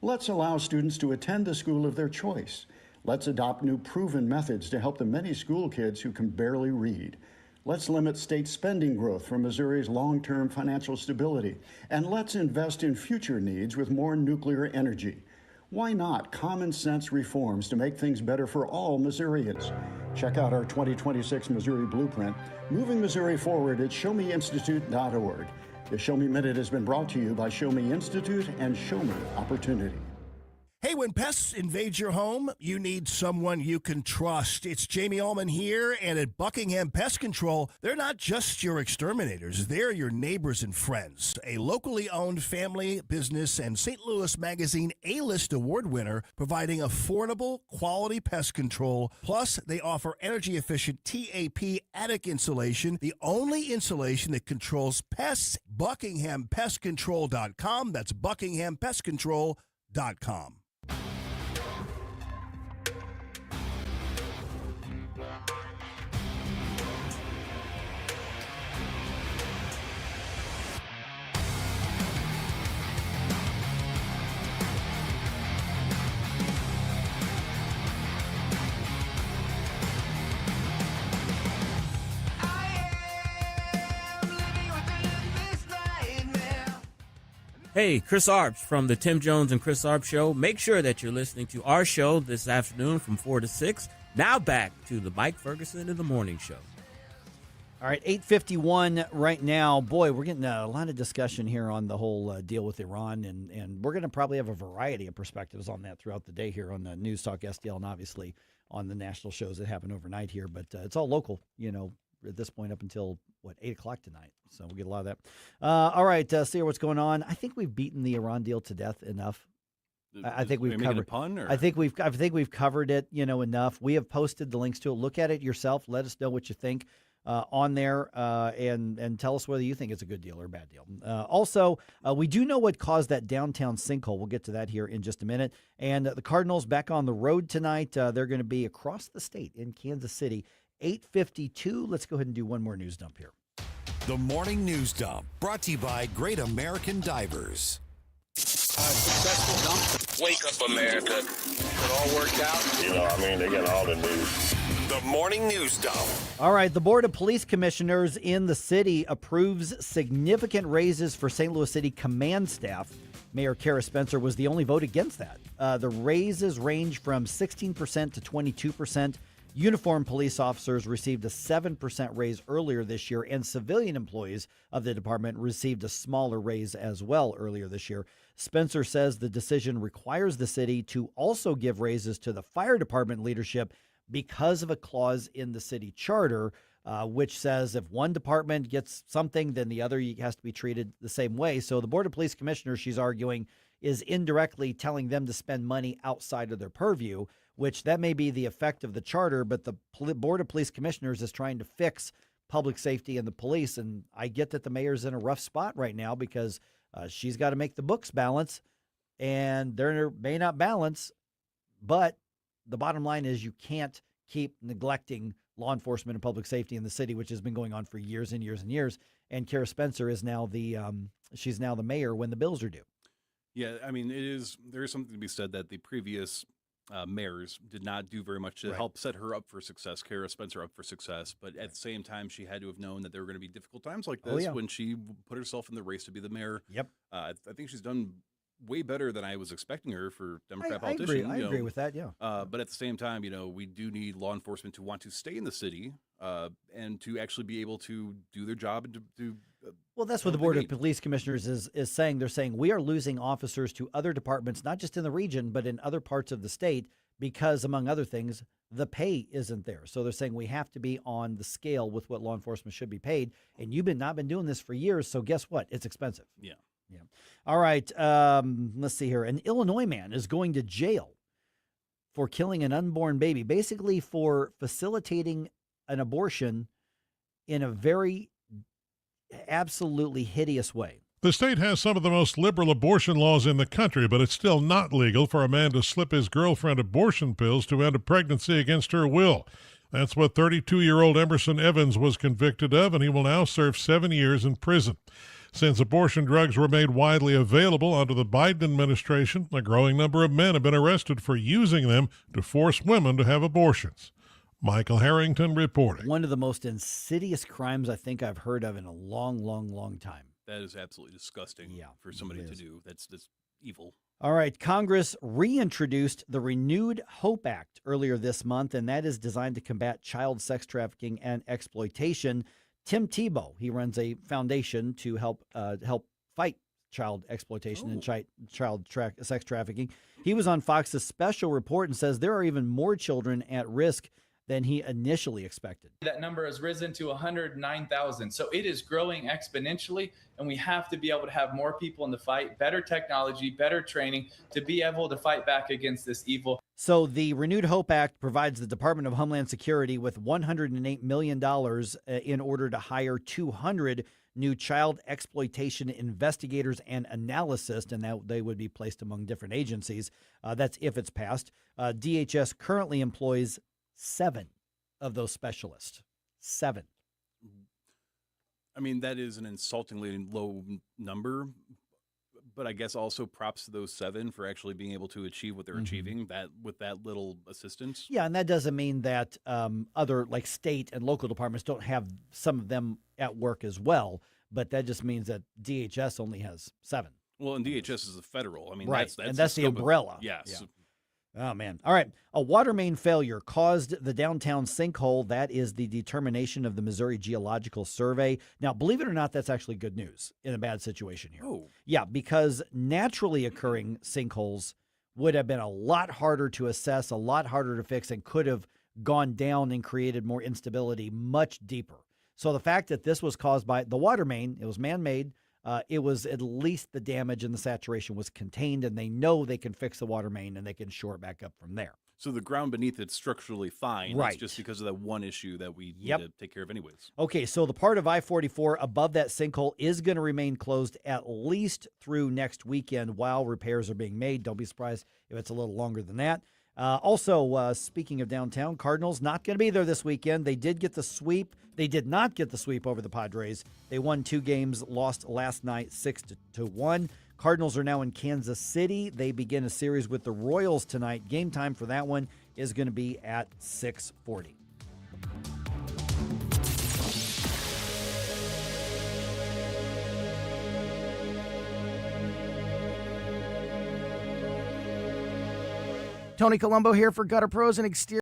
Let's allow students to attend the school of their choice. Let's adopt new proven methods to help the many school kids who can barely read. Let's limit state spending growth for Missouri's long-term financial stability. And let's invest in future needs with more nuclear energy. Why not common sense reforms to make things better for all Missourians? Check out our 2026 Missouri Blueprint, moving Missouri forward at showmeinstitute.org. The Show Me Minute has been brought to you by Show Me Institute and Show Me Opportunity. Hey, when pests invade your home, you need someone you can trust. It's Jamie Allman here, and at Buckingham Pest Control, they're not just your exterminators. They're your neighbors and friends. A locally owned family business and St. Louis Magazine A-List award winner, providing affordable, quality pest control. Plus, they offer energy-efficient TAP attic insulation, the only insulation that controls pests. BuckinghamPestControl.com. That's BuckinghamPestControl.com. Hey, Chris Arps from the Tim Jones and Chris Arps Show. Make sure that you're listening to our show this afternoon from 4 to 6. Now back to the Mike Ferguson in the Morning Show. All right, 8:51 right now. Boy, we're getting a lot of discussion here on the whole deal with Iran, and we're going to probably have a variety of perspectives on that throughout the day here on the News Talk STL and obviously on the national shows that happen overnight here. But it's all local, at this point up until, 8 o'clock tonight. So we'll get a lot of that. All right, see what's going on. I think we've beaten the Iran deal to death enough. I think we've covered. A pun, or? I think we've covered it, enough. We have posted the links to it. Look at it yourself. Let us know what you think on there, and tell us whether you think it's a good deal or a bad deal. Also, we do know what caused that downtown sinkhole. We'll get to that here in just a minute. And the Cardinals back on the road tonight. They're going to be across the state in Kansas City. 8:52. Let's go ahead and do one more news dump here. The Morning News Dump, brought to you by Great American Divers. Successful dump. Wake up, America. It all worked out. They got all the news. The Morning News Dump. All right, the Board of Police Commissioners in the city approves significant raises for St. Louis City command staff. Mayor Kara Spencer was the only vote against that. The raises range from 16% to 22%. Uniformed police officers received a 7% raise earlier this year, and civilian employees of the department received a smaller raise as well earlier this year. Spencer says the decision requires the city to also give raises to the fire department leadership because of a clause in the city charter, which says if one department gets something, then the other has to be treated the same way. So the Board of Police Commissioners, she's arguing, is indirectly telling them to spend money outside of their purview, which that may be the effect of the charter, but the Board of Police Commissioners is trying to fix public safety and the police. And I get that the mayor's in a rough spot right now because she's got to make the books balance, and they may not balance. But the bottom line is you can't keep neglecting law enforcement and public safety in the city, which has been going on for years and years and years. And Kara Spencer is now she's now the mayor when the bills are due. Yeah, there is something to be said that the previous mayors did not do very much to help set her up for success, Kara Spencer up for success. But at the same time, she had to have known that there were going to be difficult times like this when she put herself in the race to be the mayor. Yep. I think she's done way better than I was expecting her for Democrat politician. I agree with that, yeah. But at the same time, we do need law enforcement to want to stay in the city and to actually be able to do their job and to well, that's what the Board of Police Commissioners is saying. They're saying we are losing officers to other departments, not just in the region, but in other parts of the state because, among other things, the pay isn't there. So they're saying we have to be on the scale with what law enforcement should be paid. And you've not been doing this for years, so guess what? It's expensive. Yeah. All right, let's see here. An Illinois man is going to jail for killing an unborn baby, basically for facilitating an abortion in a very absolutely hideous way. The state has some of the most liberal abortion laws in the country, but it's still not legal for a man to slip his girlfriend abortion pills to end a pregnancy against her will. That's what 32-year-old Emerson Evans was convicted of, and he will now serve 7 years in prison. Since abortion drugs were made widely available under the Biden administration, a growing number of men have been arrested for using them to force women to have abortions. Michael Harrington reporting. One of the most insidious crimes I think I've heard of in a long, long, long time. That is absolutely disgusting for somebody to do. That's evil. All right. Congress reintroduced the Renewed Hope Act earlier this month, and that is designed to combat child sex trafficking and exploitation. Tim Tebow, he runs a foundation to help fight child exploitation and child sex trafficking. He was on Fox's Special Report and says there are even more children at risk than he initially expected. That number has risen to 109,000. So it is growing exponentially, and we have to be able to have more people in the fight, better technology, better training to be able to fight back against this evil. So the Renewed Hope Act provides the Department of Homeland Security with $108 million in order to hire 200 new child exploitation investigators and analysts, and that they would be placed among different agencies. That's if it's passed. DHS currently employs 7 of those specialists. 7. That is an insultingly low number, but I guess also props to those 7 for actually being able to achieve what they're achieving with that little assistance. Yeah, and that doesn't mean that other state and local departments don't have some of them at work as well, but that just means that DHS only has 7. Well, and DHS is the federal. I mean, Right, that's and that's the scope umbrella. Yes. Yeah. Oh, man. All right. A water main failure caused the downtown sinkhole. That is the determination of the Missouri Geological Survey. Now, believe it or not, that's actually good news in a bad situation here. Oh. Yeah, because naturally occurring sinkholes would have been a lot harder to assess, a lot harder to fix, and could have gone down and created more instability much deeper. So the fact that this was caused by the water main, it was man-made, it was at least the damage and the saturation was contained, and they know they can fix the water main and they can shore it back up from there. So the ground beneath it's structurally fine. Right. It's just because of that one issue that we need to take care of anyways. Okay, so the part of I-44 above that sinkhole is going to remain closed at least through next weekend while repairs are being made. Don't be surprised if it's a little longer than that. Also, speaking of downtown, Cardinals not going to be there this weekend. They did get the sweep. They did not get the sweep over the Padres. They won 2 games, lost last night 6-1. Cardinals are now in Kansas City. They begin a series with the Royals tonight. Game time for that one is going to be at 6:40. Tony Colombo here for Gutter Pros and Exterior